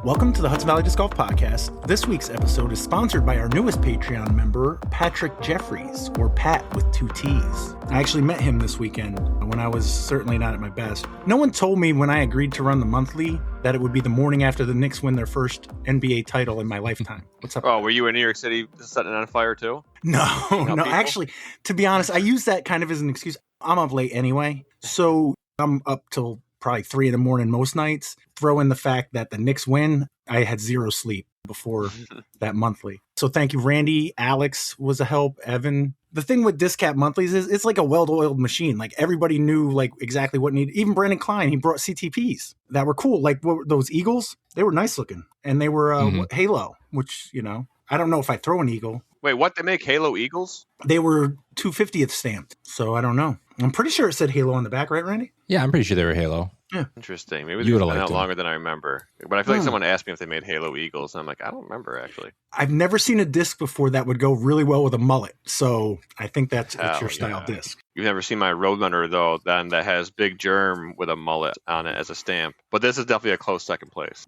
Welcome to the Hudson Valley Disc Golf Podcast. This week's episode is sponsored by our newest Patreon member, Patrick Jeffries, or Pat with 2 T's. I actually met him this weekend when I was certainly not at my best. No one told me when I agreed to run the monthly that it would be the morning after the Knicks win their first NBA title in my lifetime. What's up? Oh, were you in New York City setting it on fire too? No. Actually, to be honest, I use that kind of as an excuse. I'm up late anyway, so I'm up till probably 3 a.m. most nights. Throw in the fact that the Knicks win, I had zero sleep before that monthly. So thank you, Randy. Alex was a help. Evan. The thing with Disc Cap monthlies is it's like a well-oiled machine. Like everybody knew like exactly what needed. Even Brandon Klein, he brought CTPs that were cool. Like what were those Eagles? They were nice looking, and they were Halo, which I don't know if I throw an Eagle. Wait, what? They make Halo Eagles? They were 250th stamped, so I don't know. I'm pretty sure it said Halo on the back, right, Randy? Yeah, I'm pretty sure they were Halo. Yeah. Interesting. Maybe they've been out longer than I remember. But I feel like someone asked me if they made Halo Eagles, and I'm like, I don't remember, actually. I've never seen a disc before that would go really well with a mullet, so I think it's your style disc. You've never seen my Roadrunner, though, then that has Big Germ with a mullet on it as a stamp. But this is definitely a close second place.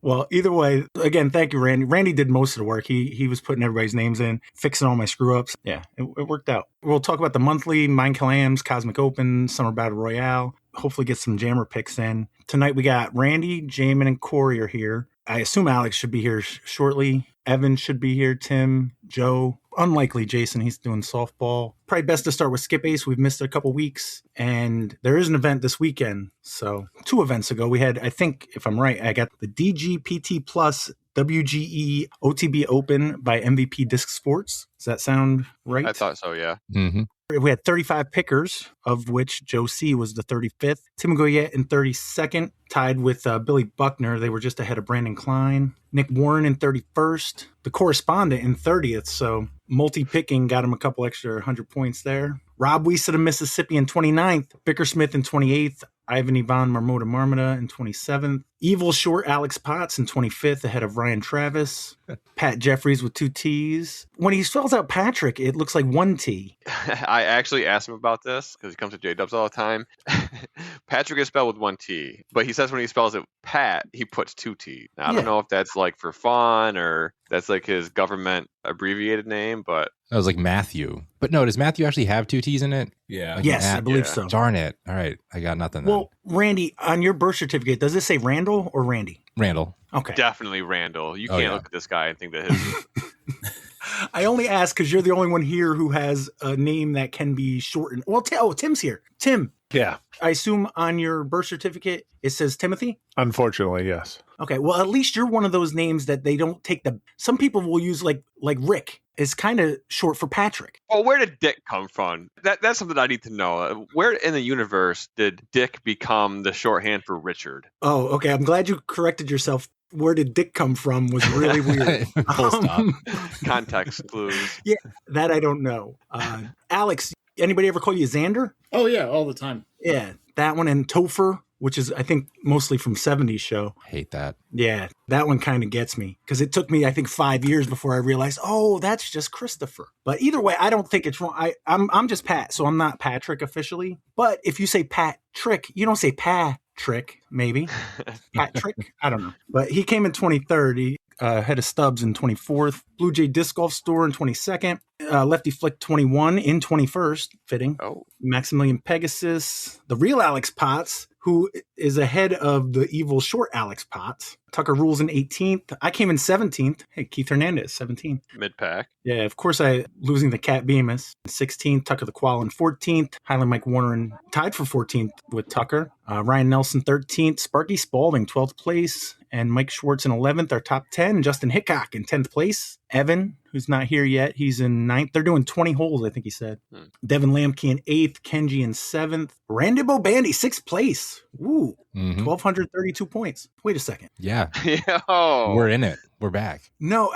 Well, either way, again, thank you, Randy. Randy did most of the work. He was putting everybody's names in, fixing all my screw-ups. Yeah, it worked out. We'll talk about the monthly, Mind Calams, Cosmic Open, Summer Battle Royale. Hopefully get some jammer picks in. Tonight we got Randy, Jaimen, and Corey are here. I assume Alex should be here shortly. Evan should be here. Tim, Joe. Unlikely Jason, he's doing softball. Probably best to start with Skip Ace. We've missed it a couple weeks. And there is an event this weekend. So 2 events ago, we had, I think, if I'm right, I got the DGPT Plus WGE OTB Open by MVP Disc Sports. Does that sound right? I thought so, yeah. Mm-hmm. We had 35 pickers, of which Joe C. was the 35th. Tim Goyette in 32nd, tied with Billy Buckner. They were just ahead of Brandon Klein. Nick Warren in 31st. The correspondent in 30th, so multi-picking got him a couple extra 100 points there. Rob Weiss of Mississippi in 29th. Bickersmith in 28th. Ivan Ivan Marmota in 27th. Evil Short Alex Potts in 25th, ahead of Ryan Travis. Pat Jeffries with 2 T's. When he spells out Patrick, it looks like 1 T. I actually asked him about this because he comes to J-Dubs all the time. Patrick is spelled with 1 T, but he says when he spells it Pat, he puts 2 T. Now, I don't know if that's like for fun or that's like his government abbreviated name, but... That was like Matthew. But no, does Matthew actually have 2 T's in it? Yeah. Like yes, I believe so. Darn it. All right. I got nothing then. Well, Randy, on your birth certificate, does it say Randall or Randy? Randall. Okay. Definitely Randall. You can't look at this guy and think that his... I only ask because you're the only one here who has a name that can be shortened. Well, Tim's here. Tim. Yeah. I assume on your birth certificate it says Timothy? Unfortunately, yes. Okay. Well, at least you're one of those names that they don't take some people will use like Rick. It's kind of short for Patrick. Oh, where did Dick come from? That's something I need to know. Where in the universe did Dick become the shorthand for Richard? Oh, okay. I'm glad you corrected yourself. Where did Dick come from was really weird. Full stop. Context clues. Yeah, that I don't know. Alex, anybody ever call you Xander? Oh, yeah, all the time. Yeah, that one, and Topher, which is, I think, mostly from 70s show. Hate that. Yeah, that one kind of gets me because it took me, I think, 5 years before I realized, oh, that's just Christopher. But either way, I don't think it's wrong. I'm just Pat, so I'm not Patrick officially. But if you say Patrick, you don't say Patrick, maybe. Patrick? I don't know. But he came in 23rd. He had a Stubbs in 24th. Blue Jay Disc Golf Store in 22nd. Lefty Flick 21 in 21st. Fitting. Oh. Maximilian Pegasus. The real Alex Potts, who is ahead of the evil short Alex Potts. Tucker Rules in 18th. I came in 17th. Hey, Keith Hernandez, 17th. Mid-pack. Yeah, of course, losing the Cat Bemis. 16th, Tucker the Qual in 14th. Highland Mike Warner tied for 14th with Tucker. Ryan Nelson, 13th. Sparky Spalding, 12th place. And Mike Schwartz in 11th, our top 10. Justin Hickok in 10th place. Evan, who's not here yet, he's in 9th. They're doing 20 holes, I think he said. Devin Lamke in 8th. Kenji in 7th. Randy Bobandy, 6th place. Ooh, 1,232 points. Wait a second. Yeah. Yo. We're in it. We're back. No,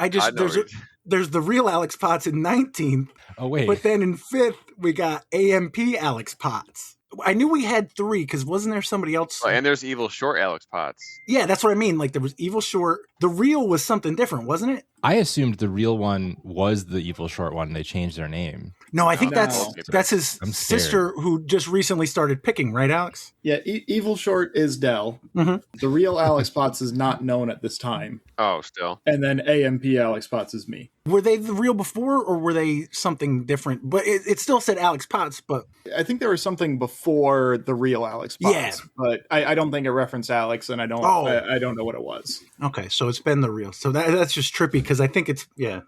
there's the real Alex Potts in 19th. Oh, wait. But then in 5th, we got AMP Alex Potts. I knew we had 3 because wasn't there somebody else? Oh, and there's Evil Short Alex Potts. Yeah, that's what I mean. Like there was Evil Short. The real was something different, wasn't it? I assumed the real one was the Evil Short one. They changed their name. No, I think No. that's his I'm sister who just recently started picking, right, Alex? Yeah, Evil Short is Dell. Mm-hmm. The real Alex Potts is not known at this time. Oh, still. And then AMP Alex Potts is me. Were they the real before, or were they something different? But it still said Alex Potts, but... I think there was something before the real Alex Potts. Yeah. But I don't think it referenced Alex, and I don't know what it was. Okay, so it's been the real. So that's just trippy, because I think it's... Yeah.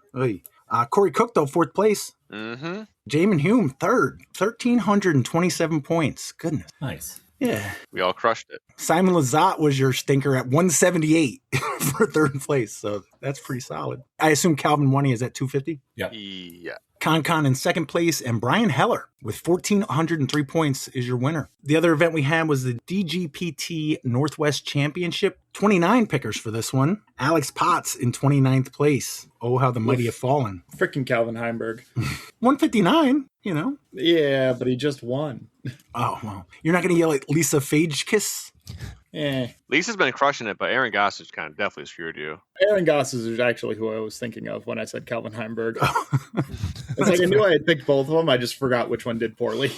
Corey Cook, though, 4th place. Mm-hmm. Jamin Hume, 3rd. 1,327 points. Goodness. Nice. Yeah. We all crushed it. Simon Lizotte was your stinker at 178 for 3rd place, so that's pretty solid. I assume Calvin Woney is at 250? Yep. Yeah. Con in 2nd place, and Brian Heller with 1,403 points is your winner. The other event we had was the DGPT Northwest Championship. 29 pickers for this one. Alex Potts in 29th place. Oh, how the mighty have fallen. Freaking Calvin Heimberg. 159, you know. Yeah, but he just won. Oh, well. You're not going to yell at Lisa Fagekiss? Lisa's been crushing it, but Aaron Gossage kind of definitely screwed you. Aaron Gossage is actually who I was thinking of when I said Calvin Heimberg. It's like I knew I had picked both of them. I just forgot which one did poorly.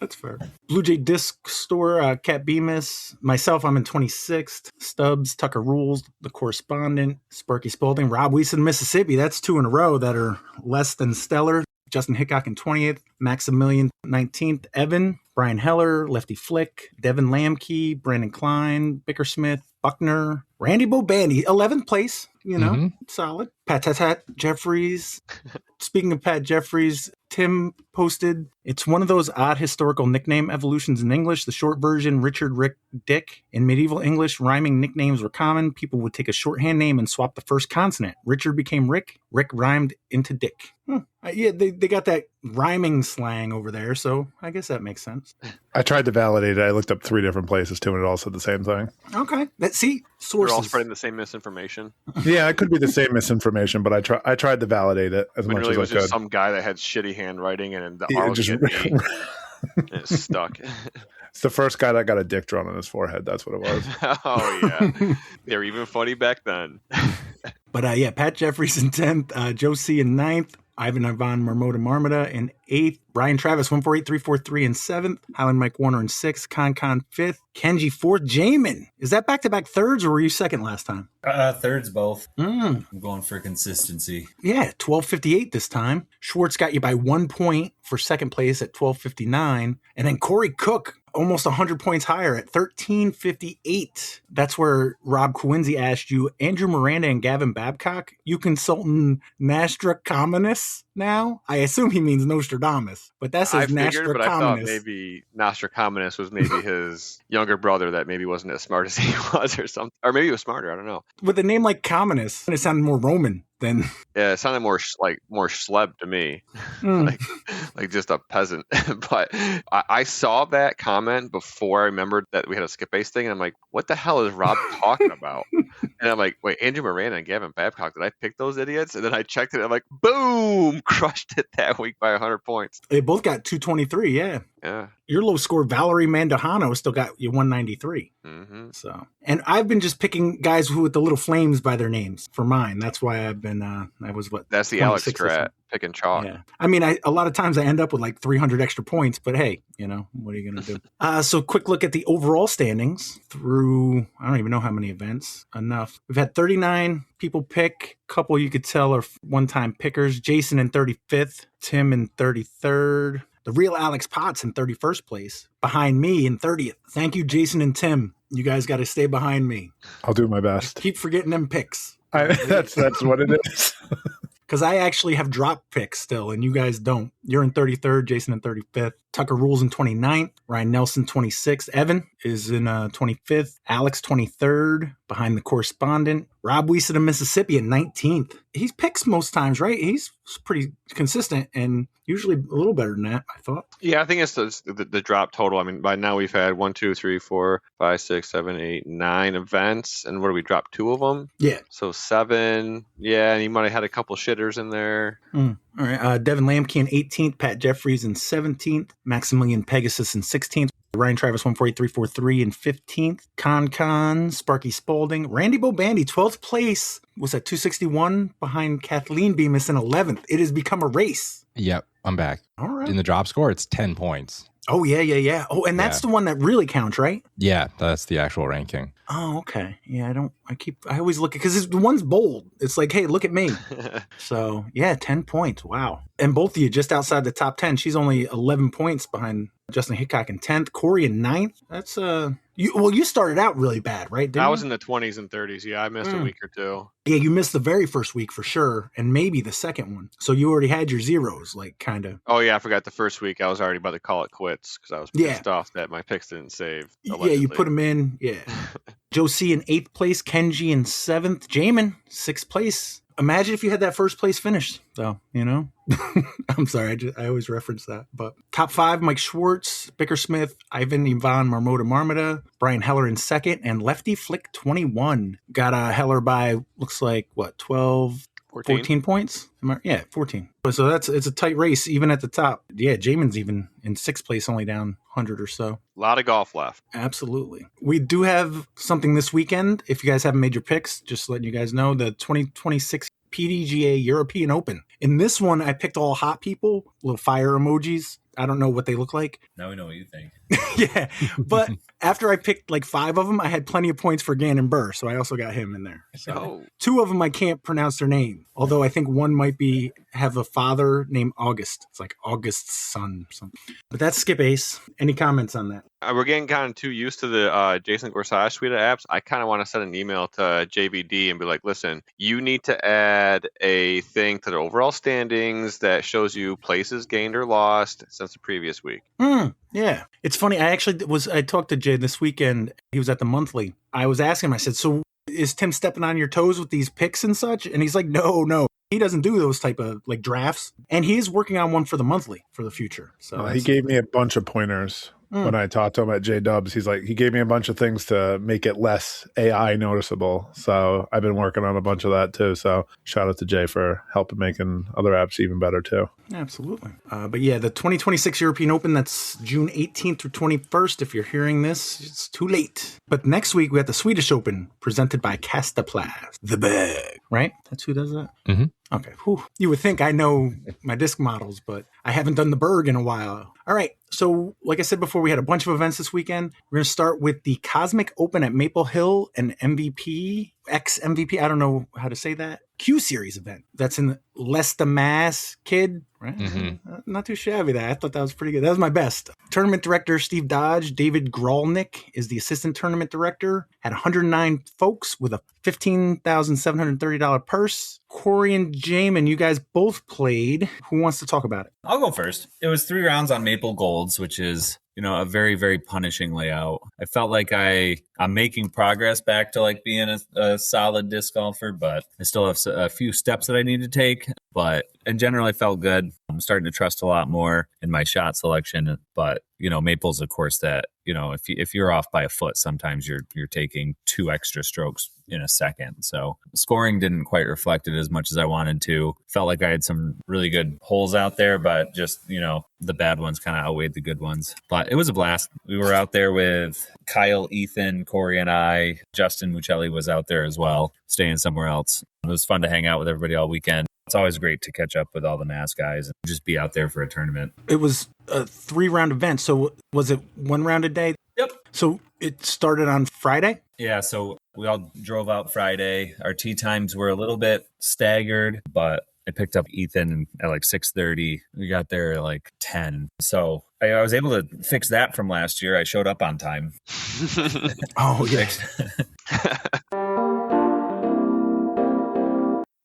That's fair. Blue Jay Disc Store, Cat Bemis. Myself, I'm in 26th. Stubbs, Tucker Rules, the correspondent. Sparky Spalding, Rob Weiss in Mississippi. That's 2 in a row that are less than stellar. Justin Hickok in 20th. Maximilian 19th. Evan. Brian Heller, Lefty Flick, Devin Lamkey, Brandon Klein, Bickersmith, Buckner, Randy Bobandy, 11th place, you know, solid. Pat Jeffries. Speaking of Pat Jeffries, Tim posted, it's one of those odd historical nickname evolutions in English. The short version, Richard, Rick, Dick. In medieval English, rhyming nicknames were common. People would take a shorthand name and swap the first consonant. Richard became Rick. Rick rhymed into Dick. Yeah, they got that rhyming slang over there, so I guess that makes sense. I tried to validate it. I looked up 3 different places too, and it all said the same thing. Okay. See, sources. We're all spreading the same misinformation. Yeah, it could be the same misinformation, but I tried to validate it as much really as I was could. just some guy that had shitty handwriting, and the Yeah, R was just- getting beat, and it stuck. It's the first guy that got a dick drawn on his forehead. That's what it was. Oh, yeah. They were even funny back then. But yeah, Pat Jeffries in 10th, Joe C in 9th, Ivan Ivan Marmota in 8th, Brian Travis 148343 in 7th, Highland Mike Warner in 6th, Con 5th, Kenji 4th, Jaimen. Is that back-to-back thirds, or were you second last time? Thirds both. I'm going for consistency. Yeah, 1258 this time. Schwartz got you by 1 point for second place at 1259. And then Corey Cook, almost 100 points higher at 1358. That's where Rob Quincy asked you, Andrew Miranda and Gavin Babcock, you consultant Nostradamus now? I assume he means Nostradamus, but that says I figured, but I thought Nostradamus. maybe Nostradamus was maybe his younger brother that maybe wasn't as smart as he was or something. Or maybe he was smarter, I don't know. With a name like Communist, it sounded more Roman than... Yeah, it sounded more more schleb to me, like just a peasant. But I saw that comment before I remembered that we had a skip base thing, and I'm like, what the hell is Rob talking about? And I'm like, wait, Andrew Miranda and Gavin Babcock, did I pick those idiots? And then I checked it, and I'm like, boom, crushed it that week by 100 points. They both got 223, yeah. Yeah. Your low score, Valerie Mandojano, still got you 193. Mm-hmm. So, and I've been just picking guys who with the little flames by their names for mine. That's why I've been. I was what? That's the Alex 26 or strat, something. picking chalk. Yeah. I mean, a lot of times I end up with like 300 extra points, but hey, you know, what are you going to do? So quick look at the overall standings through, I don't even know how many events. Enough. We've had 39 people pick. Couple you could tell are one-time pickers. Jason in 35th, Tim in 33rd. The real Alex Potts in 31st place, behind me in 30th. Thank you, Jason and Tim. You guys got to stay behind me. I'll do my best. Keep forgetting them picks. That's what it is. Because I actually have drop picks still, and you guys don't. You're in 33rd, Jason in 35th. Tucker Rules in 29th. Ryan Nelson 26th. Evan is in 25th. Alex 23rd, behind the correspondent. Rob Weiss of Mississippi in 19th. He picks most times, right? He's pretty consistent and usually a little better than that, I thought. Yeah, I think it's the drop total. I mean, by now we've had 1, 2, 3, 4, 5, 6, 7, 8, 9 events. And what do we drop? 2 of them? Yeah. So 7. Yeah, and he might have had a couple shitters in there. All right. Devin Lamke in 18th. Pat Jeffries in 17th. Maximilian Pegasus in 16th. Ryan Travis 143.43 in 15th. Con, Sparky Spalding. Randy Bobandy, 12th place. Was at 261 behind Kathleen Bemis in 11th. It has become a race. Yep. I'm back. All right. In the drop score, it's 10 points. Oh, yeah. Oh, and that's the one that really counts, right? Yeah, that's the actual ranking. Oh, okay. Yeah, I always look at, because the one's bold. It's like, hey, look at me. So, yeah, 10 points. Wow. And both of you just outside the top 10. She's only 11 points behind Justin Hickok in 10th, Corey in 9th. That's, you started out really bad, right? I was in the 20s and 30s. Yeah, I missed a week or two. Yeah, you missed the very first week for sure, and maybe the second one. So you already had your zeros, like, kind of. Oh, yeah, I forgot the first week. I was already about to call it quits because I was pissed off that my picks didn't save. Allegedly. Yeah, you put them in. Yeah. Joe C in 8th place, Kenji in 7th, Jaimen 6th place. Imagine if you had that first place finish, though, you know? I'm sorry, I always reference that. But top 5, Mike Schwartz, Bickersmith, Ivan Ivan Marmota, Brian Heller in 2nd, and Lefty Flick 21. Got Heller by, looks like, 14 points? 14. So it's a tight race, even at the top. Yeah, Jaimen's even in 6th place, only down 100 or so. A lot of golf left. Absolutely. We do have something this weekend. If you guys haven't made your picks, just letting you guys know, the 2026 PDGA European Open. In this one, I picked all hot people, little fire emojis. I don't know what they look like. Now we know what you think. Yeah, but after I picked like 5 of them, I had plenty of points for Gannon Burr, so I also got him in there. So 2 of them I can't pronounce their name, although I think one might have a father named August. It's like August's son or something. But that's Skip Ace. Any comments on that? We're getting kind of too used to the Jason Gorsuch suite of apps. I kind of want to send an email to JVD and be like, listen, you need to add a thing to the overall standings that shows you places gained or lost since the previous week. Yeah. It's funny. I talked to Jay this weekend. He was at the monthly. I was asking him, I said, so is Tim stepping on your toes with these picks and such? And he's like, no. He doesn't do those type of like drafts. And he is working on one for the monthly for the future. So he gave me a bunch of pointers. When I talked to him at J-Dubs, he gave me a bunch of things to make it less AI noticeable. So I've been working on a bunch of that too. So shout out to Jay for helping making other apps even better too. Absolutely. But yeah, the 2026 European Open, that's June 18th through 21st. If you're hearing this, it's too late. But next week we have the Swedish Open presented by Castaplast. The bag, right? That's who does that? Mm-hmm. Okay. Whew. You would think I know my disc models, but I haven't done the Berg in a while. All right. So like I said before, we had a bunch of events this weekend. We're going to start with the Cosmic Open at Maple Hill and MVP, ex-MVP, I don't know how to say that, Q-Series event. That's in Leicester, Mass, kid, right? Mm-hmm. Not too shabby that. I thought that was pretty good. That was my best. Tournament director Steve Dodge. David Gralnick is the assistant tournament director. Had 109 folks with a $15,730 purse. Corey and Jaimen, you guys both played. Who wants to talk about it? I'll go first. It was 3 rounds on Maple Golds, which is, a very, very punishing layout. I felt like I'm making progress back to like being a solid disc golfer, but I still have a few steps that I need to take. But in general, I felt good. I'm starting to trust a lot more in my shot selection. But, Maple's a course that, if you're off by a foot, sometimes you're taking 2 extra strokes in a second. So scoring didn't quite reflect it as much as I wanted to. Felt like I had some really good holes out there, but just, the bad ones kind of outweighed the good ones. But it was a blast. We were out there with Kyle, Ethan, Corey, and I. Justin Muccelli was out there as well, staying somewhere else. It was fun to hang out with everybody all weekend. It's always great to catch up with all the NAS guys and just be out there for a tournament. It was a 3-round event. So was it 1 round a day? Yep. So it started on Friday? Yeah, so we all drove out Friday. Our tee times were a little bit staggered, but I picked up Ethan at like 6:30. We got there at like 10. So I was able to fix that from last year. I showed up on time. Oh, yeah.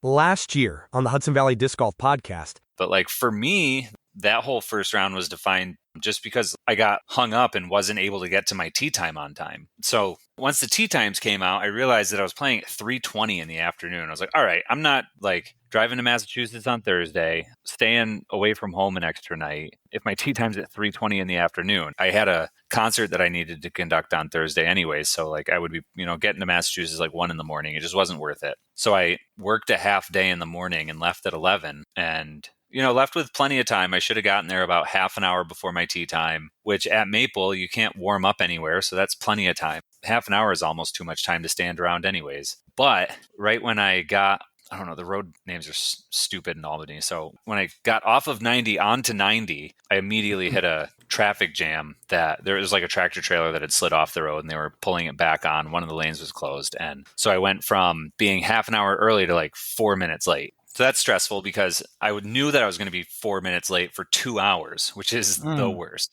Last year on the Hudson Valley Disc Golf Podcast. But like for me, that whole first round was defined just because I got hung up and wasn't able to get to my tee time on time. So once the tee times came out, I realized that I was playing at 3:20 in the afternoon. I was like, all right, I'm not like driving to Massachusetts on Thursday, staying away from home an extra night. If my tee time's at 3:20 in the afternoon, I had a concert that I needed to conduct on Thursday anyway. So like I would be, getting to Massachusetts like 1 a.m. It just wasn't worth it. So I worked a half day in the morning and left at 11 and left with plenty of time. I should have gotten there about half an hour before my tee time, which at Maple, you can't warm up anywhere. So that's plenty of time. Half an hour is almost too much time to stand around anyways. But right when I got I don't know, the road names are stupid in Albany. So when I got off of 90 onto 90, I immediately hit a traffic jam that there was like a tractor trailer that had slid off the road and they were pulling it back on. One of the lanes was closed. And so I went from being half an hour early to like 4 minutes late. So that's stressful because I knew that I was going to be 4 minutes late for 2 hours, which is the worst.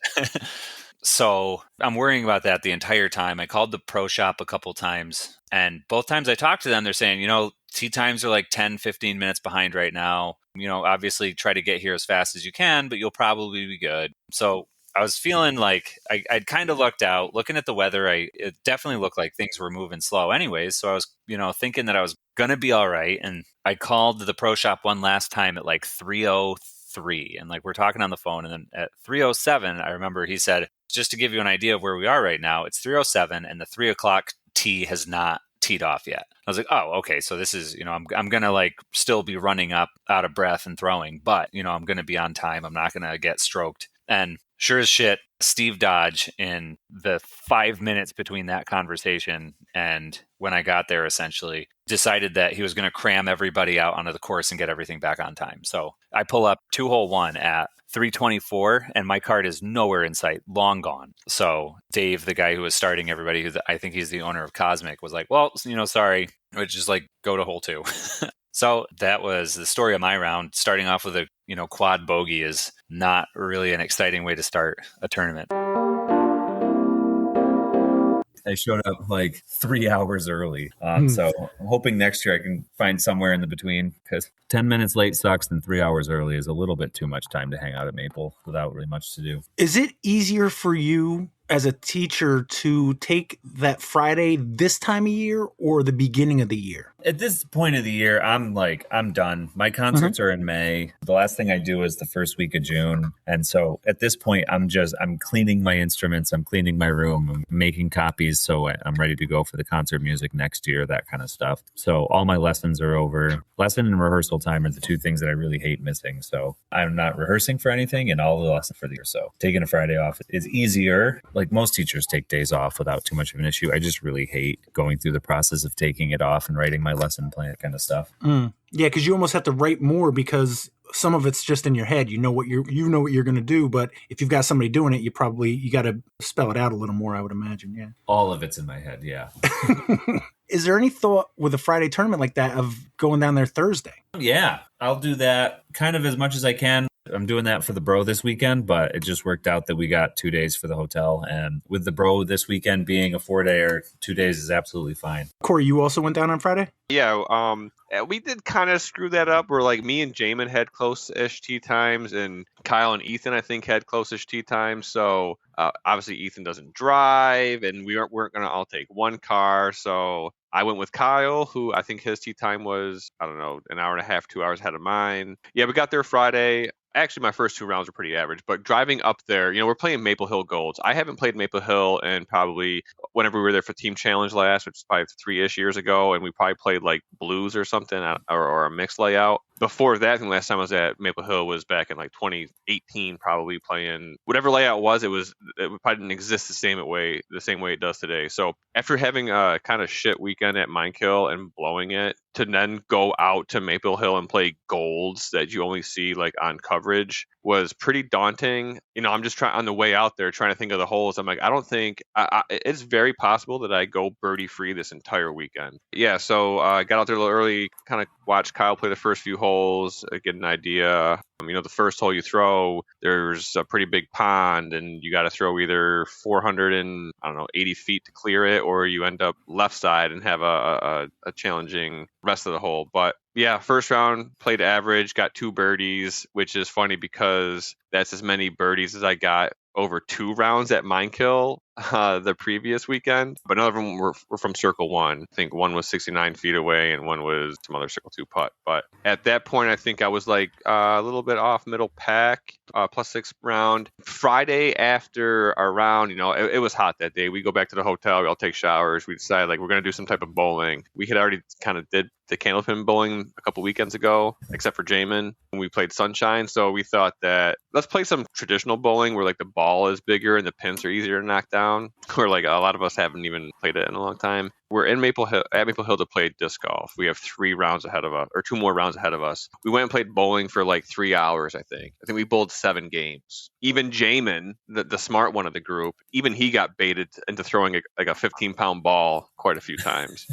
So I'm worrying about that the entire time. I called the pro shop a couple times, and both times I talked to them, they're saying, tee times are like 10, 15 minutes behind right now. Obviously try to get here as fast as you can, but you'll probably be good. So I was feeling like I'd kind of lucked out. Looking at the weather, it definitely looked like things were moving slow anyways. So I was, thinking that I was going to be all right. And I called the pro shop one last time at like 3:03, and like we're talking on the phone. And then at 3:07, I remember he said, just to give you an idea of where we are right now, it's 3:07 and the 3 o'clock tee has not teed off yet. I was like, oh, okay. So this is, I'm going to like still be running up out of breath and throwing, but I'm going to be on time. I'm not going to get stroked. And sure as shit, Steve Dodge, in the 5 minutes between that conversation and when I got there, essentially decided that he was going to cram everybody out onto the course and get everything back on time. So I pull up 2-hole 1 at 3:24 and my card is nowhere in sight, long gone. So Dave, the guy who was starting everybody, who I think he's the owner of Cosmic, was like, well, sorry, but just like go to hole 2. So that was the story of my round. Starting off with a quad bogey is not really an exciting way to start a tournament. I showed up like 3 hours early. So I'm hoping next year I can find somewhere in the between, because 10 minutes late sucks and 3 hours early is a little bit too much time to hang out at Maple without really much to do. Is it easier for you as a teacher to take that Friday this time of year or the beginning of the year? At this point of the year, I'm done. My concerts are in May. The last thing I do is the first week of June. And so at this point, I'm cleaning my instruments. I'm cleaning my room. I'm making copies. So I'm ready to go for the concert music next year, that kind of stuff. So all my lessons are over. Lesson and rehearsal time are the two things that I really hate missing. So I'm not rehearsing for anything and all the lessons for the year. So taking a Friday off is easier. Like most teachers take days off without too much of an issue. I just really hate going through the process of taking it off and writing my lesson plan kind of stuff. Yeah, because you almost have to write more because some of it's just in your head. You know what you're going to do, but if you've got somebody doing it, you got to spell it out a little more, I would imagine. Yeah. All of it's in my head, yeah. Is there any thought with a Friday tournament like that of going down there Thursday? Yeah, I'll do that kind of as much as I can. I'm doing that for the bro this weekend, but it just worked out that we got 2 days for the hotel. And with the bro this weekend being a 4-day or 2 days is absolutely fine. Corey, you also went down on Friday? Yeah, we did kind of screw that up. Where like me and Jaimen had close-ish tee times, and Kyle and Ethan, I think, had close-ish tee times. So obviously Ethan doesn't drive, and we weren't going to all take one car. So I went with Kyle, who I think his tee time was, I don't know, an hour and a half, 2 hours ahead of mine. Yeah, we got there Friday. Actually, my first 2 rounds were pretty average, but driving up there, we're playing Maple Hill Golds. I haven't played Maple Hill in probably whenever we were there for Team Challenge last, which is probably 3-ish years ago, and we probably played like blues or something, or a mixed layout. Before that, I think last time I was at Maple Hill was back in like 2018, probably playing whatever layout was. It probably didn't exist the same way it does today. So after having a kind of shit weekend at Minekill and blowing it, to then go out to Maple Hill and play golds that you only see like on coverage was pretty daunting. I'm just on the way out there trying to think of the holes. I'm like, I don't think it's very possible that I go birdie free this entire weekend. Yeah, so I got out there a little early, kind of watched Kyle play the first few holes, get an idea. The first hole you throw, there's a pretty big pond, and you got to throw either 480 feet to clear it, or you end up left side and have a challenging rest of the hole. But yeah, first round played average, got 2 birdies, which is funny because that's as many birdies as I got over 2 rounds at Minekill the previous weekend. But none of them were from Circle 1. I think one was 69 feet away and one was some other Circle 2 putt. But at that point, I think I was like a little bit off middle pack, +6 round. Friday after our round, it was hot that day. We go back to the hotel, we all take showers. We decide like we're going to do some type of bowling. We had already kind of did the candlepin bowling a couple weekends ago, except for Jaimen, when we played Sunshine. So we thought that let's play some traditional bowling where like the ball is bigger and the pins are easier to knock down. town, where like a lot of us haven't even played it in a long time. We're in Maple Hill to play disc golf. We have 3 rounds ahead of us, or 2 more rounds ahead of us. We went and played bowling for like 3 hours, I think. I think we bowled 7 games. Even Jaimen, the smart one of the group, even he got baited into throwing a 15-pound ball quite a few times.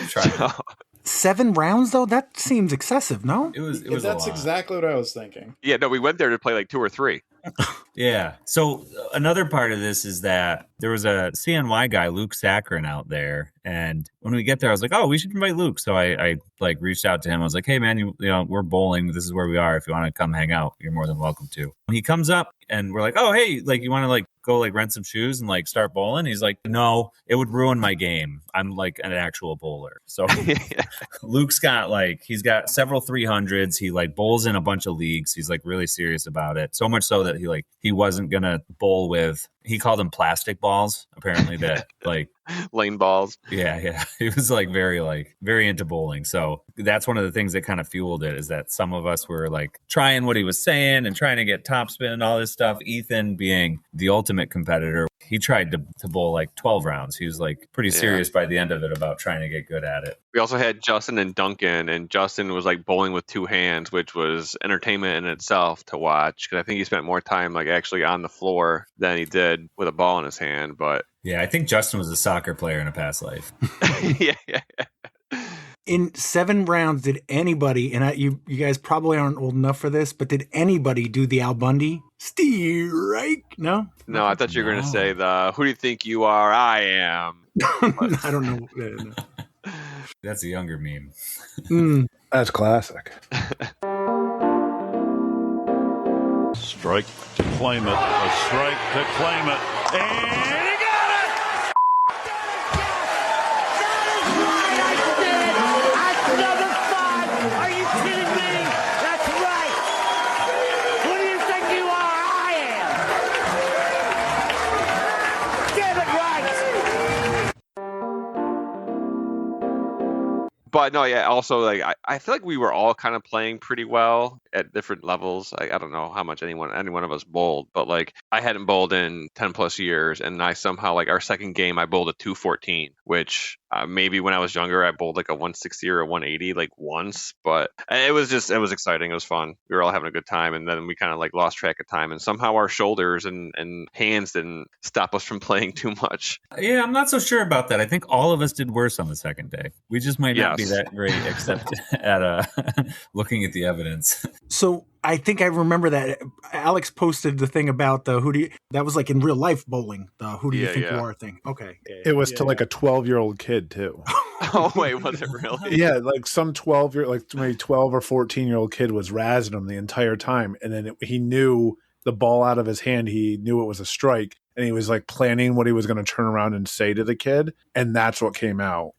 So, 7 rounds though? That seems excessive, no? It was That's a lot. exactly what I was thinking. yeah, no, we went there to play like 2 or 3. Yeah. So another part of this is that there was a CNY guy, Luke Saccharin, out there. And when we get there, I was like, oh, we should invite Luke. So I like reached out to him. I was like, hey, man, you know, we're bowling. This is where we are. If you want to come hang out, you're more than welcome to. He comes up and we're like, oh, hey, like, you want to like go like rent some shoes and like start bowling? He's like, no, it would ruin my game. I'm like an actual bowler. So Luke's got like, he's got several 300s. He like bowls in a bunch of leagues. He's like really serious about it. So much so that he wasn't going to bowl with, he called them plastic balls, apparently, that like lane balls. Yeah. He was like very into bowling. So that's one of the things that kind of fueled it, is that some of us were like trying what he was saying and trying to get topspin and all this stuff. Ethan, being the ultimate competitor, he tried to bowl like 12 rounds. He was like pretty serious by the end of it about trying to get good at it. We also had Justin and Duncan, and Justin was like bowling with 2 hands, which was entertainment in itself to watch, because I think he spent more time like actually on the floor than he did with a ball in his hand. But yeah, I think Justin was a soccer player in a past life. yeah. In 7 rounds, did anybody, and you guys probably aren't old enough for this, but did anybody do the Al Bundy? Strike? No? No, I thought you were going to say who do you think you are? I am. I don't know. No. That's a younger meme. That's classic. Strike to claim it. A strike to claim it. And he got it! That's number 5. Are you kidding me? That's right. Who do you think you are? I am. Get it right. But no, yeah, also like I feel like we were all kind of playing pretty well at different levels. I don't know how much any one of us bowled, but like I hadn't bowled in 10 plus years, and I somehow, like, our second game I bowled a 214, which maybe when I was younger I bowled like a 160 or a 180 like once, but it was exciting. It was fun. We were all having a good time, and then we kind of like lost track of time, and somehow our shoulders and hands didn't stop us from playing too much. Yeah, I'm not so sure about that. I think all of us did worse on the second day. We just might not be that great, except at looking at the evidence. So I think I remember that Alex posted the thing about the that was like in real life bowling, the who do you think you are thing. Okay. It was to like a 12-year-old kid too. Oh wait, was it really? Yeah, like some maybe 12 or 14-year-old kid was razzing him the entire time, and then he knew the ball out of his hand. He knew it was a strike, and he was like planning what he was going to turn around and say to the kid, and that's what came out.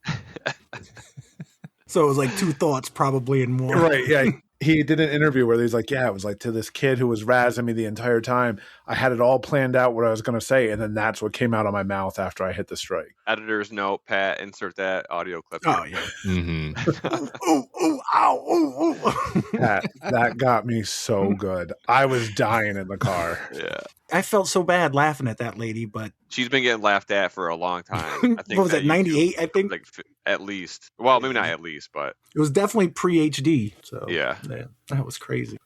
So it was like 2 thoughts probably in one. Right, yeah. He did an interview where he's like, yeah, it was like to this kid who was razzing me the entire time. I had it all planned out what I was going to say, and then that's what came out of my mouth after I hit the strike. Editor's note, Pat, insert that audio clip. Oh, yeah. Ow. That got me so good. I was dying in the car. Yeah. I felt so bad laughing at that lady, but she's been getting laughed at for a long time. I think what was that, 98, I think? Like, at least. Well, maybe not at least, but it was definitely pre-HD. So yeah, that was crazy.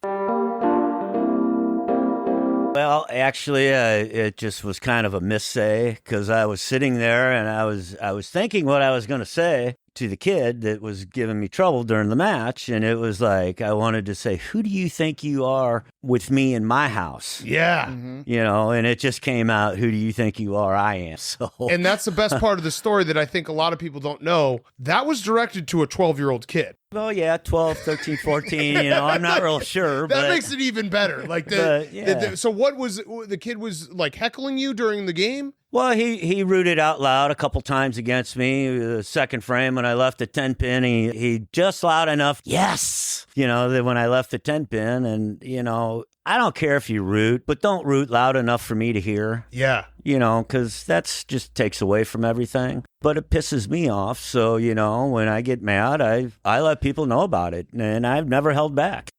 Well, actually, it just was kind of a missay, because I was sitting there and I was thinking what I was going to say to the kid that was giving me trouble during the match, and it was like I wanted to say, "Who do you think you are with me in my house?" Yeah, you know, and it just came out, "Who do you think you are? I am." So, and that's the best part of the story that I think a lot of people don't know. That was directed to a 12-year-old kid. Oh, yeah, 12, 13, 14, you know, I'm not real sure. That makes it even better. Like, so what was, the kid was like heckling you during the game? Well, he rooted out loud a couple times against me. The second frame when I left the 10-pin, he just loud enough, yes, you know, that when I left the 10-pin, and, you know, I don't care if you root, but don't root loud enough for me to hear. Yeah. You know, because that's just takes away from everything. But it pisses me off. So, you know, when I get mad, I let people know about it. And I've never held back.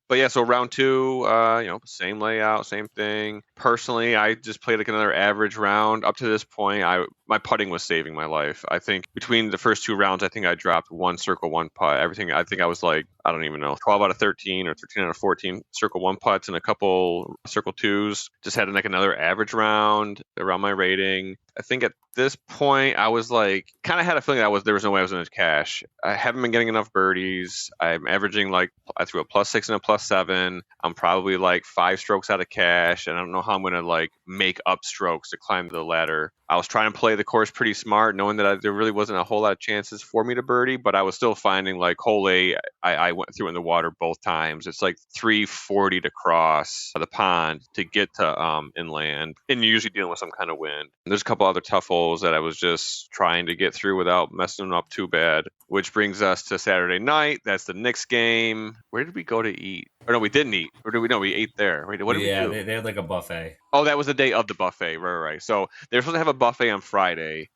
But yeah, so round 2, same layout, same thing. Personally, I just played like another average round. Up to this point, my putting was saving my life. I think between the first 2 rounds, I think I dropped 1 circle, 1 putt. Everything, I think I was like, I don't even know, 12 out of 13 or 13 out of 14 circle 1 putts and a couple circle 2s. Just had like another average round around my rating. I think at this point, I was like, kind of had a feeling there was no way I was going to cash. I haven't been getting enough birdies. I'm averaging I threw a +6 and a +7. I'm probably like 5 strokes out of cash, and I don't know how I'm going to like make up strokes to climb the ladder. I was trying to play the course pretty smart, knowing that there really wasn't a whole lot of chances for me to birdie, but I was still finding like hole 8, I went through in the water both times. It's like 340 to cross the pond to get to inland, and you're usually dealing with some kind of wind. And there's a couple other tough holes that I was just trying to get through without messing them up too bad, which brings us to Saturday night. That's the Knicks game. Where did we go to eat? Or no, we didn't eat. Or did we? No, we ate there. Wait, what did we do? They had like a buffet. Oh, that was the day of the buffet. Right. So they were supposed to have a buffet on Friday.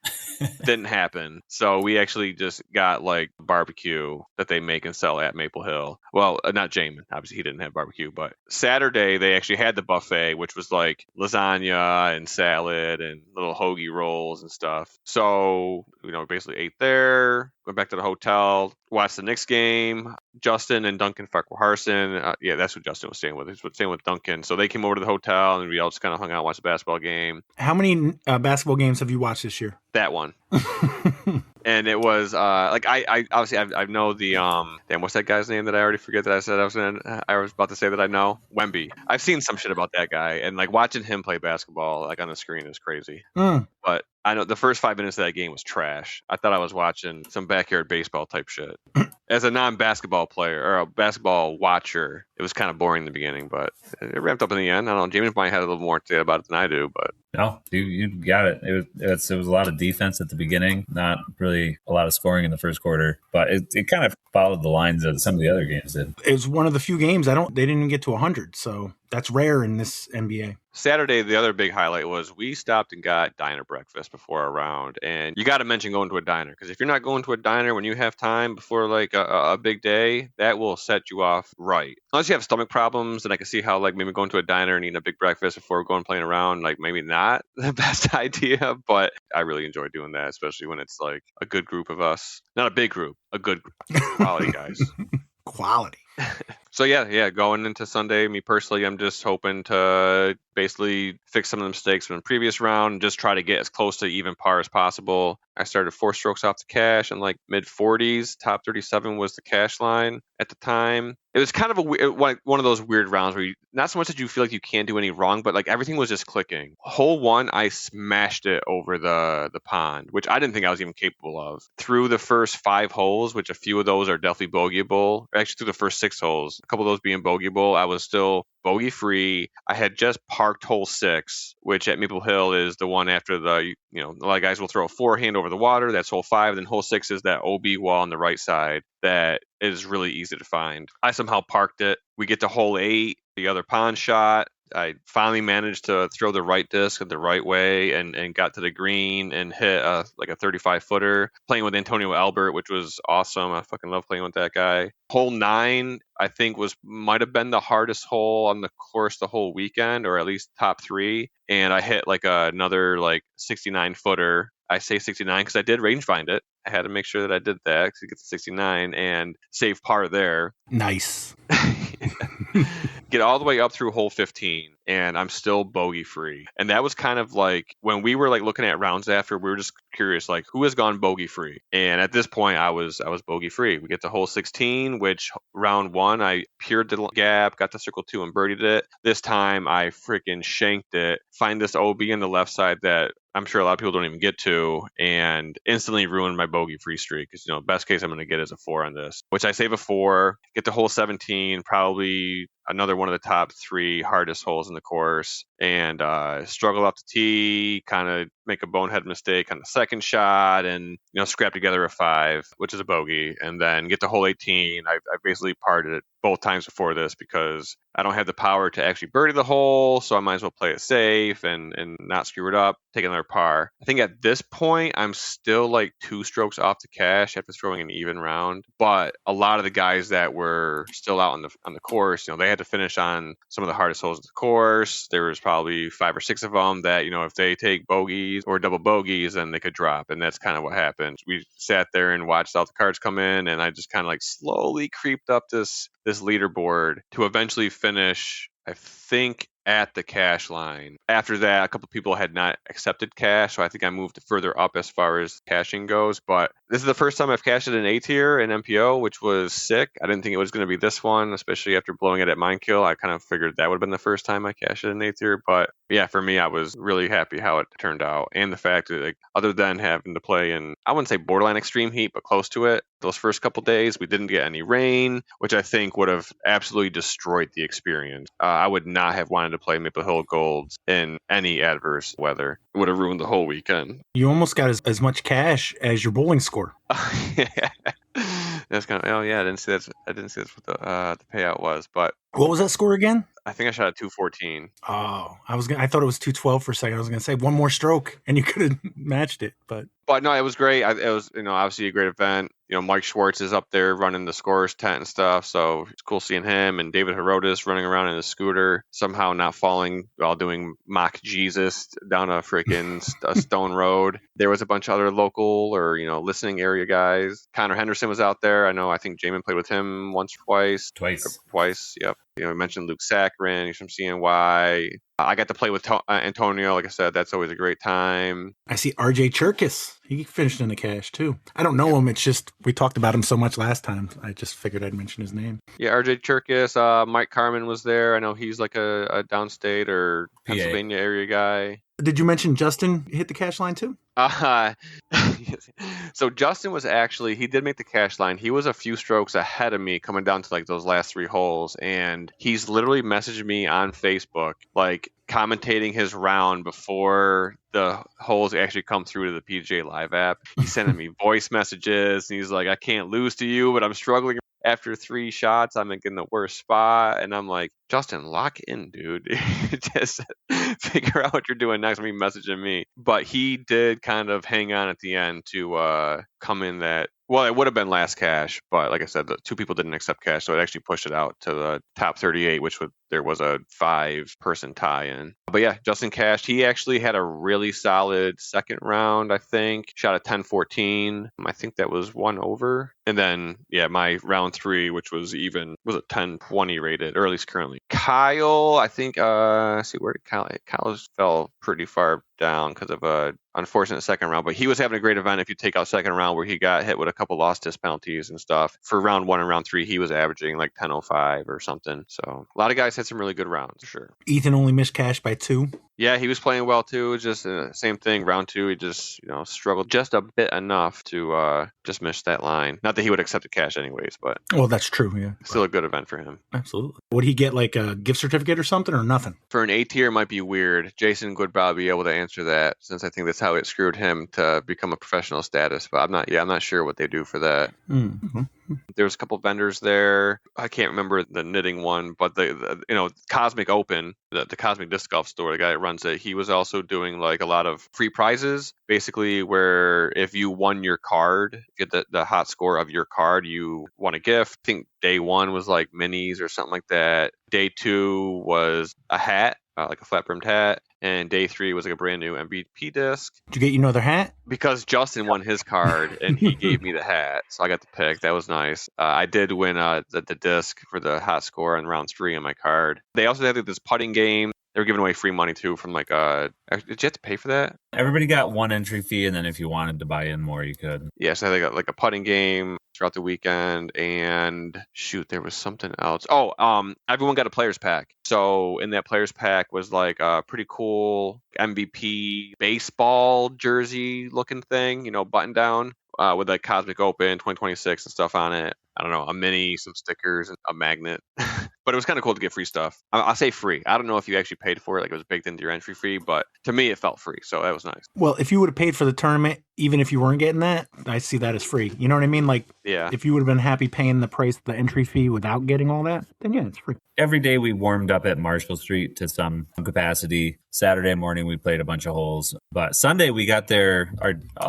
Didn't happen. So we actually just got like barbecue that they make and sell at Maple Hill. Well, not Jaimen. Obviously, he didn't have barbecue. But Saturday, they actually had the buffet, which was like lasagna and salad and little hoagie rolls and stuff. So, basically ate there. Went back to the hotel, watched the Knicks game. Justin and Duncan Farquharson. Yeah, that's what Justin was staying with. He was staying with Duncan. So they came over to the hotel, and we all just kind of hung out and watched the basketball game. How many basketball games have you watched this year? That one. And it was I obviously I know the what's that guy's name that I already forget that I was about to say that I know? Wemby. I've seen some shit about that guy, and like watching him play basketball like on the screen is crazy. But I know the first 5 minutes of that game was trash. I thought I was watching some backyard baseball type shit. As a non-basketball player or a basketball watcher, it was kind of boring in the beginning, but it ramped up in the end. I don't know. James might have a little more to say about it than I do, but no, you got it. It was a lot of defense at the beginning, not really a lot of scoring in the first quarter, but it kind of followed the lines of some of the other games did. It was one of the few games they didn't even get to 100, so that's rare in this NBA. Saturday, the other big highlight was we stopped and got diner breakfast before our round. And you got to mention going to a diner, because if you're not going to a diner when you have time before like a big day, that will set you off right. Unless you have stomach problems, then I can see how like maybe going to a diner and eating a big breakfast before going playing around, like maybe not the best idea. But I really enjoy doing that, especially when it's like a good group of us. Not a big group, a good group. Quality guys. Quality. So yeah, going into Sunday, me personally, I'm just hoping to basically fix some of the mistakes from the previous round and just try to get as close to even par as possible. I started 4 strokes off the cash and like mid 40s. Top 37 was the cash line at the time. It was kind of one of those weird rounds where not so much that you feel like you can't do any wrong, but like everything was just clicking. Hole 1, I smashed it over the pond, which I didn't think I was even capable of. Through the first 5 holes, which a few of those are definitely bogeyable, actually through the first 6 holes, a couple of those being bogeyable, I was still bogey free. I had just parked hole 6, which at Maple Hill is the one after a lot of guys will throw a forehand over the water. That's hole 5. Then hole 6 is that OB wall on the right side that is really easy to find. I somehow parked it. We get to hole 8, the other pond shot. I finally managed to throw the right disc the right way and got to the green and hit like a 35-footer, playing with Antonio Albert, which was awesome. I fucking love playing with that guy. Hole 9, I think, might have been the hardest hole on the course the whole weekend, or at least top 3. And I hit like another like 69-footer. I say 69 because I did range find it. I had to make sure that I did that to get to 69 and save par there. Nice. Get all the way up through hole 15, and I'm still bogey free. And that was kind of like when we were like looking at rounds after, we were just curious, like who has gone bogey free? And at this point, I was bogey free. We get to hole 16, which round 1, I peered the gap, got to circle 2 and birdied it. This time, I freaking shanked it. Find this OB on the left side that I'm sure a lot of people don't even get to, and instantly ruined my bogey free streak. Because best case I'm going to get is a 4 on this, which I save a 4, get to hole 17, probably another one of the top 3 hardest holes in the course, and struggle up the tee, kind of make a bonehead mistake on the second shot, and scrap together a 5, which is a bogey, and then get to hole 18. I basically parred it both times before this because I don't have the power to actually birdie the hole, so I might as well play it safe and not screw it up, take another par. I think at this point I'm still like 2 strokes off the cash after throwing an even round, but a lot of the guys that were still out on the course, they had to finish on some of the hardest holes of the course. There was probably 5 or 6 of them that if they take bogeys or double bogeys, then they could drop, and that's kind of what happened. We sat there and watched all the cards come in, and I just kind of like slowly creeped up this leaderboard to eventually finish, I think, at the cash line. After that, a couple of people had not accepted cash, so I think I moved further up as far as cashing goes. But this is the first time I've cashed it in A tier in MPO, which was sick. I didn't think it was going to be this one, especially after blowing it at Mindkill. I kind of figured that would have been the first time I cashed it in A tier. But yeah, for me, I was really happy how it turned out, and the fact that, like, other than having to play in, I wouldn't say borderline extreme heat, but close to it, those first couple days we didn't get any rain, which I think would have absolutely destroyed the experience. I would not have wanted to play Maple Hill Golds in any adverse weather. It would have ruined the whole weekend. You almost got as much cash as your bowling score. That's kind of, oh yeah, I didn't see that's what the payout was, but what was that score again? I think I shot at 214. Oh, I thought it was 212 for a second. I was going to say one more stroke and you could have matched it, but no, it was great. It was, obviously a great event. Mike Schwartz is up there running the scores tent and stuff, so it's cool seeing him, and David Herodes running around in a scooter, somehow not falling while doing mock Jesus down a freaking stone road. There was a bunch of other local or listening area guys. Connor Henderson was out there. I think Jaimen played with him once or twice. Yep. We mentioned Luke Saccharin. He's from CNY. I got to play with Antonio. Like I said, that's always a great time. I see RJ Cherkis. He finished in the cash too. I don't know him. It's just we talked about him so much last time. I just figured I'd mention his name. Yeah, RJ Cherkis. Mike Carmen was there. I know he's like a downstate or Pennsylvania area guy. Did you mention Justin hit the cash line too? So Justin was actually, he did make the cash line. He was a few strokes ahead of me coming down to like those last 3 holes, and he's literally messaged me on Facebook, like commentating his round before the holes actually come through to the PGA Live app. He's sending me voice messages, and he's like, I can't lose to you, but I'm struggling. After 3 shots, I'm in the worst spot. And I'm like, Justin, lock in, dude. Just figure out what you're doing next. Be messaging me. But he did kind of hang on at the end to come in that. Well, it would have been last cash, but like I said, the 2 people didn't accept cash, so it actually pushed it out to the top 38, which there was a 5-person tie-in. But yeah, Justin cashed. He actually had a really solid second round, I think. Shot a 10-14. I think that was 1 over. And then, yeah, my round 3, which was even, was a 10-20 rated, or at least currently. Kyle, I think, where did Kyle? Kyle fell pretty far down because of a unfortunate second round, but he was having a great event if you take out second round where he got hit with a couple lost disc penalties and stuff. For round 1 and round 3, he was averaging like 10.05 or something. So a lot of guys had some really good rounds, for sure. Ethan only missed cash by 2. Yeah, he was playing well too. Just same thing. Round 2, he just struggled just a bit enough to just miss that line. Not that he would accept the cash anyways, but well, that's true. Yeah, still a good event for him. Absolutely. Would he get like a gift certificate or something, or nothing? For an A tier, might be weird. Jason would probably be able to answer that, since I think that's how it screwed him to become a professional status. But I'm not sure what they do for that. Mm-hmm. There was a couple vendors there. I can't remember the knitting one, but the Cosmic Open, the Cosmic Disc Golf store, the guy that runs it, he was also doing like a lot of free prizes, basically where if you won your card, get the hot score of your card, you won a gift. I think day 1 was like minis or something like that. Day 2 was a hat, like a flat brimmed hat. And day 3 was like a brand new MVP disc. Did you get another hat? Because Justin won his card and he gave me the hat, so I got to pick. That was nice. I did win the disc for the hot score on round 3 on my card. They also had this putting game. They were giving away free money too from like did you have to pay for that? Everybody got 1 entry fee, and then if you wanted to buy in more, you could. Yeah, so they got like a putting game throughout the weekend, and shoot, there was something else. Everyone got a players pack. So in that players pack was like a pretty cool MVP baseball jersey looking thing, button down with like Cosmic Open 2026 and stuff on it. I don't know, a mini, some stickers, and a magnet. But But it was kind of cool to get free stuff. I'll say free. I don't know if you actually paid for it, like it was baked into your entry fee, but to me, it felt free. So that was nice. Well, if you would have paid for the tournament, even if you weren't getting that, I see that as free. You know what I mean? Like, yeah. If you would have been happy paying the price of the entry fee without getting all that, then yeah, it's free. Every day we warmed up at Marshall Street to some capacity. Saturday morning we played a bunch of holes, but Sunday we got there.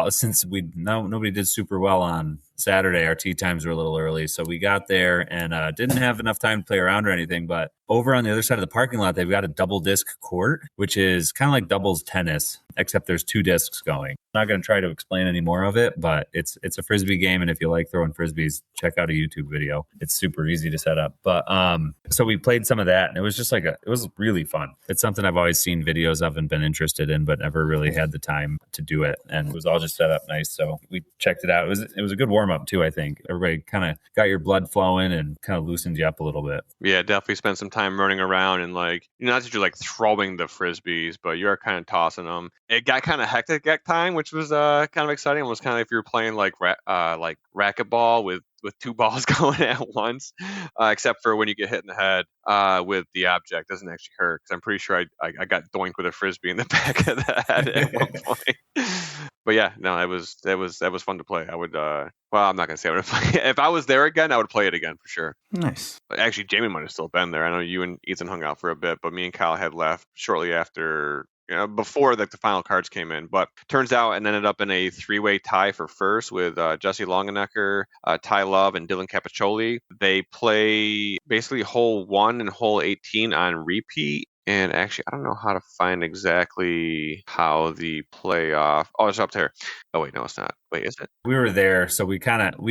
Since nobody did super well on Saturday, our tee times were a little early, so we got there and didn't have enough time to play around or anything. But over on the other side of the parking lot, they've got a double disc court, which is kind of like doubles tennis, except there's 2 discs going. I'm not going to try to explain any more of it, but it's a frisbee game, and if you like throwing frisbees, check out a YouTube video. It's super easy to set up. But so we played some of that, and it was just it was really fun. It's something I've always seen videos of and been interested in, but never really had the time to do it. And it was all just set up nice, so we checked it out. It was a good warm up too. I think everybody kind of got your blood flowing and kind of loosened you up a little bit. Yeah, definitely spent some time running around and not that you're like throwing the frisbees, but you are kind of tossing them. It got kind of hectic at time, which was kind of exciting. It was kind of if you were playing like racquetball with 2 balls going at once, except for when you get hit in the head with the object. It doesn't actually hurt because I'm pretty sure I got doinked with a frisbee in the back of the head at one point. But yeah, no, that was fun to play. I would I'm not gonna say I would play. If I was there again, I would play it again for sure. Nice. Actually, Jaimen might have still been there. I know you and Ethan hung out for a bit, but me and Kyle had left shortly after. Before the final cards came in, but turns out and ended up in a 3-way tie for first with Jesse Longenecker, Ty Love, and Dylan Capiccioli. They play basically hole 1 and hole 18 on repeat. And actually, I don't know how to find exactly how the playoff. Oh, it's up there. Oh, wait, no, it's not. Wait, is it? We were there, so we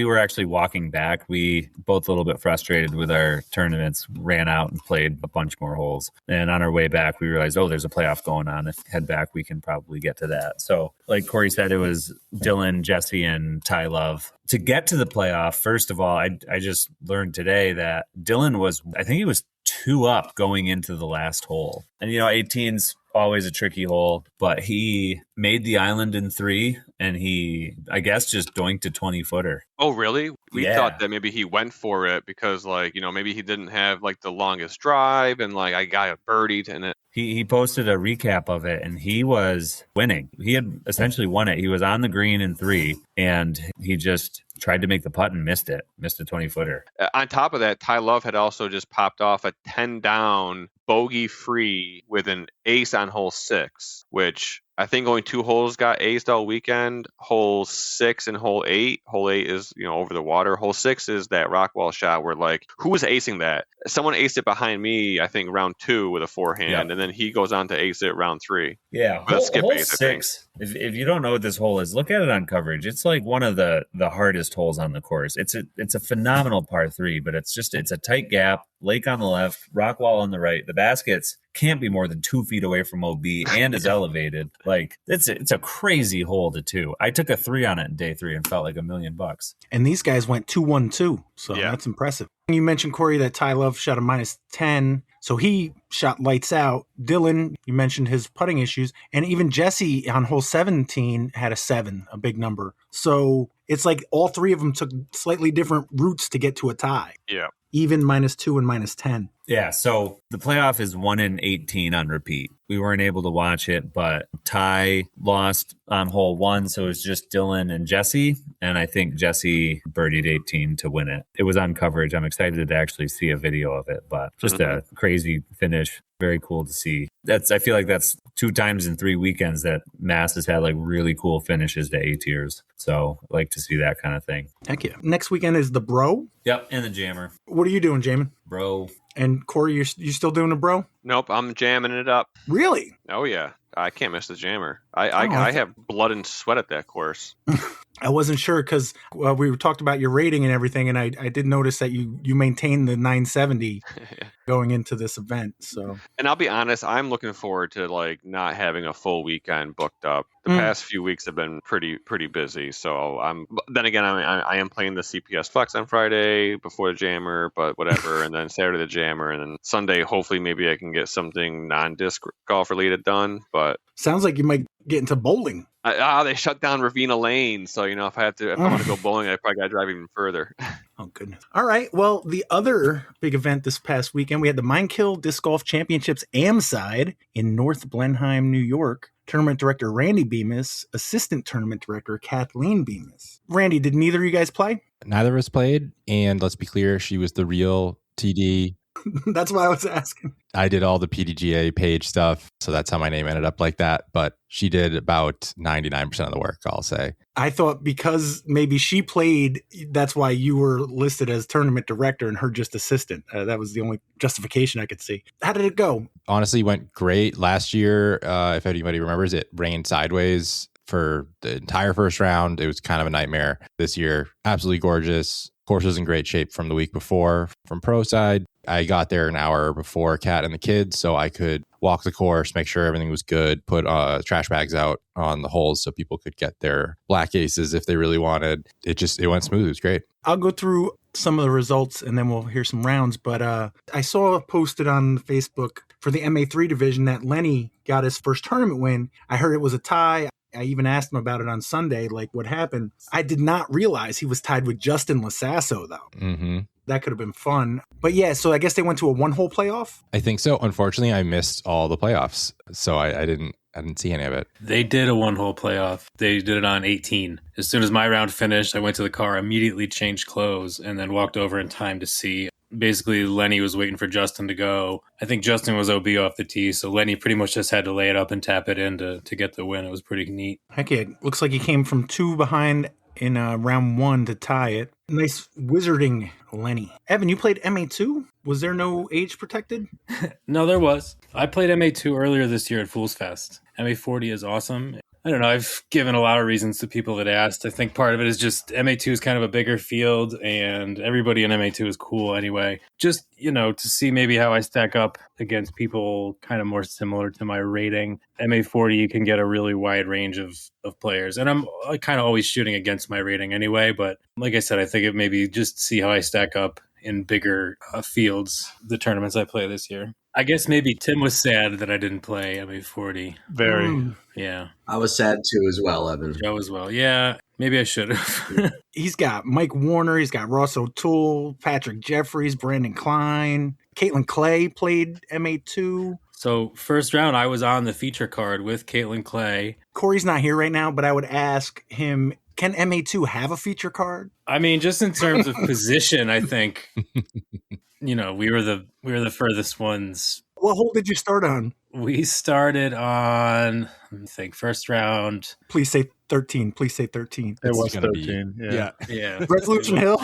were actually walking back. We both a little bit frustrated with our tournaments, ran out and played a bunch more holes. And on our way back, we realized, there's a playoff going on. If we head back, we can probably get to that. So like Corey said, it was Dylan, Jesse, and Ty Love. To get to the playoff, first of all, I just learned today that Dylan was 2 up going into the last hole. And 18's always a tricky hole, but he made the island in 3 and he, I guess, just doinked a 20-footer. Oh, really? We thought that maybe he went for it because maybe he didn't have the longest drive and I got a birdied in it. He posted a recap of it and he was winning. He had essentially won it. He was on the green in 3 and he just tried to make the putt and missed a 20-footer. On top of that, Ty Love had also just popped off a 10 down bogey free with an ace on hole 6, which I think only 2 holes got aced all weekend. Hole 6 and hole 8. Hole 8 is, over the water. Hole 6 is that rock wall shot where who was acing that? Someone aced it behind me, I think round 2 with a forehand, and then he goes on to ace it round 3. Yeah, hole 6. If you don't know what this hole is, look at it on coverage. It's one of the hardest holes on the course. It's a phenomenal par 3, but it's a tight gap, lake on the left, rock wall on the right. The baskets can't be more than 2 feet away from OB and is elevated. It's a crazy hole to 2. I took a 3 on it in day 3 and felt like $1 million. And these guys went 2-1-2, so that's impressive. You mentioned, Corey, that Ty Love shot a -10, so he shot lights out. Dylan, you mentioned his putting issues, and even Jesse on hole 17 had a 7, a big number. So it's all 3 of them took slightly different routes to get to a tie. Yeah. Even -2 and -10. Yeah, so the playoff is 1 in 18 on repeat. We weren't able to watch it, but Ty lost on hole 1, so it was just Dylan and Jesse, and I think Jesse birdied 18 to win it. It was on coverage. I'm excited to actually see a video of it, but just a crazy finish. Very cool to see. I feel like that's 2 times in 3 weekends that Mass has had really cool finishes to A tiers. So I like to see that kind of thing. Heck yeah. Next weekend is the Bro. Yep, and the Jammer. What are you doing, Jaimen? Bro. And Corey, you still doing a Bro? Nope, I'm jamming it up. Really? Oh yeah, I can't miss the Jammer. I have blood and sweat at that course. I wasn't sure because we talked about your rating and everything, and I did notice that you maintained the 970 going into this event. So, and I'll be honest, I'm looking forward to not having a full weekend booked up. The past few weeks have been pretty busy. So then again, I am playing the CPS Flex on Friday before the Jammer, but whatever. And then Saturday the Jammer, and then Sunday hopefully maybe I can get something non-disc golf related done. But sounds like you might get into bowling. They shut down Ravina Lane, so if I want to go bowling, I probably got to drive even further. Oh, goodness. All right. Well, the other big event this past weekend, we had the Mindkill Disc Golf Championships AMSide in North Blenheim, New York. Tournament director Randy Bemis, assistant tournament director Kathleen Bemis. Randy, did neither of you guys play? Neither of us played. And let's be clear, she was the real TD. That's why I was asking. I did all the PDGA page stuff, so that's how my name ended up like that. But she did about 99% of the work, I'll say. I thought because maybe she played, that's why you were listed as tournament director and her just assistant. That was the only justification I could see. How did it go? Honestly, went great. Last year, if anybody remembers, it rained sideways for the entire first round. It was kind of a nightmare. This year, absolutely gorgeous. Course was in great shape from the week before. From pro side, I got there an hour before Kat and the kids, so I could walk the course, make sure everything was good, put trash bags out on the holes so people could get their black aces if they really wanted. It went smooth. It was great. I'll go through some of the results and then we'll hear some rounds. But I saw posted on Facebook for the MA3 division that Lenny got his first tournament win. I heard it was a tie. I even asked him about it on Sunday, like what happened. I did not realize he was tied with Justin Lasasso, though. Mm-hmm. That could have been fun. But yeah, so I guess they went to a one-hole playoff? I think so. Unfortunately, I missed all the playoffs, so I didn't see any of it. They did a one-hole playoff. They did it on 18. As soon as my round finished, I went to the car, immediately changed clothes, and then walked over in time to see. Basically, Lenny was waiting for Justin to go. I think Justin was OB off the tee, so Lenny pretty much just had to lay it up and tap it in to get the win. It was pretty neat. Heck yeah. Looks like he came from 2 behind in round 1 to tie it. Nice wizarding, Lenny. Evan, you played MA2? Was there no age protected? No, there was. I played MA2 earlier this year at Fools Fest. MA40 is awesome. I don't know. I've given a lot of reasons to people that asked. I think part of it is just MA2 is kind of a bigger field and everybody in MA2 is cool anyway. Just, to see maybe how I stack up against people kind of more similar to my rating. MA40, you can get a really wide range of players. And I'm kind of always shooting against my rating anyway. But like I said, I think it maybe just see how I stack up in bigger fields, the tournaments I play this year. I guess maybe Tim was sad that I didn't play MA40. Very. Yeah. I was sad too as well, Evan. Joe as well. Yeah, maybe I should have. He's got Mike Warner. He's got Ross O'Toole, Patrick Jeffries, Brandon Klein. Caitlin Clay played MA2. So first round, I was on the feature card with Caitlin Clay. Corey's not here right now, but I would ask him, can MA2 have a feature card? I mean, just in terms of position, I think, we were the furthest ones. What hole did you start on? We started on, let me think, first round. Please say 13. Please say 13. It was 13. Yeah. Resolution Hill?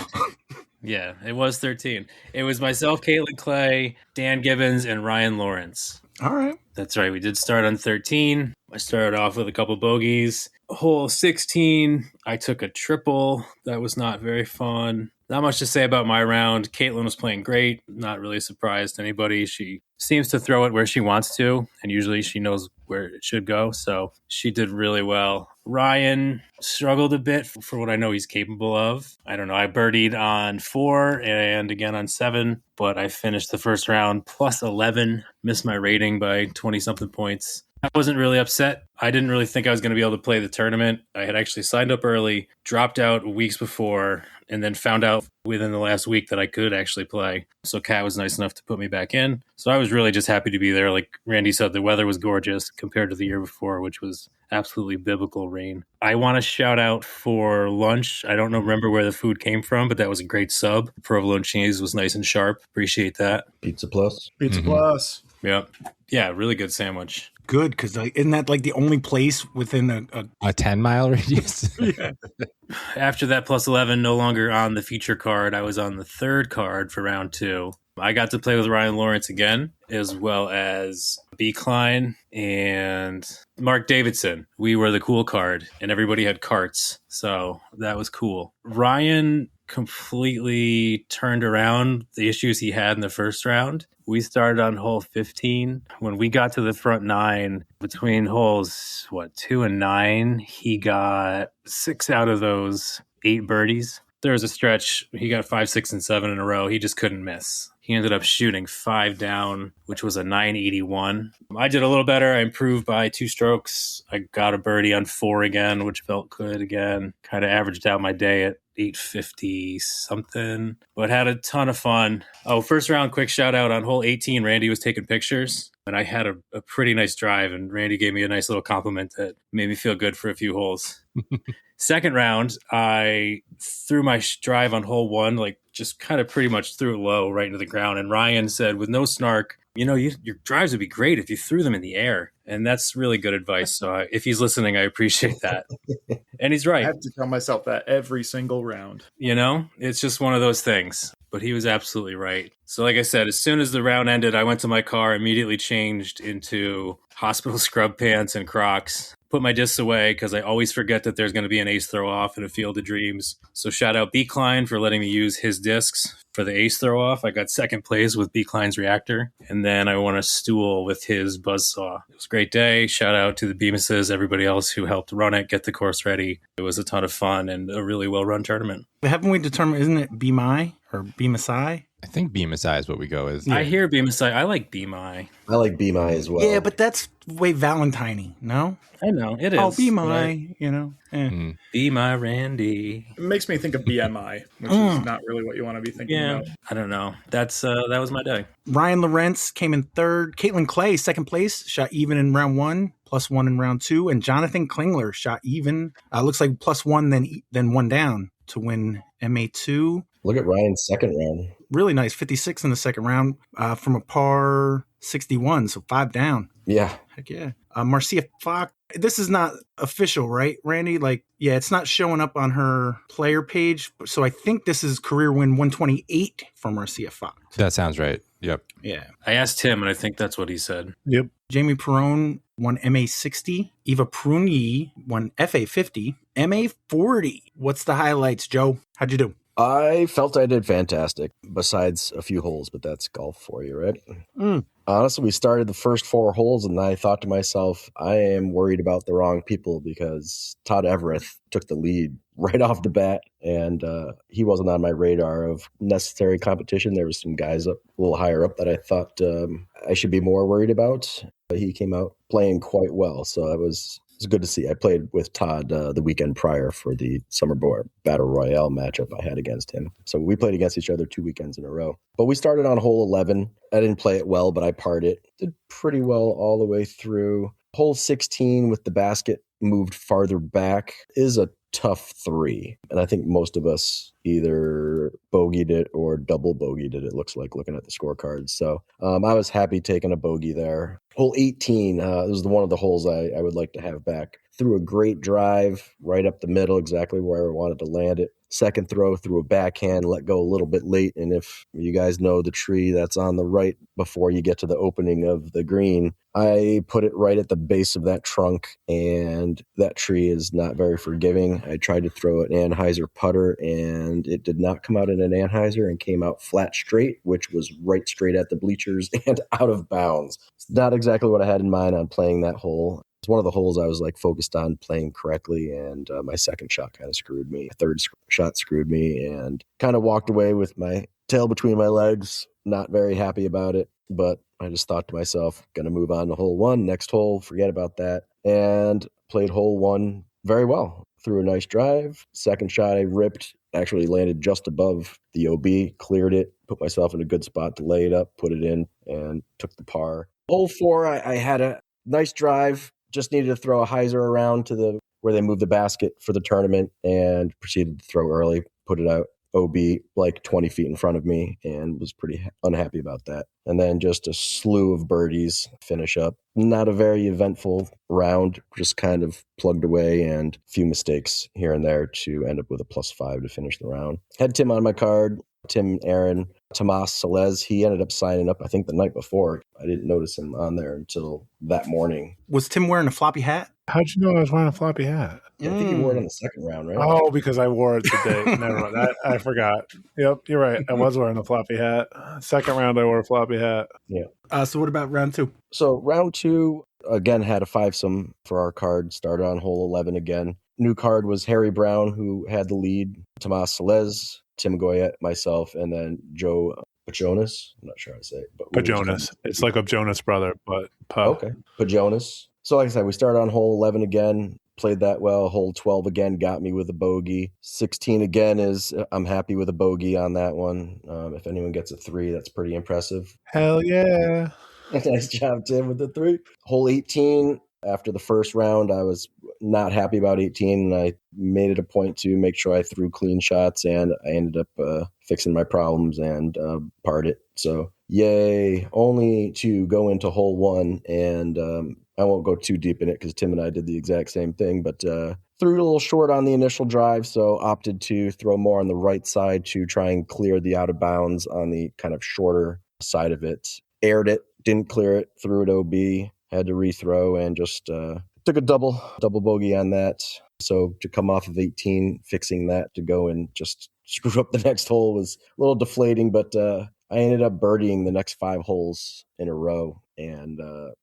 Yeah, it was 13. It was myself, Caitlin Clay, Dan Gibbons, and Ryan Lawrence. All right. That's right. We did start on 13. I started off with a couple bogeys. Hole 16, I took a triple. That was not very fun. Not much to say about my round. Caitlin was playing great. Not really a surprise to anybody. She seems to throw it where she wants to, and usually she knows where it should go. So she did really well. Ryan struggled a bit for what I know he's capable of. I don't know. I birdied on 4 and again on 7, but I finished the first round plus 11. Missed my rating by 20-something points. I wasn't really upset. I didn't really think I was going to be able to play the tournament. I had actually signed up early, dropped out weeks before, and then found out within the last week that I could actually play. So Kat was nice enough to put me back in. So I was really just happy to be there. Like Randy said, the weather was gorgeous compared to the year before, which was absolutely biblical rain. I want to shout out for lunch. I don't remember where the food came from, but that was a great sub. Provolone cheese was nice and sharp. Appreciate that. Pizza Plus. Pizza Plus. Yep. Yeah, really good sandwich. Good, because isn't that like the only place within a 10-mile radius? Yeah. After that plus 11, no longer on the feature card. I was on the third card for round 2. I got to play with Ryan Lawrence again, as well as B. Klein and Mark Davidson. We were the cool card, and everybody had carts, so that was cool. Ryan completely turned around the issues he had in the first round. We started on hole 15. When we got to the front 9, between holes 2 and 9, he got 6 out of those 8 birdies. There was a stretch, he got 5, 6, and 7 in a row. He just couldn't miss. He ended up shooting 5 down, which was a 981. I did a little better. I improved by 2 strokes. I got a birdie on 4 again, which felt good again. Kind of averaged out my day at 850 something, but had a ton of fun. Oh, first round, quick shout out on hole 18. Randy was taking pictures and I had a pretty nice drive, and Randy gave me a nice little compliment that made me feel good for a few holes. Second round, I threw my drive on hole 1, like just kind of pretty much threw it low right into the ground. And Ryan said, with no snark, your drives would be great if you threw them in the air. And that's really good advice. So if he's listening, I appreciate that. And he's right. I have to tell myself that every single round. It's just one of those things. But he was absolutely right. So like I said, as soon as the round ended, I went to my car, immediately changed into hospital scrub pants and Crocs, put my discs away because I always forget that there's going to be an ace throw off in a Field of Dreams. So shout out B. Klein for letting me use his discs for the ace throw off. I got second place with B. Klein's reactor. And then I won a stool with his buzzsaw. It was a great day. Shout out to the Beamises, everybody else who helped run it, get the course ready. It was a ton of fun and a really well-run tournament. Haven't we determined, isn't it Be My or Be Masai? I think Be Masai is what we go with. I hear Be Masai. I like Be My. I like Be My as well. Yeah, but that's way Valentine-y, no? I know, it is. Oh, Be My, Be My Randy. It makes me think of BMI, which is not really what you want to be thinking about. I don't know. That was my day. Ryan Lawrence came in third. Caitlin Clay, second place, shot even in round 1, +1 in round 2. And Jonathan Klingler shot even. Looks like +1, then 1 down to win MA2. Look at Ryan's second round. Really nice. 56 in the second round from a par 61, so 5 down. Yeah. Heck yeah. Marcia Fox. This is not official, right, Randy? It's not showing up on her player page. So I think this is career win 128 for Marcia Fox. That sounds right. Yep. Yeah. I asked him, and I think that's what he said. Yep. Jamie Perrone won MA60. Eva Prunyi won FA50. MA40. What's the highlights, Joe? How'd you do? I felt I did fantastic, besides a few holes, but that's golf for you, right? Honestly, we started the first 4 holes, and I thought to myself, I am worried about the wrong people because Todd Everett took the lead right off the bat, and he wasn't on my radar of necessary competition. There was some guys up a little higher up that I thought I should be more worried about. He came out playing quite well, so it was good to see. I played with Todd the weekend prior for the Summer Battle Royale matchup I had against him. So we played against each other 2 weekends in a row. But we started on hole 11. I didn't play it well, but I parred it. Did pretty well all the way through. Hole 16 with the basket moved farther back is a tough 3. And I think most of us either bogeyed it or double bogeyed it, it looks like, looking at the scorecards. So I was happy taking a bogey there. Hole 18 is one of the holes I would like to have back. Threw a great drive right up the middle, exactly where I wanted to land it. Second throw, threw a backhand, let go a little bit late. And if you guys know the tree that's on the right before you get to the opening of the green, I put it right at the base of that trunk, and that tree is not very forgiving. I tried to throw an Anheuser putter, and it did not come out in an Anheuser and came out flat straight, which was right straight at the bleachers and out of bounds. It's not exactly what I had in mind on playing that hole. It's one of the holes I was focused on playing correctly, and my second shot kind of screwed me. Third shot screwed me, and kind of walked away with my tail between my legs. Not very happy about it, but I just thought to myself, going to move on to hole 1. Next hole, forget about that. And played hole 1 very well. Threw a nice drive. Second shot I ripped, actually landed just above the OB, cleared it, put myself in a good spot to lay it up, put it in, and took the par. Hole 4, I had a nice drive. Just needed to throw a hyzer around to where they moved the basket for the tournament, and proceeded to throw early, put it out OB 20 feet in front of me, and was pretty unhappy about that. And then just a slew of birdies finish up. Not a very eventful round, just kind of plugged away, and a few mistakes here and there to end up with a +5 to finish the round. Had Tim on my card. Tim Aaron, Tomas Salez, he ended up signing up, I think, the night before. I didn't notice him on there until that morning. Was Tim wearing a floppy hat? How'd you know I was wearing a floppy hat? Yeah, I think he wore it on the second round, right? Oh, because I wore it today. Never mind. I forgot. Yep, you're right. I was wearing a floppy hat. Second round, I wore a floppy hat. Yeah. So what about round 2? So round 2, again, had a 5-some for our card. Started on hole 11 again. New card was Harry Brown, who had the lead. Tomas Salez, Tim Goyette, myself, and then Joe Pajonas. I'm not sure how to say it. But Pajonas. It's like a Jonas brother, but Okay. Pajonas. So like I said, we started on hole 11 again. played that well. Hole 12 again got me with a bogey. 16 again I'm happy with a bogey on that one. If anyone gets a 3, that's pretty impressive. Hell yeah. Nice job, Tim, with the 3. Hole 18, after the first round, I was not happy about 18, and I made it a point to make sure I threw clean shots, and I ended up fixing my problems and parred it. So yay. Only to go into hole 1, and I won't go too deep in it because Tim and I did the exact same thing, but threw it a little short on the initial drive, so opted to throw more on the right side to try and clear the out of bounds on the kind of shorter side of it. Aired it, didn't clear it, threw it OB, had to rethrow, and just took a double bogey on that. So to come off of 18, fixing that to go and just screw up the next hole was a little deflating, but I ended up birdieing the next 5 holes in a row and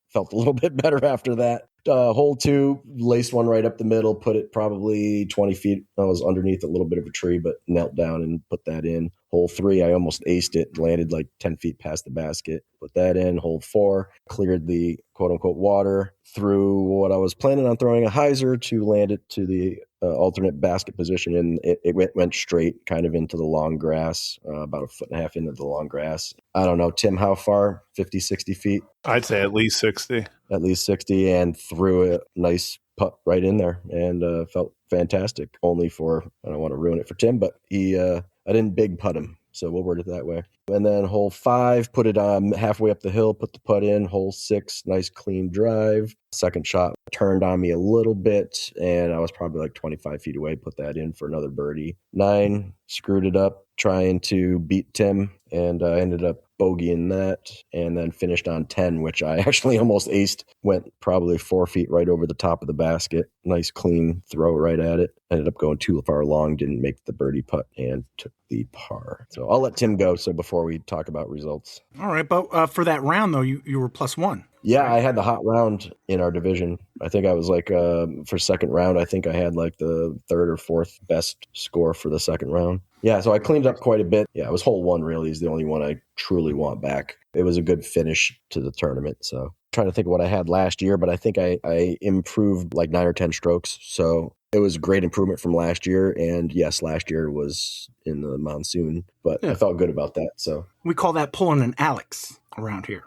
felt a little bit better after that. Hole 2, laced one right up the middle, put it probably 20 feet. I was underneath a little bit of a tree, but knelt down and put that in. Hole 3, I almost aced it, landed like 10 feet past the basket, put that in. Hole 4, cleared the quote-unquote water, threw what I was planning on throwing a hyzer to land it to the alternate basket position, and it went straight kind of into the long grass, about 1.5 feet into the long grass. I don't know, Tim, how far? 50, 60 feet? I'd say at least 60. At least 60, and threw a nice putt right in there, and felt fantastic. Only for, I don't want to ruin it for Tim, but I didn't big putt him, so we'll word it that way. And then hole 5, put it halfway up the hill, put the putt in. Hole 6, nice clean drive. Second shot turned on me a little bit, and I was probably like 25 feet away, put that in for another birdie. 9, screwed it up, trying to beat Tim, and I ended up bogeying that, and then finished on 10, which I actually almost aced. Went probably 4 feet right over the top of the basket. Nice clean throw right at it. Ended up going too far long, didn't make the birdie putt, and took the par. So I'll let Tim go before we talk about results. All right, but for that round, though, you were +1. Yeah, I had the hot round in our division. I think I was like, for second round, I think I had like the 3rd or 4th best score for the second round. Yeah, so I cleaned up quite a bit. Yeah, it was hole 1 really is the only one I truly want back. It was a good finish to the tournament. So trying to think of what I had last year, but I think I improved like 9 or 10 strokes. So it was a great improvement from last year. And yes, last year was in the monsoon, but I felt good about that. So we call that pulling an Alex around here.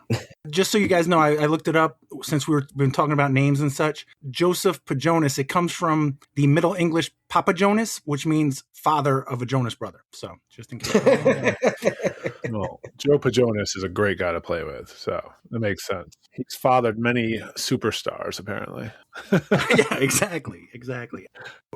Just so you guys know, I looked it up since we've been talking about names and such. Joseph Pajonas, it comes from the Middle English Papa Jonas, which means father of a Jonas brother. So just in case. Well, Joe Pajonas is a great guy to play with, so it makes sense. He's fathered many superstars, apparently. Yeah, exactly.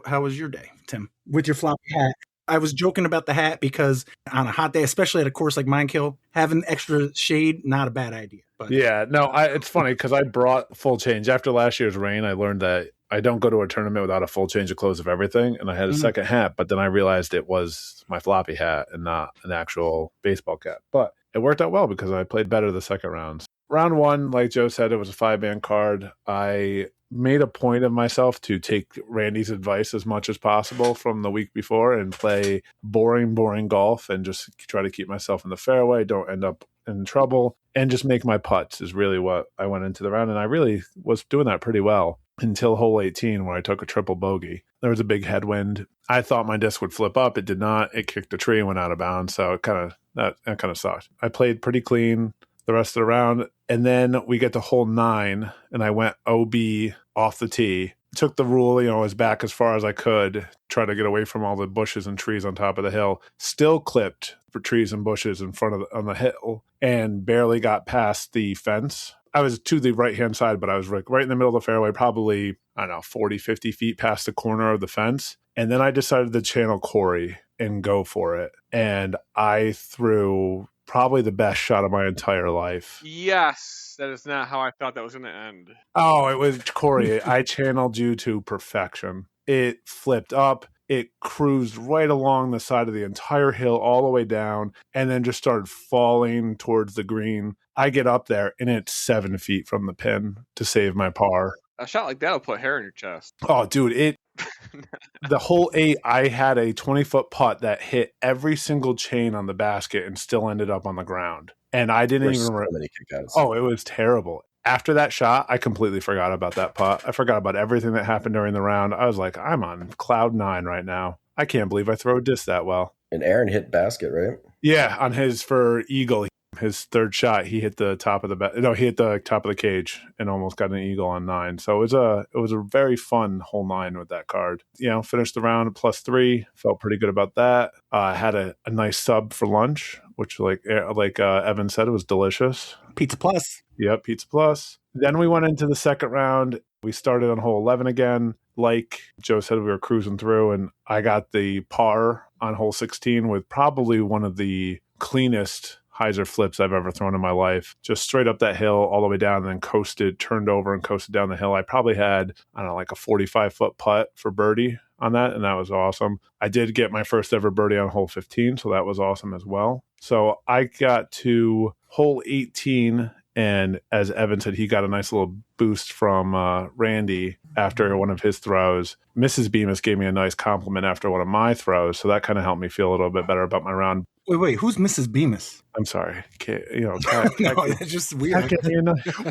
How was your day, Tim, with your floppy hat? I was joking about the hat because on a hot day, especially at a course like Minekill, having extra shade, not a bad idea. But yeah, no, it's funny because I brought full change. After last year's rain, I learned that I don't go to a tournament without a full change of clothes of everything. And I had a second hat, but then I realized it was my floppy hat and not an actual baseball cap. But it worked out well because I played better the second round. Round 1, like Joe said, it was a 5-man card. I made a point of myself to take Randy's advice as much as possible from the week before and play boring golf and just try to keep myself in the fairway, don't end up in trouble, and just make my putts is really what I went into the round. And I really was doing that pretty well until hole 18 where I took a triple bogey. There was a big headwind. I thought my disc would flip up. It did not. It kicked a tree and went out of bounds. So that kind of sucked. I played pretty clean the rest of the round. And then we get to hole 9 and I went OB off the tee. Took the rule, as back as far as I could, try to get away from all the bushes and trees on top of the hill. Still clipped for trees and bushes in front of on the hill and barely got past the fence. I was to the right-hand side, but I was right in the middle of the fairway, probably, 40, 50 feet past the corner of the fence. And then I decided to channel Corey and go for it. And I threw probably the best shot of my entire life. Yes, that is not how I thought that was going to end. Oh, it was Corey. I channeled you to perfection. It flipped up. It cruised right along the side of the entire hill all the way down and then just started falling towards the green. I get up there and it's 7 feet from the pin to save my par. A shot like that will put hair in your chest. Oh, dude, the hole 8, I had a 20-foot putt that hit every single chain on the basket and still ended up on the ground. And I didn't even. So many kickouts. Oh, it was terrible. After that shot, I completely forgot about that putt. I forgot about everything that happened during the round. I was like, I'm on cloud 9 right now. I can't believe I throw a disc that well. And Aaron hit basket, right? Yeah, on his for eagle, his third shot, he hit the top of the he hit the top of the cage and almost got an eagle on 9. So it was a very fun hole 9 with that card. Finished the round at +3. Felt pretty good about that. Had a nice sub for lunch, which like Evan said, it was delicious. Pizza Plus. Yep, Pizza Plus. Then we went into the second round. We started on hole 11 again. Like Joe said, we were cruising through, and I got the par on hole 16 with probably one of the cleanest hyzer flips I've ever thrown in my life. Just straight up that hill all the way down, and then turned over and coasted down the hill. I probably had, like a 45-foot putt for birdie on that, and that was awesome. I did get my first ever birdie on hole 15, so that was awesome as well. So I got to hole 18, and as Evan said, he got a nice little boost from Randy after one of his throws. Mrs. Bemis gave me a nice compliment after one of my throws, so that kind of helped me feel a little bit better about my round. Wait, who's Mrs. Bemis? I'm sorry. No, that's just weird.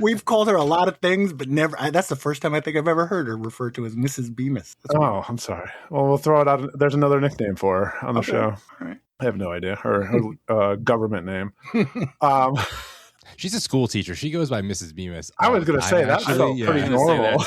We've called her a lot of things, but never. That's the first time I think I've ever heard her referred to as Mrs. Bemis. I'm sorry. Well, we'll throw it out. There's another nickname for her on the show. All right. I have no idea her government name. She's a school teacher. She goes by Mrs. Bemis. I was going to say that felt pretty normal.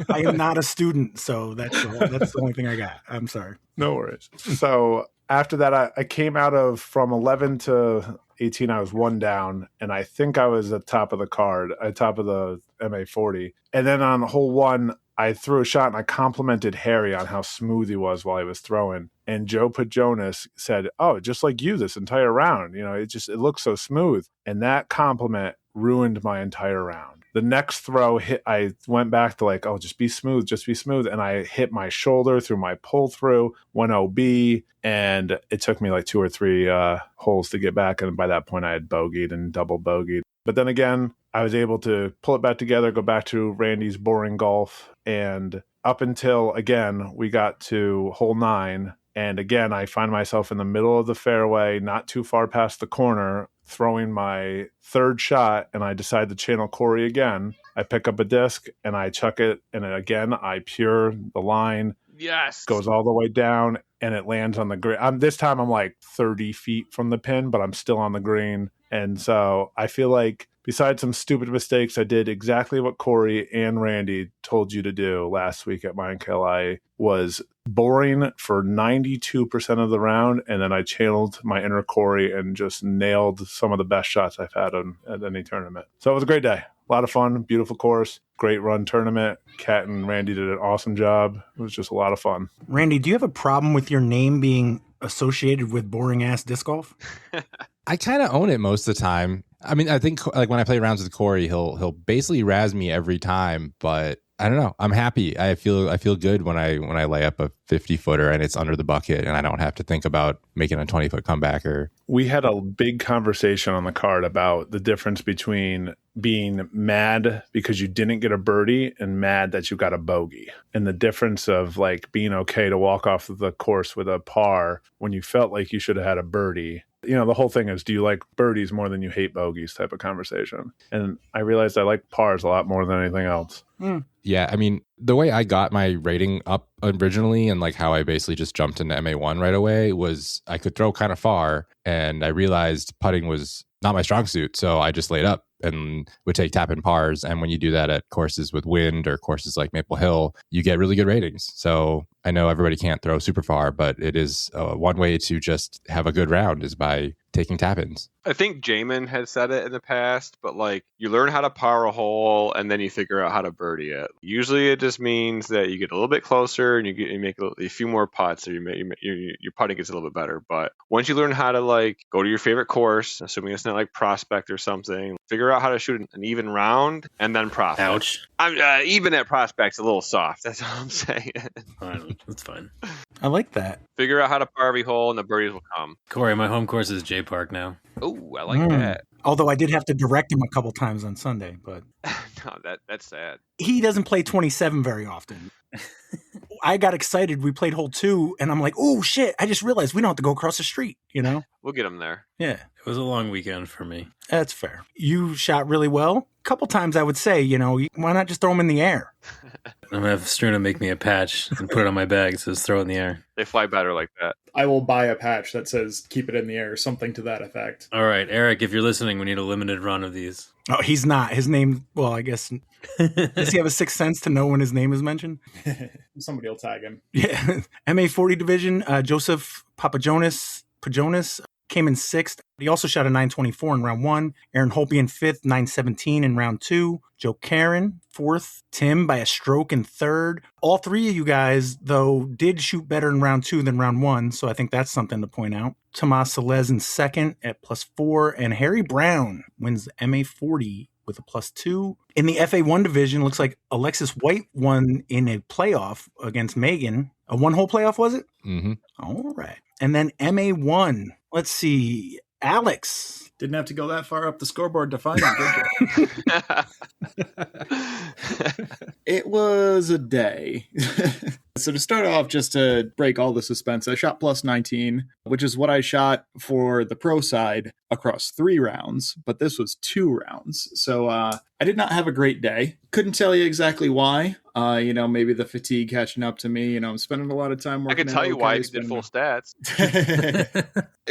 I am not a student, so that's the only thing I got. I'm sorry. No worries. So after that, I came out from 11 to 18. I was one down, and I think I was at top of the card, at top of the MA40. And then on hole 1, I threw a shot, and I complimented Harry on how smooth he was while he was throwing. And Joe Pajonas said, "Oh, just like you this entire round. It looks so smooth." And that compliment ruined my entire round. The next throw I went back to like, "Oh, just be smooth. And I hit my shoulder through my pull through, went OB, and it took me like 2 or 3 holes to get back. And by that point I had bogeyed and double bogeyed. But then again, I was able to pull it back together, go back to Randy's boring golf. And up until, again, we got to hole 9. And again, I find myself in the middle of the fairway, not too far past the corner, throwing my third shot, and I decide to channel Corey again. I pick up a disc, and I chuck it, and again, I pure the line. Yes. Goes all the way down, and it lands on the green. This time, I'm like 30 feet from the pin, but I'm still on the green. And so I feel like besides some stupid mistakes, I did exactly what Corey and Randy told you to do last week at Minekill. I was boring for 92% of the round, and then I channeled my inner Corey and just nailed some of the best shots I've had at any tournament. So it was a great day. A lot of fun, beautiful course, great run tournament. Kat and Randy did an awesome job. It was just a lot of fun. Randy, do you have a problem with your name being associated with boring-ass disc golf? I kind of own it most of the time. I mean, I think like when I play rounds with Corey, he'll basically razz me every time, but I don't know. I'm happy. I feel good when I lay up a 50-footer and it's under the bucket and I don't have to think about making a 20-foot comeback. Or we had a big conversation on the card about the difference between being mad because you didn't get a birdie and mad that you got a bogey, and the difference of like being okay to walk off of the course with a par when you felt like you should have had a birdie. The whole thing is, do you like birdies more than you hate bogeys type of conversation? And I realized I like pars a lot more than anything else. Yeah, I mean, the way I got my rating up originally and like how I basically just jumped into MA1 right away was I could throw kind of far, and I realized putting was not my strong suit. So I just laid up and would take tap in pars. And when you do that at courses with wind or courses like Maple Hill, you get really good ratings. So I know everybody can't throw super far, but it is one way to just have a good round is by taking tap-ins. I think Jaimen has said it in the past, but like you learn how to par a hole and then you figure out how to birdie it. Usually it just means that you get a little bit closer and you make a few more putts, or your putting gets a little bit better. But once you learn how to like go to your favorite course, assuming it's not like Prospect or something, figure out how to shoot an even round and then Prospect. Ouch. I'm even at Prospect's a little soft. That's all I'm saying. Fine. That's fine. I like that. Figure out how to par every hole and the birdies will come. Corey, my home course is J Park now. Oh, I like that. Although I did have to direct him a couple times on Sunday, but no, that's sad. He doesn't play 27 very often. I got excited. We played hole 2, and I'm like, "Oh shit! I just realized we don't have to go across the street." We'll get him there. Yeah, it was a long weekend for me. That's fair. You shot really well. couple times I would say, why not just throw them in the air? I'm gonna have Struna make me a patch and put it on my bag. It says throw it in the air. They fly better like that. I will buy a patch that says keep it in the air, something to that effect. All right, Eric, if you're listening, we need a limited run of these. Oh, he's not. His name, well, I guess, does he have a sixth sense to know when his name is mentioned? Somebody will tag him. Yeah. MA40 division, Joseph Papajonis came in sixth. He also shot a 924 in round one. Aaron Hopian fifth, 917 in round two. Joe Karen fourth. Tim by a stroke in third. All three of you guys, though, did shoot better in round two than round one, so I think that's something to point out. Tomas Salez in second at +4, and Harry Brown wins MA40 with a +2. In the FA1 division, looks like Alexis White won in a playoff against Megan. A one-hole playoff, was it? Mm-hmm. All right. And then MA1, let's see, Alex. Didn't have to go that far up the scoreboard to find it, did you? It was a day. So to start off, just to break all the suspense, I shot +19, which is what I shot for the pro side across 3 rounds, but this was 2 rounds. So I did not have a great day. Couldn't tell you exactly why. Maybe the fatigue catching up to me. I'm spending a lot of time working. I can tell you why you did full stats.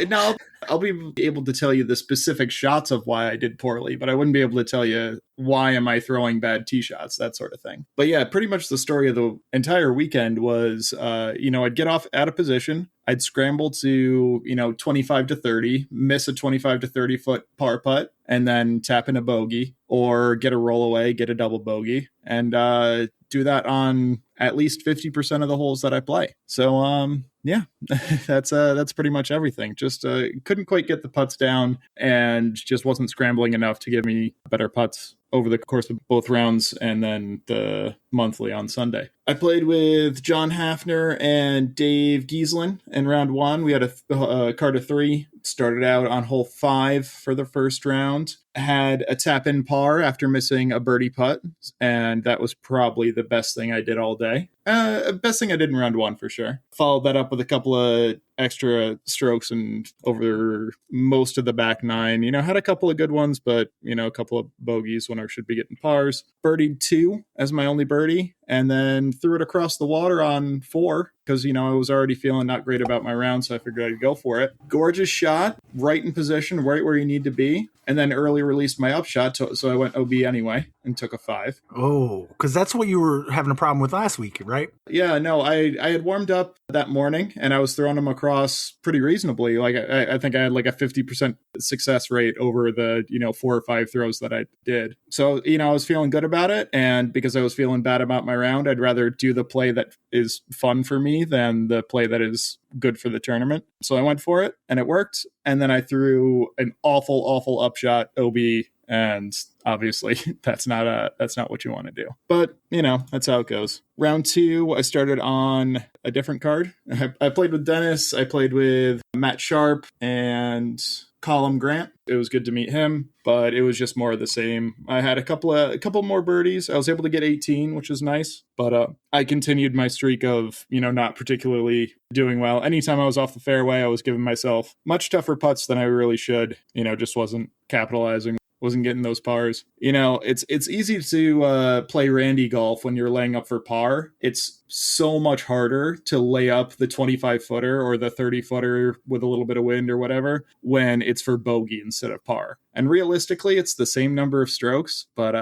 No, I'll be able to tell you the specific shots of why I did poorly, but I wouldn't be able to tell you why am I throwing bad tee shots, that sort of thing. But yeah, pretty much the story of the entire weekend was, I'd get off out of position. I'd scramble to, 25 to 30, miss a 25 to 30 foot par putt, and then tap in a bogey, or get a roll away, get a double bogey, and do that on at least 50% of the holes that I play. So, yeah, that's pretty much everything. Just couldn't quite get the putts down, and just wasn't scrambling enough to give me better putts over the course of both rounds and then the monthly on Sunday. I played with John Hafner and Dave Gieslin in round one. We had a card of 3. Started out on hole 5 for the first round. Had a tap in par after missing a birdie putt, and that was probably the best thing I did all day. Best thing I did in round 1 for sure. Followed that up with a couple of extra strokes and over most of the back 9. Had a couple of good ones, but a couple of bogeys when I should be getting pars. Birdied 2 as my only birdie, and then threw it across the water on 4 because I was already feeling not great about my round, so I figured I'd go for it. Gorgeous shot, right in position, right where you need to be, and then early released my upshot, so I went OB anyway and took a 5. Oh, because that's what you were having a problem with last week, right? Yeah, no, I had warmed up that morning, and I was throwing them across pretty reasonably. Like I think I had like a 50% success rate over the 4 or 5 throws that I did. So I was feeling good about it, and because I was feeling bad about my round, I'd rather do the play that is fun for me than the play that is good for the tournament. So I went for it, and it worked. And then I threw an awful upshot OB, and obviously that's not what you want to do. But that's how it goes. Round 2, I started on a different card. I played with Dennis. I played with Matt Sharp and Colin Grant. It was good to meet him, but it was just more of the same. I had a couple more birdies. I was able to get 18, which was nice, but I continued my streak of not particularly doing well. Anytime I was off the fairway, I was giving myself much tougher putts than I really should. Just wasn't capitalizing. Wasn't getting those pars. It's easy to play Randy golf when you're laying up for par. It's so much harder to lay up the 25-footer or the 30-footer with a little bit of wind or whatever when it's for bogey instead of par. And realistically, it's the same number of strokes, but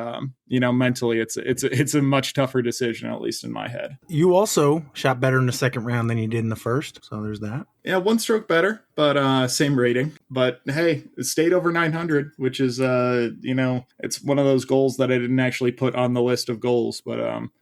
mentally, it's a much tougher decision, at least in my head. You also shot better in the second round than you did in the first, so there's that. Yeah, 1 stroke better, but same rating. But hey, it stayed over 900, which is it's one of those goals that I didn't actually put on the list of goals. But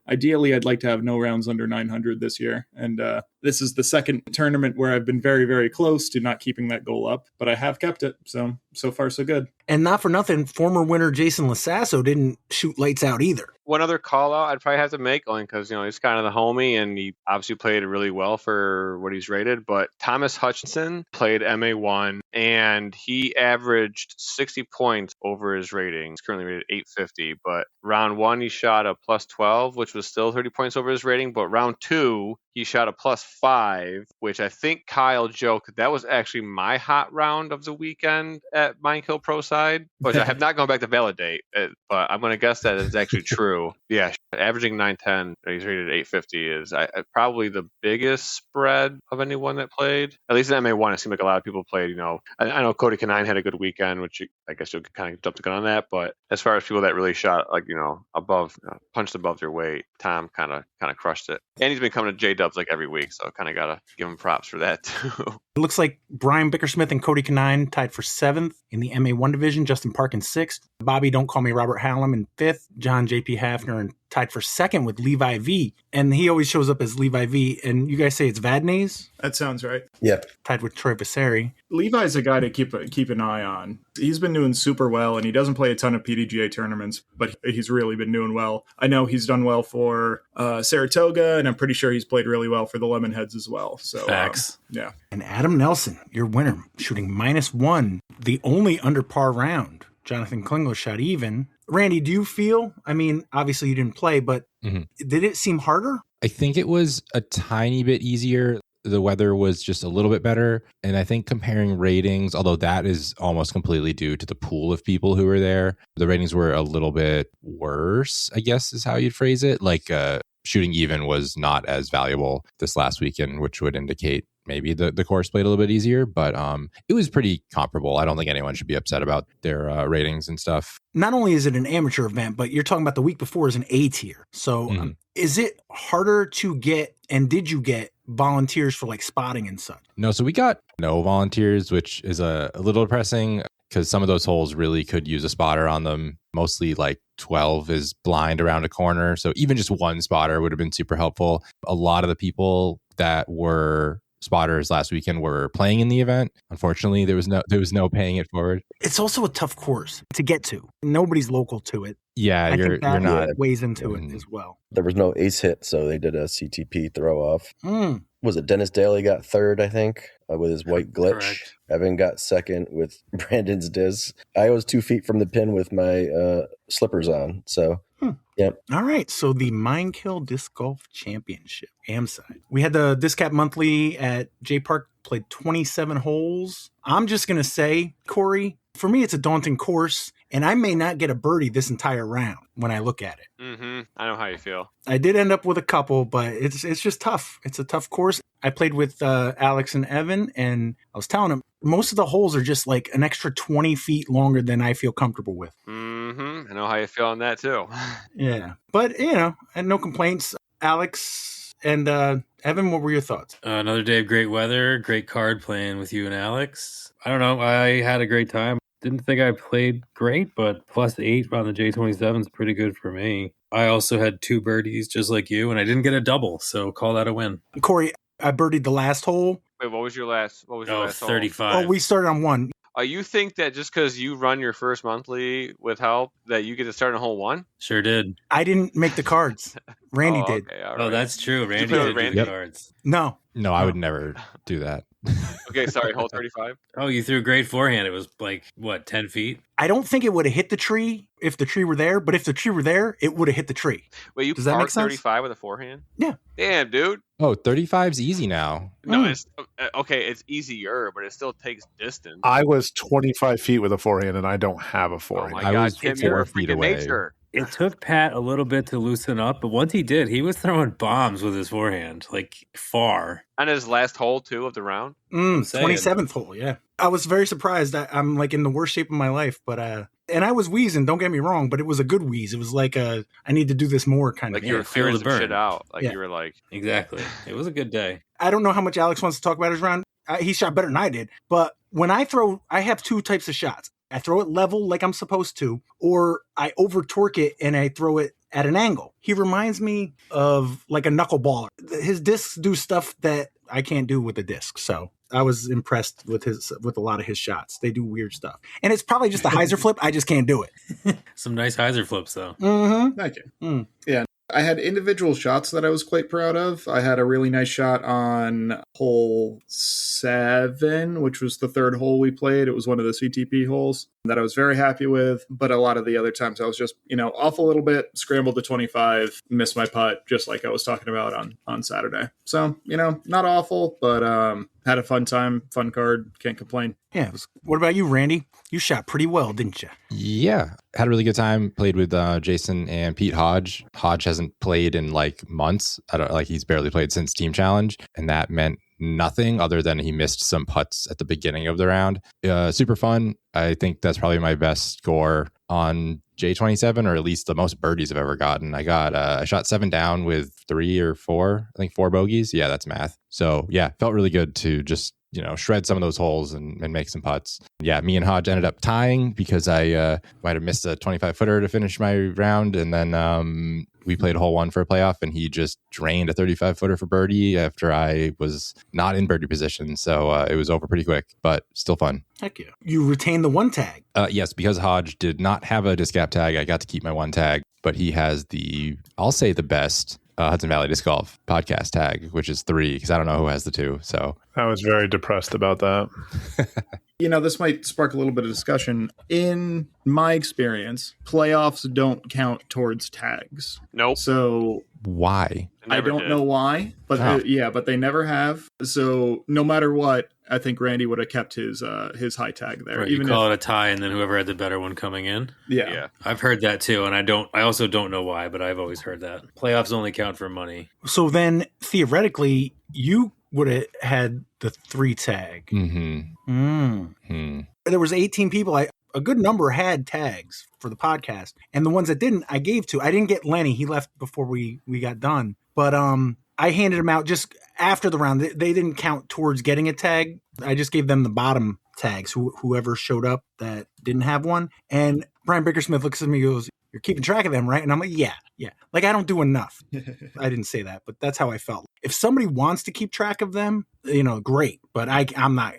ideally, I'd like to have no rounds under 900 this year, and this is the second tournament where I've been very, very close to not keeping that goal up, but I have kept it. So far, so good. And not for nothing, former winner Jason Lasasso didn't shoot lights out either. One other call out I'd probably have to make, only because he's kind of the homie and he obviously played really well for what he's rated. But Thomas Hudson played MA1 and he averaged 60 points over his rating. He's currently rated 850, but round 1 he shot a +12, which was still 30 points over his rating. But round 2 he shot a +5, which I think Kyle joked that was actually my hot round of the weekend at Minekill Pro side, which I have not gone back to validate, but I'm going to guess that it's actually true. Yeah, averaging 910, he's rated 850 is probably the biggest spread of anyone that played. At least in MA1, it seemed like a lot of people played. I know Cody Canine had a good weekend, which I guess you'll kind of jump the gun on that. But as far as people that really shot above, punched above their weight, Tom kind of crushed it. And he's been coming to J-Dubs like every week, so kind of got to give him props for that too. It looks like Brian Bickersmith and Cody Canine tied for 7th in the MA1 division, Justin Park in 6th, Bobby Don't Call Me Robert Hallam in 5th, John J.P. Hafner and tied for 2nd with Levi V. And he always shows up as Levi V. And you guys say it's Vadnais? That sounds right. Yeah. Tied with Troy Vasari. Levi's a guy to keep an eye on. He's been doing super well, and he doesn't play a ton of PDGA tournaments, but he's really been doing well. I know he's done well for Saratoga, and I'm pretty sure he's played really well for the Lemonheads as well. So Facts. Yeah. And Adam Nelson, your winner, shooting -1, the only under par round. Jonathan Klingler shot even. Randy, do you feel, obviously you didn't play, but did it seem harder? I think it was a tiny bit easier. The weather was just a little bit better. And I think comparing ratings, although that is almost completely due to the pool of people who were there, the ratings were a little bit worse, I guess is how you'd phrase it. Like shooting even was not as valuable this last weekend, which would indicate maybe the course played a little bit easier, but it was pretty comparable. I don't think anyone should be upset about their ratings and stuff. Not only is it an amateur event, but you're talking about the week before is an A tier. So is it harder to get, and did you get volunteers for like spotting and such? No, so we got no volunteers, which is a little depressing because some of those holes really could use a spotter on them. Mostly like 12 is blind around a corner. So even just one spotter would have been super helpful. A lot of the people that were spotters last weekend were playing in the event. Unfortunately, there was no paying it forward. It's also a tough course to get to. Nobody's local to it. Yeah, I think you're not weighs into it as well. There was no ace hit, so they did a CTP throw off. Was it Dennis Daly got 3rd, I think, with his white glitch. Correct. Evan got 2nd with Brandon's Diz. I was 2 feet from the pin with my slippers on. So, yep. All right. So the Minekill Disc Golf Championship, AMSide. We had the Disc Cap Monthly at J Park, played 27 holes. I'm just going to say, Corey, for me, it's a daunting course, and I may not get a birdie this entire round when I look at it. I know how you feel. I did end up with a couple, but it's just tough. It's a tough course. I played with Alex and Evan, and I was telling them most of the holes are just like an extra 20 feet longer than I feel comfortable with. I know how you feel on that too. Yeah. But, I had no complaints. Alex and Evan, what were your thoughts? Another day of great weather, great card playing with you and Alex. I don't know. I had a great time. Didn't think I played great, but +8 on the J27 is pretty good for me. I also had 2 birdies just like you, and I didn't get a double, so call that a win. Corey, I birdied the last hole. Wait, what was your last? What was your last 35. hole? Oh, we started on 1. You think that just because you run your first monthly with help, that you get to start on hole 1? Sure did. I didn't make the cards. Randy did. Okay, Oh, that's true. Randy did the cards. No, I would never do that. Okay, sorry, hole 35. Oh, you threw a great forehand. It was like, 10 feet? I don't think it would have hit the tree if the tree were there, but if the tree were there, it would have hit the tree. Wait, you Does that make parked sense? 35 with a forehand? Yeah. Damn, dude. Oh, 35's easy now. No, it's okay. It's easier, but it still takes distance. I was 25 feet with a forehand, and I don't have a Oh forehand. my God, Tim, you're a 4 feet freaking away. nature. It took Pat a little bit to loosen up, but once he did, he was throwing bombs with his forehand, like far. On his last hole, too, of the round? 27th hole, yeah. I was very surprised. I'm like in the worst shape of my life, but and I was wheezing, don't get me wrong, but it was a good wheeze. It was like I need to do this more kind Like of you were feel clearing the some burn. shit out. Like Yeah. you were like... Exactly. It was a good day. I don't know how much Alex wants to talk about his round. He shot better than I did, but when I throw, I have 2 types of shots. I throw it level like I'm supposed to, or I over torque it and I throw it at an angle. He reminds me of like a knuckleballer. His discs do stuff that I can't do with a disc. So I was impressed with a lot of his shots. They do weird stuff. And it's probably just a hyzer flip. I just can't do it. Some nice hyzer flips, though. Mm-hmm. Thank you. Yeah. I had individual shots that I was quite proud of. I had a really nice shot on hole 6 7, which was the third hole we played. It was one of the CTP holes that I was very happy with. But a lot of the other times I was just, off a little bit, scrambled to 25, missed my putt, just like I was talking about on Saturday. So, not awful, but had a fun time, fun card, can't complain. Yeah. What about you, Randy? You shot pretty well, didn't you? Yeah. Had a really good time. Played with Jason and Pete Hodge. Hodge hasn't played in like months. He's barely played since Team Challenge. And that meant nothing other than he missed some putts at the beginning of the round. Super fun. I think that's probably my best score on J27, or at least the most birdies I've ever gotten. I shot 7 down with 3 or 4, I think 4 bogeys. Yeah, that's math. So yeah, felt really good to just, shred some of those holes and make some putts. Yeah, me and Hodge ended up tying because I might have missed a 25-footer to finish my round. And then we played hole 1 for a playoff, and he just drained a 35-footer for birdie after I was not in birdie position. So it was over pretty quick, but still fun. Heck yeah. You retained the 1 tag. Yes, because Hodge did not have a disc cap tag, I got to keep my 1 tag, but he has I'll say the best Hudson Valley Disc Golf podcast tag, which is 3, because I don't know who has the 2. So I was very depressed about that. This might spark a little bit of discussion. In my experience, playoffs don't count towards tags. Nope. So why? I don't know why, but but they never have. So no matter what, I think Randy would have kept his high tag there. Right, you call it a tie, and then whoever had the better one coming in. Yeah. I've heard that too, and I also don't know why, but I've always heard that playoffs only count for money. So then theoretically, you would have had the 3 tag. There was 18 people. A good number had tags for the podcast, and the ones that didn't, I gave to. I didn't get Lenny. He left before we got done, but I handed them out just after the round. They didn't count towards getting a tag. I just gave them the bottom tags, whoever showed up that didn't have one. And Brian Bickersmith looks at me and goes, "You're keeping track of them, right?" And I'm like, yeah. Like, I don't do enough. I didn't say that, but that's how I felt. If somebody wants to keep track of them, great. But I'm not,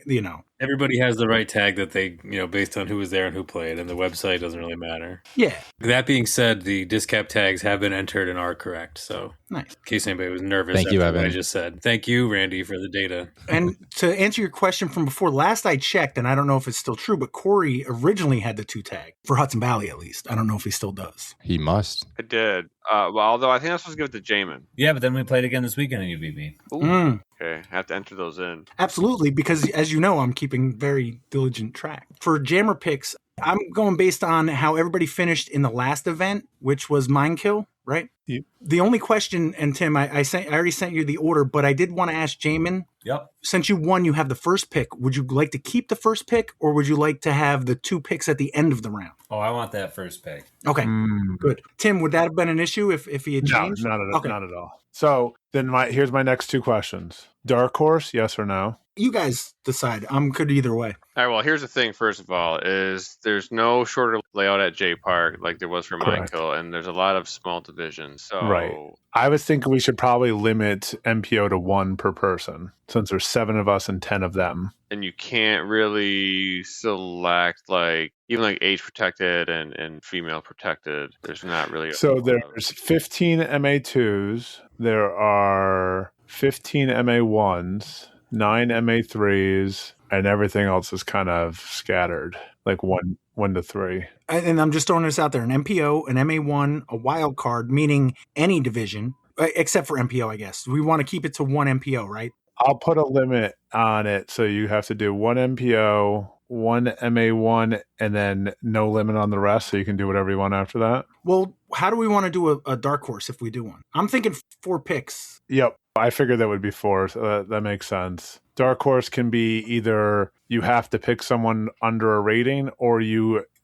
Everybody has the right tag that they, based on who was there and who played, and the website doesn't really matter. Yeah. That being said, the disc cap tags have been entered and are correct. So, nice. In case anybody was nervous, thank you, Evan. Evan. I just said. Thank you, Randy, for the data. And to answer your question from before, last I checked, and I don't know if it's still true, but Corey originally had the 2 tag for Hudson Valley, at least. I don't know if he still does. He must. I did. Although I think I'm supposed to give it to Jaimen. Yeah, but then we played again this weekend and you beat me. Okay, I have to enter those in. Absolutely, because as you know, I'm keeping very diligent track. For Jammer picks, I'm going based on how everybody finished in the last event, which was Mind Kill, right? Yep. The only question, and Tim, I already sent you the order, but I did want to ask Jaimen. Yep. Since you won, you have the first pick. Would you like to keep the first pick, or would you like to have the 2 picks at the end of the round? Oh, I want that first pick. Okay, good. Tim, would that have been an issue if he had changed? No, not at all. So then here's my next 2 questions. Dark horse, yes or no? You guys decide. I'm good either way. All right, well, here's the thing, first of all, is there's no shorter layout at J Park like there was for Michael, and there's a lot of small divisions. So right. I was thinking we should probably limit MPO to 1 per person, since there's 7 of us and 10 of them. And you can't really select, even age protected and female protected. There's not really So there's 15 MA2s. There are 15 MA1s, 9 MA3s, and everything else is kind of scattered, like 1 to 3. And I'm just throwing this out there: an MPO, an MA1, a wild card, meaning any division except for MPO, I guess. We want to keep it to 1 MPO, right? I'll put a limit on it, so you have to do 1 MPO, 1 MA1, and then no limit on the rest, so you can do whatever you want after that. Well, how do we want to do a dark horse if we do one? I'm thinking 4 picks. Yep. I figured that would be 4, so that makes sense. Dark horse can be either you have to pick someone under a rating, or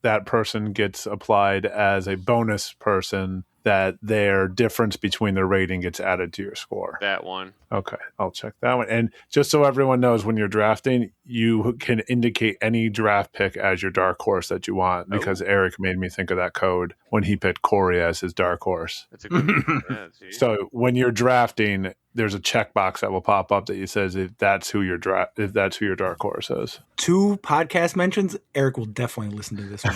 that person gets applied as a bonus person, that their difference between their rating gets added to your score. That one. Okay, I'll check that one. And just so everyone knows, when you're drafting, you can indicate any draft pick as your dark horse that you want, because Eric made me think of that code when he picked Corey as his dark horse. That's a good one. So when you're drafting, there's a checkbox that will pop up that says if that's who your dark horse is. 2 podcast mentions. Eric will definitely listen to this one.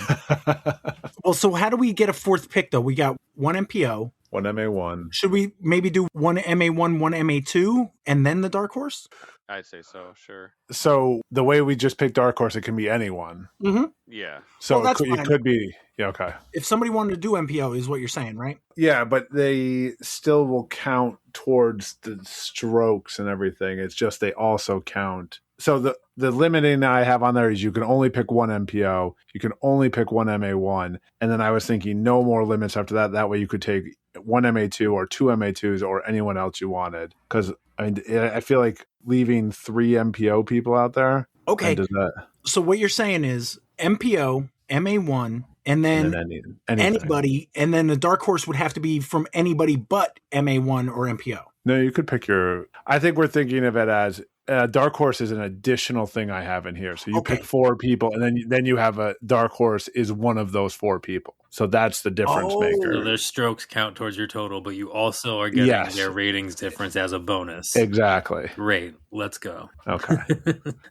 Well, so how do we get a 4th pick though? We got 1 MPO, One MA1. Should we maybe do one MA1, one MA2, and then the dark horse? I'd say so, sure. So the way we just picked dark horse, it can be anyone. Mm-hmm. Yeah. So Well, that's it could be, yeah, okay. If somebody wanted to do MPO is what you're saying, right? Yeah, but they still will count towards the strokes and everything. It's just they also count. So the limiting I have on there is you can only pick one MPO, you can only pick one MA1, and then I was thinking no more limits after that. That way you could take one MA2 or two MA2s or anyone else you wanted. Because I feel like leaving 3 MPO people out there. Okay. Does that... So what you're saying is MPO, MA1, and then anybody, and then the dark horse would have to be from anybody but MA1 or MPO. No, you could pick your... I think we're thinking of it as dark horse is an additional thing I have in here. So you pick 4 people, and then you have a dark horse is one of those 4 people. So that's the difference maker. So their strokes count towards your total, but you also are getting their ratings difference as a bonus. Exactly. Great. Let's go. Okay.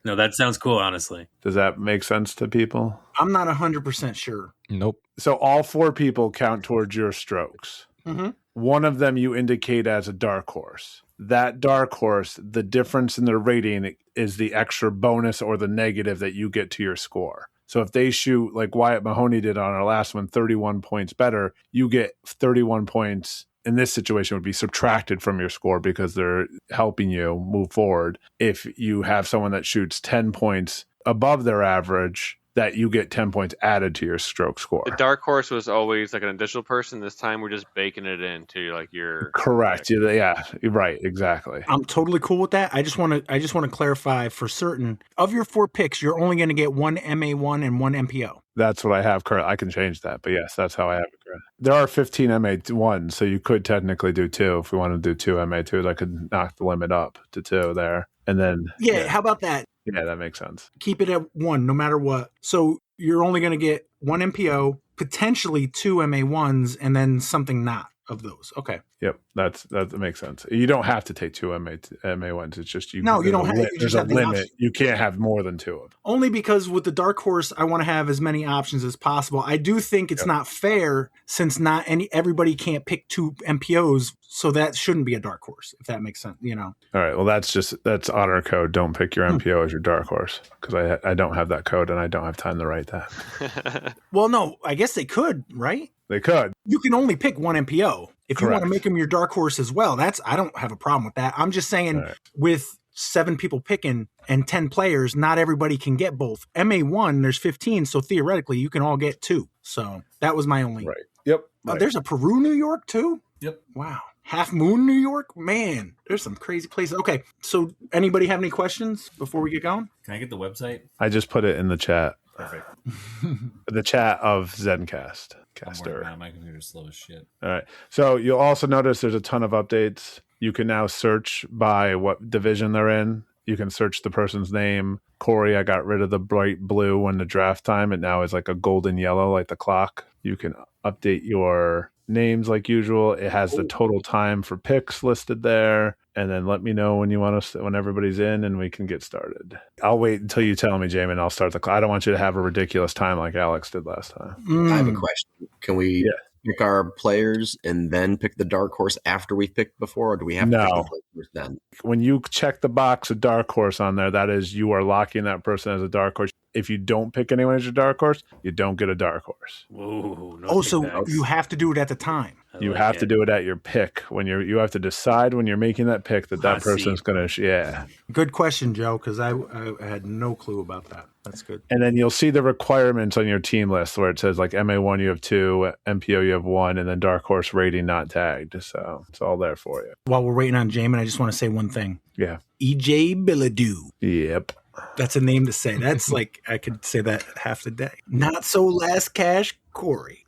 No, that sounds cool, honestly. Does that make sense to people? I'm not 100% sure. Nope. So all 4 people count towards your strokes. Mm-hmm. One of them you indicate as a dark horse. That dark horse, the difference in their rating is the extra bonus or the negative that you get to your score. So if they shoot like Wyatt Mahoney did on our last one, 31 points better, you get 31 points in this situation would be subtracted from your score because they're helping you move forward. If you have someone that shoots 10 points above their average, that you get 10 points added to your stroke score. The dark horse was always like an additional person. This time we're just baking it into like your... Correct. Yeah, right. Exactly. I'm totally cool with that. I just want to clarify for certain. Of your 4 picks, you're only going to get one MA1 and one MPO. That's what I have currently. I can change that, but yes, that's how I have it currently. There are 15 MA1s, so you could technically do 2. If we want to do 2 MA2s, I could knock the limit up to 2 there. And then... Yeah, how about that? Yeah, that makes sense. Keep it at 1 no matter what. So you're only going to get 1 MPO, potentially 2 MA1s, and then something not of those. Okay. Yep, that makes sense. You don't have to take 2 MA1s. It's just you. No, you don't have. There's a limit. You can't have more than 2 of them. Only because with the dark horse, I want to have as many options as possible. I do think it's not fair since everybody can't pick 2 MPOs, so that shouldn't be a dark horse. If that makes sense, All right. Well, that's honor code. Don't pick your MPO as your dark horse because I don't have that code and I don't have time to write that. Well, no, I guess they could, right? They could. You can only pick 1 MPO. If Correct. you want to make them your dark horse as well, I don't have a problem with that. I'm just saying with 7 people picking and 10 players, not everybody can get both. MA1, there's 15, so theoretically you can all get 2. So that was my only. Right. Yep. There's a Peru, New York too? Yep. Wow. Half Moon, New York? Man, there's some crazy places. Okay, so anybody have any questions before we get going? Can I get the website? I just put it in the chat. Perfect. The chat of Zencast. My computer's slow as shit. All right. So you'll also notice there's a ton of updates. You can now search by what division they're in. You can search the person's name. Corey, I got rid of the bright blue when the draft time. It now is like a golden yellow, like the clock. You can update your names like usual. It has the total time for picks listed there. And then let me know when you want us, when everybody's in, and we can get started. I'll wait until you tell me, Jaimen. I'll start the clock. I don't want you to have a ridiculous time like Alex did last time. I have a question. Can we pick our players and then pick the dark horse after we've picked before, or do we have to pick the players then? When you check the box of dark horse on there, that is, you are locking that person as a dark horse. If you don't pick anyone as your dark horse, you don't get a dark horse. Whoa! So you have to do it at the time. You have to do it at your pick when you have to decide when you're making that pick that person's going to Good question, Joe, because I had no clue about that. That's good. And then you'll see the requirements on your team list where it says like MA1 you have 2, MPO you have 1, and then dark horse rating not tagged. So it's all there for you. While we're waiting on Jaimen, I just want to say one thing. Yeah. EJ Billadou. Yep. That's a name to say. That's like, I could say that half the day. Not so last cash, Corey.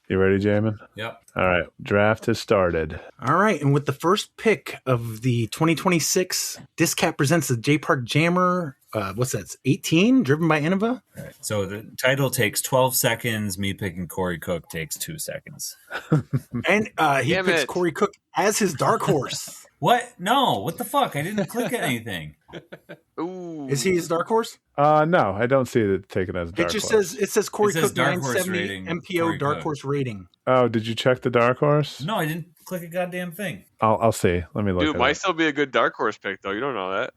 You ready, Jaimen? Yep. All right. Draft has started. All right. And with the first pick of the 2026, Discap presents the J Park Jammer. What's that? It's 18, driven by Innova. All right. So the title takes 12 seconds. Me picking Corey Cook takes 2 seconds. And he picks Corey Cook as his dark horse. What? No. What the fuck? I didn't click anything. Ooh. Is he his dark horse? No, I don't see it taken as dark horse. It says Corey Cook dark 970 horse rating, MPO Corey dark Cook. horse rating. Oh, did you check the dark horse? No, I didn't. Click a goddamn thing. I'll see. Let me look. Dude, might still be a good dark horse pick though. You don't know that.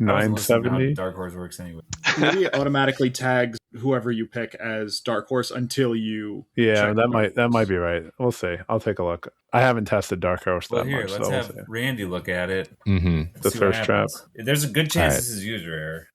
970. Dark horse works anyway. Maybe it automatically tags whoever you pick as dark horse until you. Yeah, check that might be right. We'll see. I'll take a look. I haven't tested dark horse Well, that here, much. let's So have we'll see. Randy look at it. Mm-hmm. The See what thirst trap. happens. There's a good chance All right. this is user error.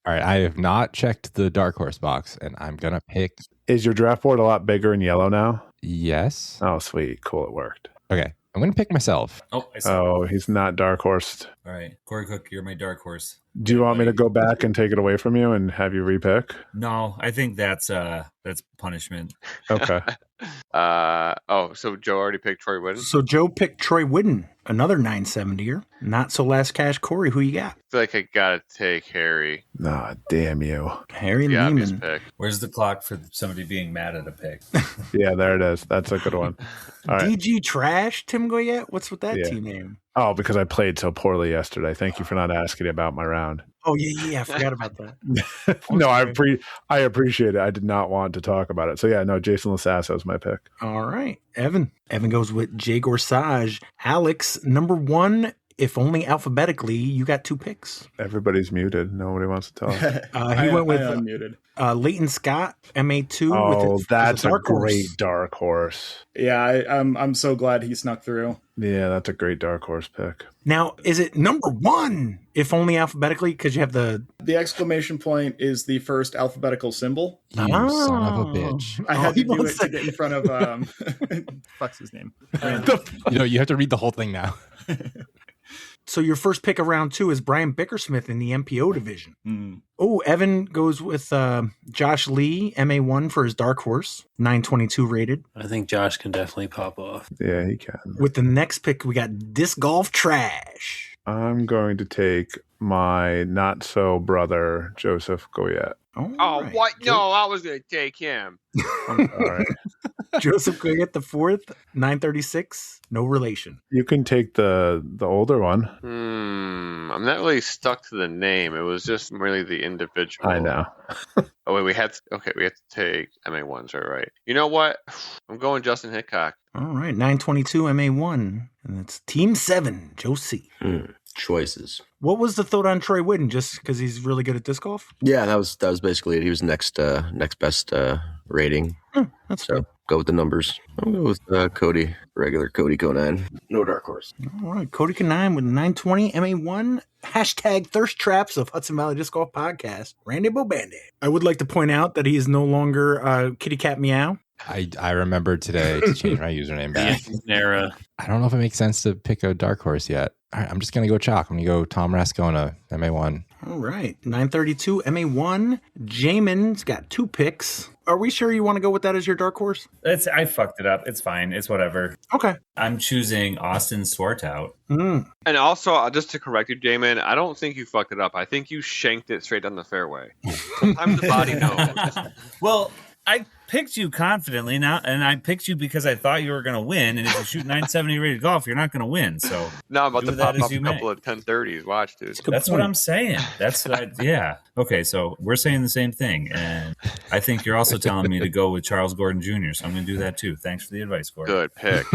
All right, I have not checked the dark horse box, and I'm gonna pick. Is your draft board a lot bigger in yellow now? Yes. Oh, sweet, cool, it worked. Okay, I'm gonna pick myself. Oh, I saw. Oh, he's not dark horsed. All right, Corey Cook, you're my dark horse. Do you want me to go back and take it away from you and have you repick? No, I think that's punishment. Okay. So Joe already picked Troy Whitten. So Joe picked Troy Whitten, another 970er. Not so last cash. Corey, who you got? I feel like I gotta take Harry. Nah, damn you. Harry The obvious Lehman. pick. Where's the clock for somebody being mad at a pick? Yeah, there it is. That's a good one. All right. DG Trash, Tim Goyette? What's with that Yeah. team name? Oh, because I played so poorly yesterday. Thank you for not asking about my round. Oh, yeah, I forgot about that. No, I appreciate it. I did not want to talk about it. So yeah, no, Jason Lasasso is my pick. All right. Evan goes with Jay Gorsage. Alex, number one, if only alphabetically, you got 2 picks. Everybody's muted. Nobody wants to talk. He went with unmuted. Leighton Scott, MA2. Oh, with that's a dark horse. great dark horse. Yeah, I'm so glad he snuck through. Yeah, that's a great dark horse pick. Now, is it number one, if only alphabetically? Because you have the exclamation point is the first alphabetical symbol. You son of a bitch. I had he to do it wants to get in front of fuck's his name. You have to read the whole thing now. So your first pick of round 2 is Brian Bickersmith in the MPO division. Mm. Oh, Evan goes with Josh Lee, MA1 for his dark horse, 922 rated. I think Josh can definitely pop off. Yeah, he can. With the next pick, we got Disc Golf Trash. I'm going to take my not so brother, Joseph Goyette. Oh, what? No, I was going to take him. I'm sorry. Joseph Goyette the 4th, 936, no relation. You can take the older one. I'm not really stuck to the name. It was just really the individual. I know. Oh, wait, we had to take MA1s, right? You know what? I'm going Justin Hickok. All right, 922 MA1, and that's Team 7, Joe C. Choices. What was the thought on Troy Whitten? Just because he's really good at disc golf? Yeah, that was basically it. He was next best rating. That's so good. Go with the numbers. I'll go with Cody, regular Cody Conine. No dark horse. All right, Cody Conine with 920 MA1. Hashtag Thirst Traps of Hudson Valley Disc Golf Podcast. Randy Bobandi. I would like to point out that he is no longer Kitty Cat Meow. I remembered today to change my username back. I don't know if it makes sense to pick a dark horse yet. All right, I'm just going to go chalk. I'm going to go Tom Rascona, MA1. All right, 932 MA1. Jaimen's got 2 picks. Are we sure you want to go with that as your dark horse? I fucked it up. It's fine. It's whatever. Okay. I'm choosing Austin Swartout. Mm. And also, just to correct you, Jaimen, I don't think you fucked it up. I think you shanked it straight down the fairway. Sometimes the body knows. Well, I picked you confidently now, and I picked you because I thought you were going to win. And if you shoot 970 rated golf, you're not going to win. So no, I'm about to pop up a may. couple of 1030s. Watch, dude. That's what I'm saying. That's yeah. Okay, so we're saying the same thing, and I think you're also telling me to go with Charles Gordon Jr. So I'm going to do that too. Thanks for the advice, Corey. Good pick.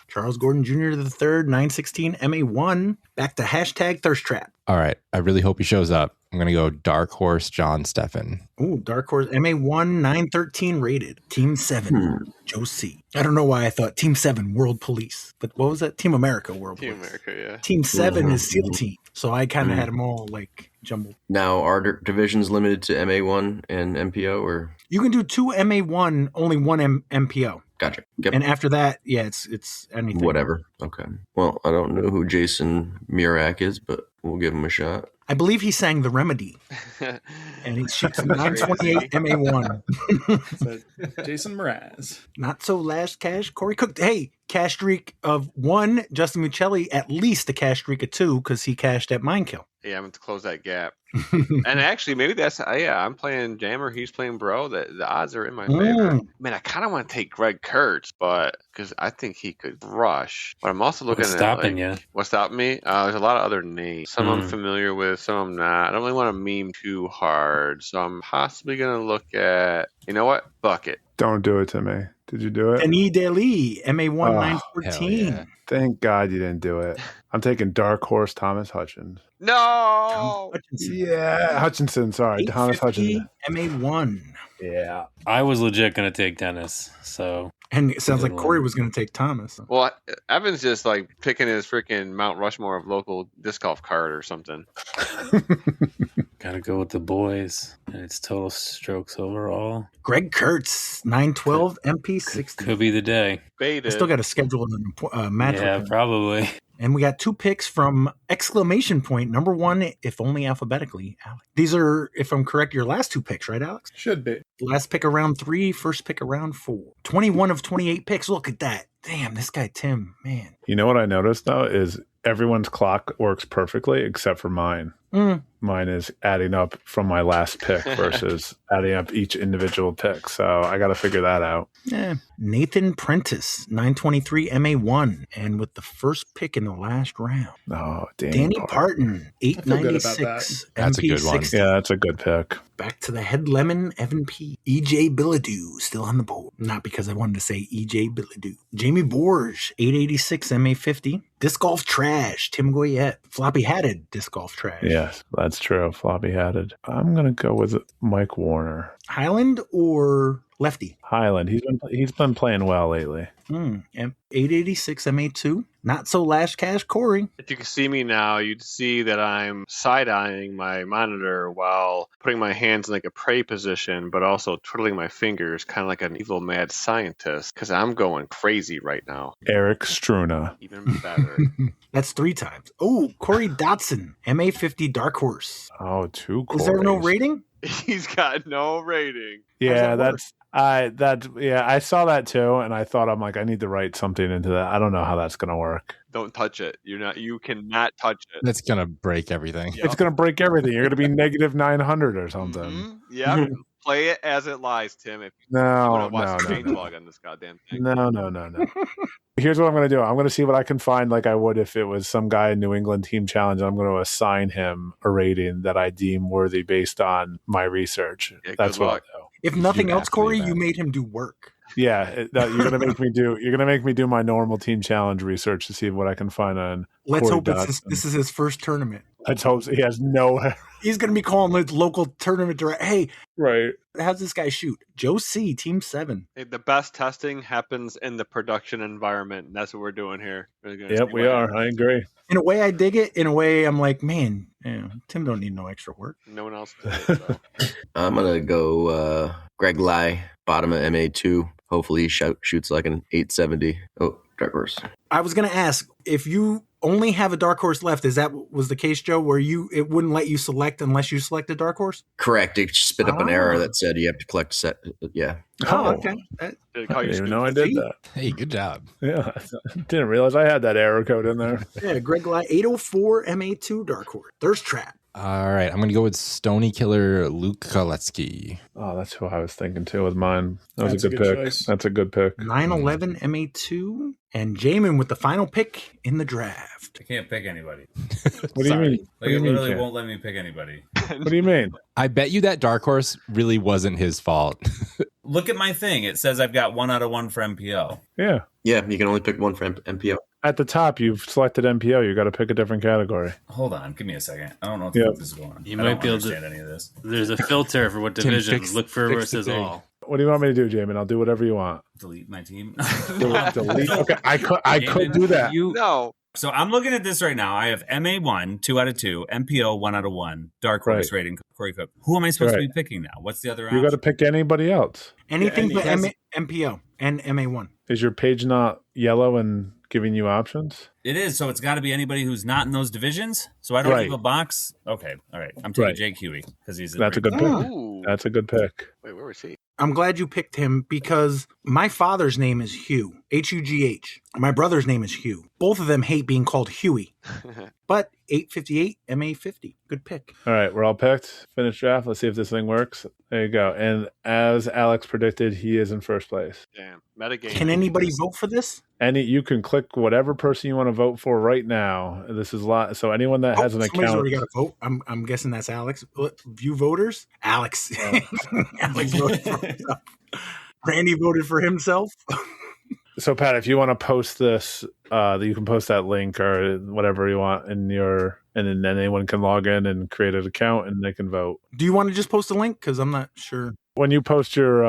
Charles Gordon Jr. the 3rd, 916 MA1. Back to hashtag Thirst Trap. All right. I really hope he shows up. I'm going to go dark horse John Steffen. Ooh, dark horse MA1, 913 rated. Team 7, Joe C. I don't know why I thought Team 7, World Police. But what was that? Team America, World Team Police. America, yeah. Team 7 is SEAL Team. So I kind of had them all like jumbled. Now, are divisions limited to MA1 and MPO, or you can do 2 MA1, only 1 MPO. Gotcha. Yep. And after that, yeah, it's anything. Whatever. Okay. Well, I don't know who Jason Murak is, but we'll give him a shot. I believe he sang The Remedy. And he shoots 928 MA1. Jason Mraz. Not so last cash. Corey Cook. Hey, cash streak of 1. Justin Muccelli, at least a cash streak of 2 because he cashed at Minekill. Yeah, I'm going to close that gap. And actually, maybe that's, I'm playing Jammer, he's playing Bro. The odds are in my favor. Man, I kind of want to take Greg Kurtz, but because I think he could rush. But I'm also looking What's at stopping you? What's stopping me? There's a lot of other names. Some I'm familiar with, some I'm not. I don't really want to meme too hard. So I'm possibly going to look at, you know what? Bucket. Don't do it to me. Did you do it? Denis Daly, MA1 Oh, 914. yeah. Thank God you didn't do it. I'm taking Dark Horse Thomas Hutchins. No. Hutchinson. Yeah, Hutchinson. Sorry, Thomas 850, Hutchinson. MA1. Yeah. I was legit going to take Dennis. So And it sounds Good like Corey one. was going to take Thomas. Well, Evan's just like picking his freaking Mount Rushmore of local disc golf card or something. gotta go with the boys. And it's total strokes overall. Greg Kurtz, 912, MP60. Could be the day. Baited. I still got to schedule a match Yeah, with him. probably. And we got 2 picks from exclamation point. Number 1, if only alphabetically, Alex. These are, if I'm correct, your last 2 picks, right, Alex? Should be. Last pick of round 3, first pick of round 4. 21 of 28 picks. Look at that. Damn, this guy, Tim, man. You know what I noticed, though, is everyone's clock works perfectly except for mine. Mine is adding up from my last pick versus adding up each individual pick. So I got to figure that out. Yeah. Nathan Prentice, 923 MA1, and with the first pick in the last round. Oh, Danny Parton, I feel good about 896 That's a good one. MP60. Yeah, that's a good pick. Back to the head lemon, Evan P. EJ Billadou, still on the board. Not because I wanted to say EJ Billadou. Jamie Borge, 886 MA50. Disc Golf Trash, Tim Goyette. Floppy Hatted, Disc Golf Trash. Yes, that's true. Floppy hatted. I'm going to go with Mike Warner. Highland or Lefty? Highland. He's been playing well lately. 886 MA2. Not so Lash Cash Corey. If you could see me now, you'd see that I'm side-eyeing my monitor while putting my hands in like a pray position, but also twiddling my fingers, kind of like an evil mad scientist, because I'm going crazy right now. Eric Struna. Even better. That's 3 times. Oh, Corey Dotson, MA50 Dark Horse. Oh, 2 Corys. Is there no rating? He's got no rating. Yeah, I saw that too, and I thought I need to write something into that. I don't know how that's gonna work. Don't touch it. You cannot touch it. That's gonna break everything. Yep. It's gonna break everything. You're gonna be negative 900 or something. Mm-hmm. Yeah. Play it as it lies, Tim. If you No, want to watch the no. changelog on this goddamn thing. No. Here's what I'm going to do. I'm going to see what I can find like I would if it was some guy in New England Team Challenge. I'm going to assign him a rating that I deem worthy based on my research. Yeah, That's good what luck. I'll do. If nothing You else, have to do Corey, that. you made him do work. Yeah, you're gonna make me do. You're gonna make me do my normal Team Challenge research to see what I can find on. Let's Corey hope Dotson. this is his first tournament. Let's hope he has no. He's going to be calling the local tournament director. Hey, Right. how's this guy shoot? Joe C, Team 7. Hey, the best testing happens in the production environment. And that's what we're doing here. Yep, we are. I agree. In a way, I dig it. In a way, I'm like, man, Tim don't need no extra work. No one else does it, so. I'm going to go Greg Lai, bottom of MA2. Hopefully he shoots like an 870. Oh, Dark Horse. I was going to ask, if you only have a dark horse left, is that was the case, Joe, where it wouldn't let you select unless you select a dark horse? Correct. It spit up an error that said you have to collect a set. Yeah. Oh, okay. Did it I call you didn't even stupid? know I did that. Hey, good job. Yeah, I didn't realize I had that error code in there. Yeah, Greg Lai, 804 MA2 dark horse. Thirst trap. All right, I'm going to go with Stony Killer Luke Koletsky. Oh, that's who I was thinking too with mine. That was That's a a good good pick. choice. That's a good pick. 911 MA2. And Jamin with the final pick in the draft. I can't pick anybody. What do you mean? Like, it literally won't let me pick anybody. What do you mean? I bet you that Dark Horse really wasn't his fault. Look at my thing. It says I've got 1 out of 1 for MPO. Yeah. Yeah, you can only pick one for MPO. At the top, you've selected MPO. You got to pick a different category. Hold on. Give me a second. I don't know what Yep. this is going on. You I might don't be able to- understand any of this. There's a filter for what Tim, division. fix- Look for where it fix the says thing. all. What do you want me to do, Jamin? I'll do whatever you want. Delete my team. Delete. Okay, I could do that. No. So I'm looking at this right now. I have MA1, 2 out of 2, MPO, 1 out of 1, Dark Horse Right. rating, Corey Cook. Who am I supposed to Right. be picking now? What's the other You option? got to pick anybody else. Anything Yeah, but and he MPO and MA1. Is your page not yellow and giving you options? It is, so it's got to be anybody who's not in those divisions. So I don't Right. have a box. Okay, all right. I'm taking Right. Jake Huey because he's That's a good pick. Ooh. That's a good pick. Wait, where was he? I'm glad you picked him because my father's name is Hugh, Hugh. My brother's name is Hugh. Both of them hate being called Huey. But 858 MA50. Good pick. All right, we're all picked. Finish draft. Let's see if this thing works. There you go. And as Alex predicted, he is in first place. Damn. Metagame. Can anybody vote for this? You can click whatever person you want to vote for right now. This is lot. So anyone that has an Somebody's account. already got to vote. I'm guessing that's Alex. View voters? Alex. Alex voted for himself. Randy voted for himself. So, Pat, if you want to post this, you can post that link or whatever you want in your, and then anyone can log in and create an account and they can vote. Do you want to just post a link? Because I'm not sure. When you post your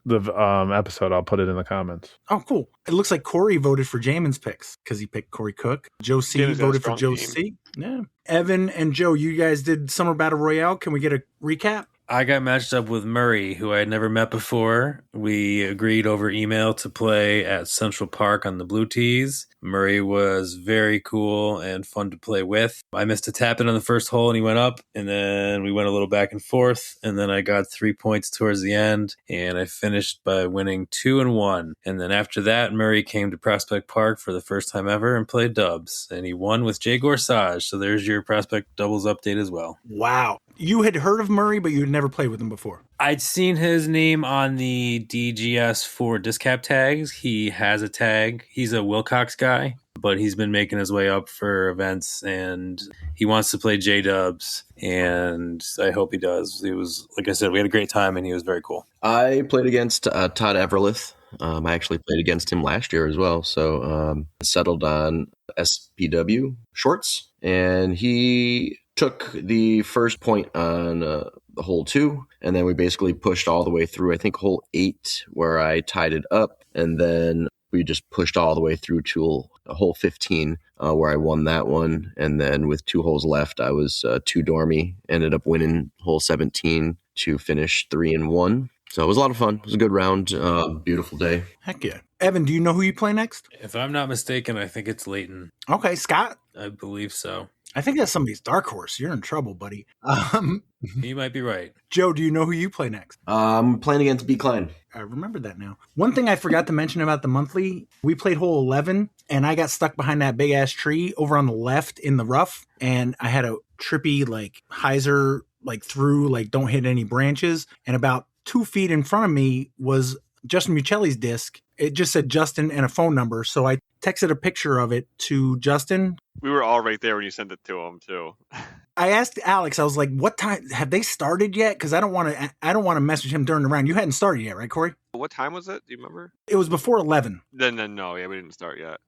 episode, I'll put it in the comments. Oh, cool. It looks like Corey voted for Jaimen's picks because he picked Corey Cook. Joe C voted for Joe C. Yeah. Evan and Joe, you guys did Summer Battle Royale. Can we get a recap? I got matched up with Murray, who I had never met before. We agreed over email to play at Central Park on the Blue Tees. Murray was very cool and fun to play with. I missed a tap in on the first hole and he went up, and then we went a little back and forth, and then I got 3 points towards the end, and I finished by winning 2-1. And then after that, Murray came to Prospect Park for the first time ever and played dubs, and he won with Jay Gorsage. So there's your Prospect doubles update as well. Wow. You had heard of Murray, but you had never played with him before. I'd seen his name on the DGS for discap tags. He has a tag. He's a Wilcox guy, but he's been making his way up for events, and he wants to play J-dubs, and I hope he does. It was, like I said, we had a great time, and he was very cool. I played against Todd Everlith. I actually played against him last year as well, so settled on SPW shorts, and he took the first point on the hole 2, and then we basically pushed all the way through, I think, hole 8, where I tied it up, and then we just pushed all the way through to hole 15, where I won that one, and then with 2 holes left, I was 2 dormy, ended up winning hole 17 to finish 3-1. So it was a lot of fun. It was a good round. Beautiful day. Heck yeah. Evan, do you know who you play next? If I'm not mistaken, I think it's Leighton. Okay, Scott? I believe so. I think that's somebody's dark horse. You're in trouble, buddy. You might be right. Joe, do you know who you play next? I'm playing against B. Klein. I remember that now. One thing I forgot to mention about the monthly, we played hole 11, and I got stuck behind that big-ass tree over on the left in the rough, and I had a trippy, hyzer, through, don't hit any branches, and about 2 feet in front of me was Justin Muccelli's disc. It just said Justin and a phone number, so I texted a picture of it to Justin. We were all right there when you sent it to him, too. I asked Alex, I was like, what time, have they started yet? Because I don't want to message him during the round. You hadn't started yet, right, Corey? What time was it? Do you remember? It was before 11. Then no, we didn't start yet.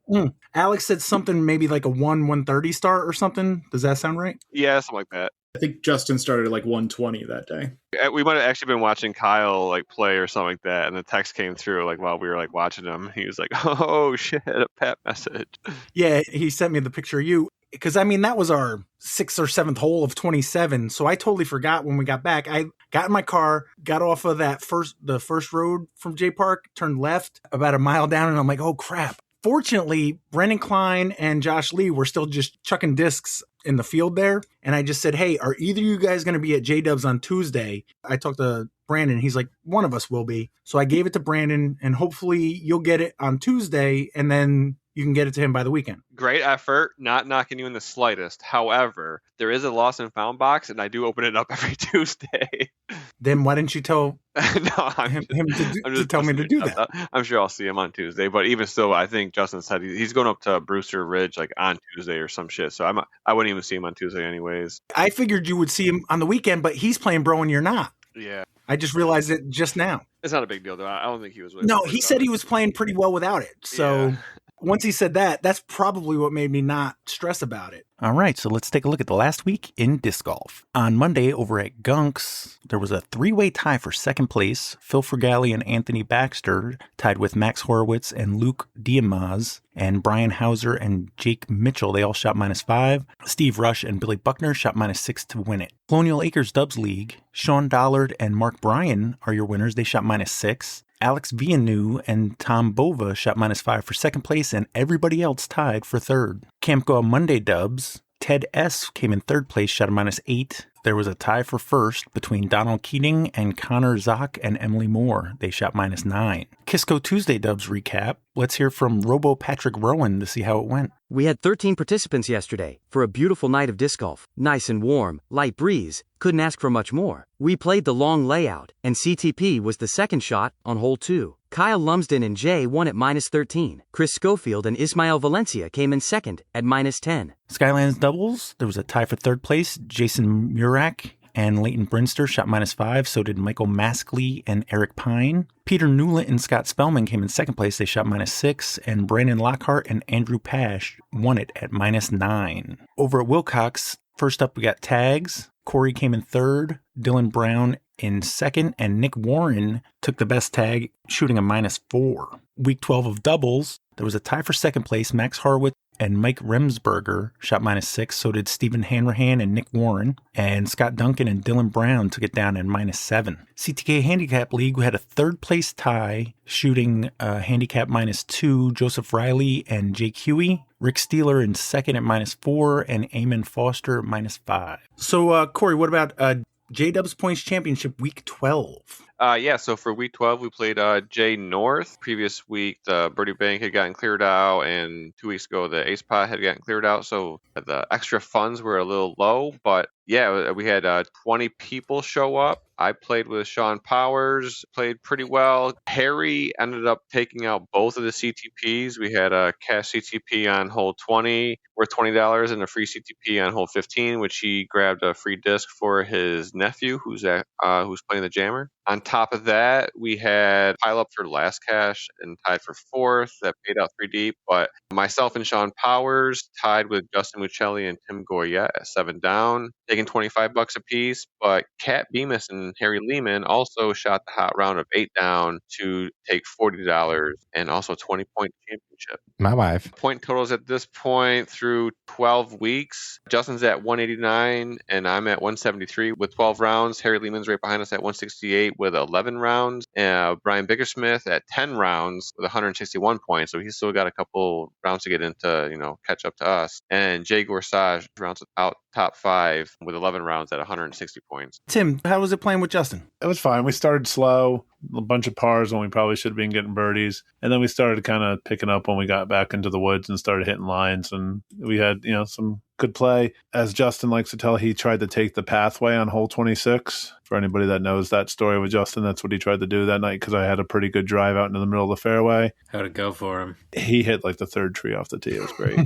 Alex said something maybe like a 1:30 start or something. Does that sound right? Yeah, something like that. I think Justin started at 1:20 that day. We might have actually been watching Kyle play or something like that, and the text came through while we were watching him. He was like, "Oh shit, a Pat message." Yeah, he sent me the picture of you. Because, that was our 6th or 7th hole of 27. So I totally forgot when we got back. I got in my car, got off of the first road from J Park, turned left about a mile down, and I'm like, oh, crap. Fortunately, Brendan Klein and Josh Lee were still just chucking discs in the field there. And I just said, hey, are either of you guys going to be at J-Dubs on Tuesday? I talked to Brandon. He's like, one of us will be. So I gave it to Brandon, and hopefully you'll get it on Tuesday, and then you can get it to him by the weekend. Great effort, not knocking you in the slightest. However, there is a lost and found box, and I do open it up every Tuesday. Then why didn't you tell him to tell me to do that? I'm sure I'll see him on Tuesday. But even still, I think Justin said he's going up to Brewster Ridge on Tuesday or some shit. So I wouldn't even see him on Tuesday anyways. I figured you would see him on the weekend, but he's playing Bro and you're not. Yeah. I just realized it just now. It's not a big deal, though. I don't think he was really. No, he said he was playing pretty well without it. So. Yeah. Once he said that, that's probably what made me not stress about it. All right, so let's take a look at the last week in disc golf. On Monday over at Gunks, there was a 3-way tie for second place. Phil Frugale and Anthony Baxter tied with Max Horowitz and Luke Diamaz, and Brian Hauser and Jake Mitchell. They all shot -5. Steve Rush and Billy Buckner shot -6 to win it. Colonial Acres Dubs League, Sean Dollard and Mark Bryan are your winners. They shot -6. Alex Villeneuve and Tom Bova shot -5 for second place, and everybody else tied for third. Camp Goa Monday Dubs, Ted S. came in third place, shot a -8. There was a tie for first between Donald Keating and Connor Zock and Emily Moore. They shot -9. Kisco Tuesday Dubs recap. Let's hear from Robo Patrick Rowan to see how it went. We had 13 participants yesterday for a beautiful night of disc golf. Nice and warm, light breeze, couldn't ask for much more. We played the long layout, and CTP was the second shot on hole 2. Kyle Lumsden and Jay won at -13. Chris Schofield and Ismael Valencia came in second at -10. Skylands Doubles, there was a tie for third place. Jason Murak and Leighton Brinster shot -5. So did Michael Maskley and Eric Pine. Peter Newlett and Scott Spellman came in second place. They shot -6. And Brandon Lockhart and Andrew Pash won it at -9. Over at Wilcox, first up we got tags. Corey came in third. Dylan Brown in second. And Nick Warren took the best tag, shooting a -4. Week 12 of doubles, there was a tie for second place. Max Harwood and Mike Remsberger shot -6. So did Stephen Hanrahan and Nick Warren. And Scott Duncan and Dylan Brown took it down at -7. CTK Handicap League, we had a third place tie, shooting handicap -2. Joseph Riley and Jake Huey. Rick Steeler in second at -4. And Eamon Foster at -5. So, Corey, what about J-Dubs Points Championship Week 12? So for week 12, we played Jay North. Previous week, the Birdie Bank had gotten cleared out, and 2 weeks ago, the Ace Pot had gotten cleared out. So the extra funds were a little low, but yeah, we had 20 people show up. I played with Sean Powers, played pretty well. Harry ended up taking out both of the CTPs. We had a cash CTP on hole 20 worth $20 and a free CTP on hole 15, which he grabbed a free disc for his nephew who's playing the Jammer. On top of that, we had pile up for last cash and tied for fourth. That paid out 3 deep. But myself and Sean Powers tied with Justin Muccelli and Tim Goyette at 7 down, taking $25 apiece. But Kat Bemis and Harry Lehman also shot the hot round of 8 down to take $40 and also 20-point championship. My wife. Point totals at this point through 12 weeks. Justin's at 189 and I'm at 173 with 12 rounds. Harry Lehman's right behind us at 168 with 11 rounds. Brian Bickersmith at 10 rounds with 161 points. So he's still got a couple rounds to get into, catch up to us. And Jay Gorsage rounds out top 5 with 11 rounds at 160 points. Tim, how was it playing with Justin? It was fine. We started slow, a bunch of pars when we probably should have been getting birdies. And then we started kind of picking up when we got back into the woods and started hitting lines. And we had, some good play. As Justin likes to tell, he tried to take the pathway on hole 26. For anybody that knows that story with Justin, that's what he tried to do that night because I had a pretty good drive out into the middle of the fairway. How'd it go for him? He hit like the third tree off the tee. It was great.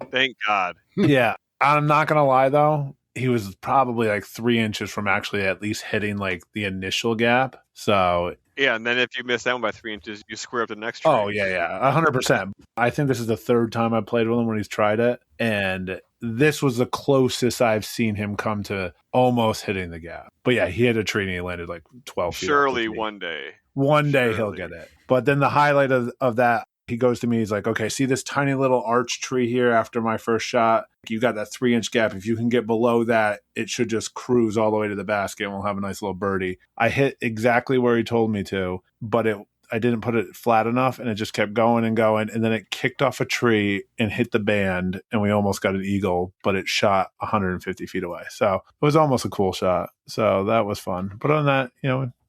Thank God. Yeah. I'm not going to lie, though. He was probably like 3 inches from actually at least hitting like the initial gap. So yeah, and then if you miss that one by 3 inches, you square up the next tree. Oh, yeah. 100%. I think this is the third time I played with him when he's tried it. And this was the closest I've seen him come to almost hitting the gap. But yeah, he hit a tree and he landed like 12 feet. Surely one day. One day he'll get it. But then the highlight of that, he goes to me, he's like, okay, see this tiny little arch tree here after my first shot? You got that 3-inch gap. If you can get below that, it should just cruise all the way to the basket and we'll have a nice little birdie. I hit exactly where he told me to, but I didn't put it flat enough and it just kept going and going. And then it kicked off a tree and hit the band and we almost got an eagle, but it shot 150 feet away. So it was almost a cool shot. So that was fun. But on that,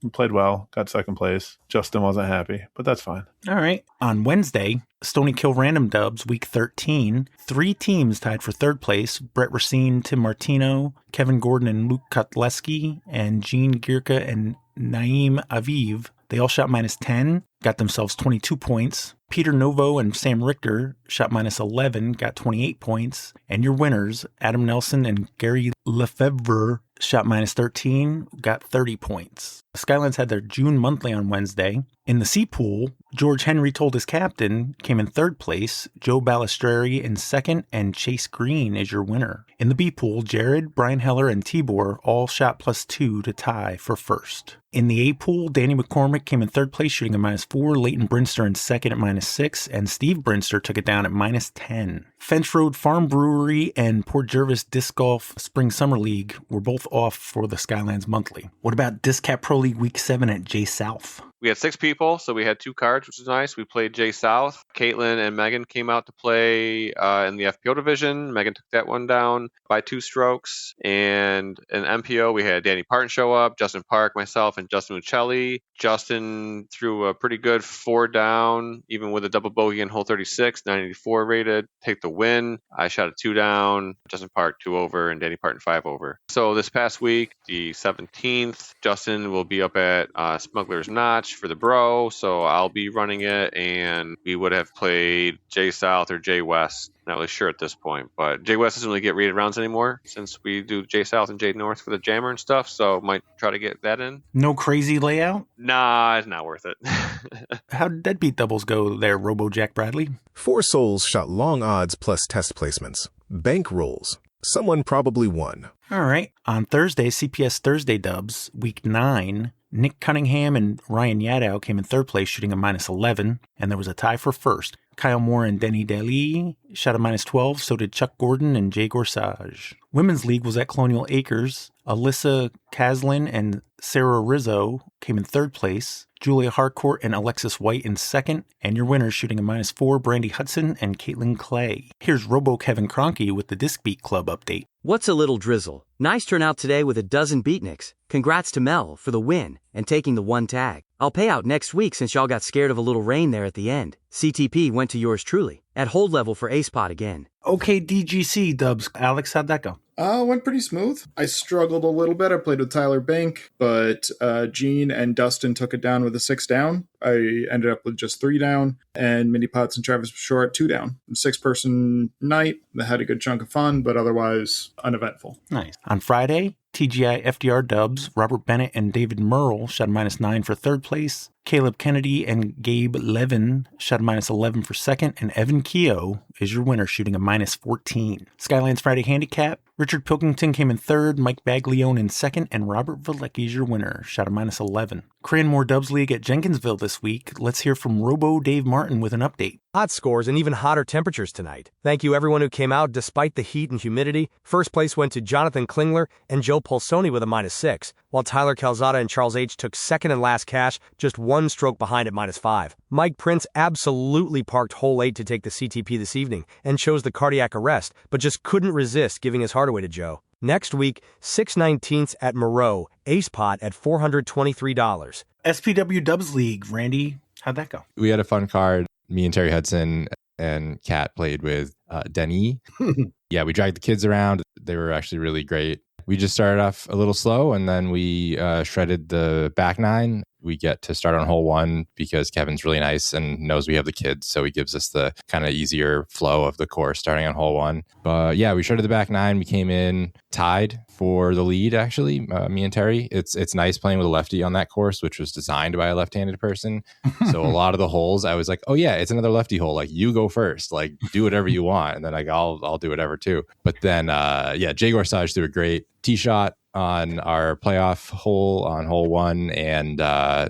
we played well, got second place. Justin wasn't happy, but that's fine. All right. On Wednesday, Stony Kill Random Dubs, week 13, 3 teams tied for third place. Brett Racine, Tim Martino, Kevin Gordon and Luke Kotleski, and Gene Gierke and Naeem Aviv. They all shot -10, got themselves 22 points. Peter Novo and Sam Richter shot -11, got 28 points. And your winners, Adam Nelson and Gary Lefebvre, shot -13, got 30 points. Skylands had their June monthly on Wednesday. In the C pool, George Henry told his captain, came in third place, Joe Balistreri in second, and Chase Green is your winner. In the B pool, Jared, Brian Heller, and Tibor all shot +2 to tie for first. In the A pool, Danny McCormick came in third place, shooting a -4, Leighton Brinster in second at -6, and Steve Brinster took it down at -10. Fence Road Farm Brewery and Port Jervis Disc Golf Spring Summer League were both off for the Skylands Monthly. What about Disc Cap Pro League Week 7 at J South? We had 6 people, so we had 2 cards, which was nice. We played J South. Caitlin and Megan came out to play in the FPO division. Megan took that one down by 2 strokes. And in MPO, we had Danny Parton show up, Justin Park, myself, and Justin Muccelli. Justin threw a pretty good 4 down, even with a double bogey in hole 36, 984 rated, take the win. I shot a 2 down, Justin Park 2 over, and Danny Parton 5 over. So this past week, the 17th, Justin will be up at Smuggler's Notch match for the bro, so I'll be running it, and we would have played J South or J West. Not really sure at this point, but J West doesn't really get rated rounds anymore since we do J South and J North for the jammer and stuff, so might try to get that in. No crazy layout? Nah, it's not worth it. How did deadbeat doubles go there, Robo Jack Bradley? 4 souls shot long odds plus test placements. Bank rolls. Someone probably won. All right. On Thursday, CPS Thursday dubs, week 9, Nick Cunningham and Ryan Yadow came in third place, shooting a -11, and there was a tie for first. Kyle Moore and Denny Daly shot a -12, so did Chuck Gordon and Jay Gorsage. Women's League was at Colonial Acres. Alyssa Caslin and Sarah Rizzo came in third place. Julia Harcourt and Alexis White in second. And your winners shooting a -4, Brandy Hudson and Caitlin Clay. Here's Robo Kevin Kroenke with the Disc Beat Club update. What's a little drizzle? Nice turnout today with a dozen beatniks. Congrats to Mel for the win and taking the 1 tag. I'll pay out next week since y'all got scared of a little rain there at the end. CTP went to yours truly. At hold level for ace pot again. Okay, DGC dubs. Alex, how'd that go? Went pretty smooth. I struggled a little bit. I played with Tyler Bank, but Gene and Dustin took it down with a 6 down. I ended up with just 3 down, and Mini Potts and Travis Short 2 down. 6-person night that had a good chunk of fun, but otherwise uneventful. Nice. On Friday, TGI FDR dubs, Robert Bennett and David Merle shot a -9 for third place. Caleb Kennedy and Gabe Levin shot a -11 for second, and Evan Keogh is your winner, shooting a -14. Skylands Friday Handicap, Richard Pilkington came in third, Mike Baglione in second, and Robert Valecki is your winner, shot a -11. Cranmore Dubs League at Jenkinsville this week. Let's hear from Robo Dave Martin with an update. Hot scores and even hotter temperatures tonight. Thank you everyone who came out despite the heat and humidity. First place went to Jonathan Klingler and Joe Polsoni with a -6, while Tyler Calzada and Charles H. took second and last cash, just 1 stroke behind at -5. Mike Prince absolutely parked hole 8 to take the CTP this evening and chose the cardiac arrest, but just couldn't resist giving his heart away to Joe. Next week, 6/19 at Moreau, ace pot at $423. SPW Dubs League, Randy, how'd that go? We had a fun card. Me and Terry Hudson and Kat played with Denny. Yeah, we dragged the kids around. They were actually really great. We just started off a little slow, and then we shredded the back 9. We get to start on hole 1 because Kevin's really nice and knows we have the kids, so he gives us the kind of easier flow of the course starting on hole 1. But yeah, we shredded the back 9. We came in tied for the lead, actually, me and Terry. It's nice playing with a lefty on that course, which was designed by a left-handed person. So a lot of the holes, I was like, oh yeah, it's another lefty hole. Like, you go first. Like, do whatever you want. And then like, I'll do whatever too. But then, Jay Gorsage threw a great tee shot on our playoff hole on hole 1 and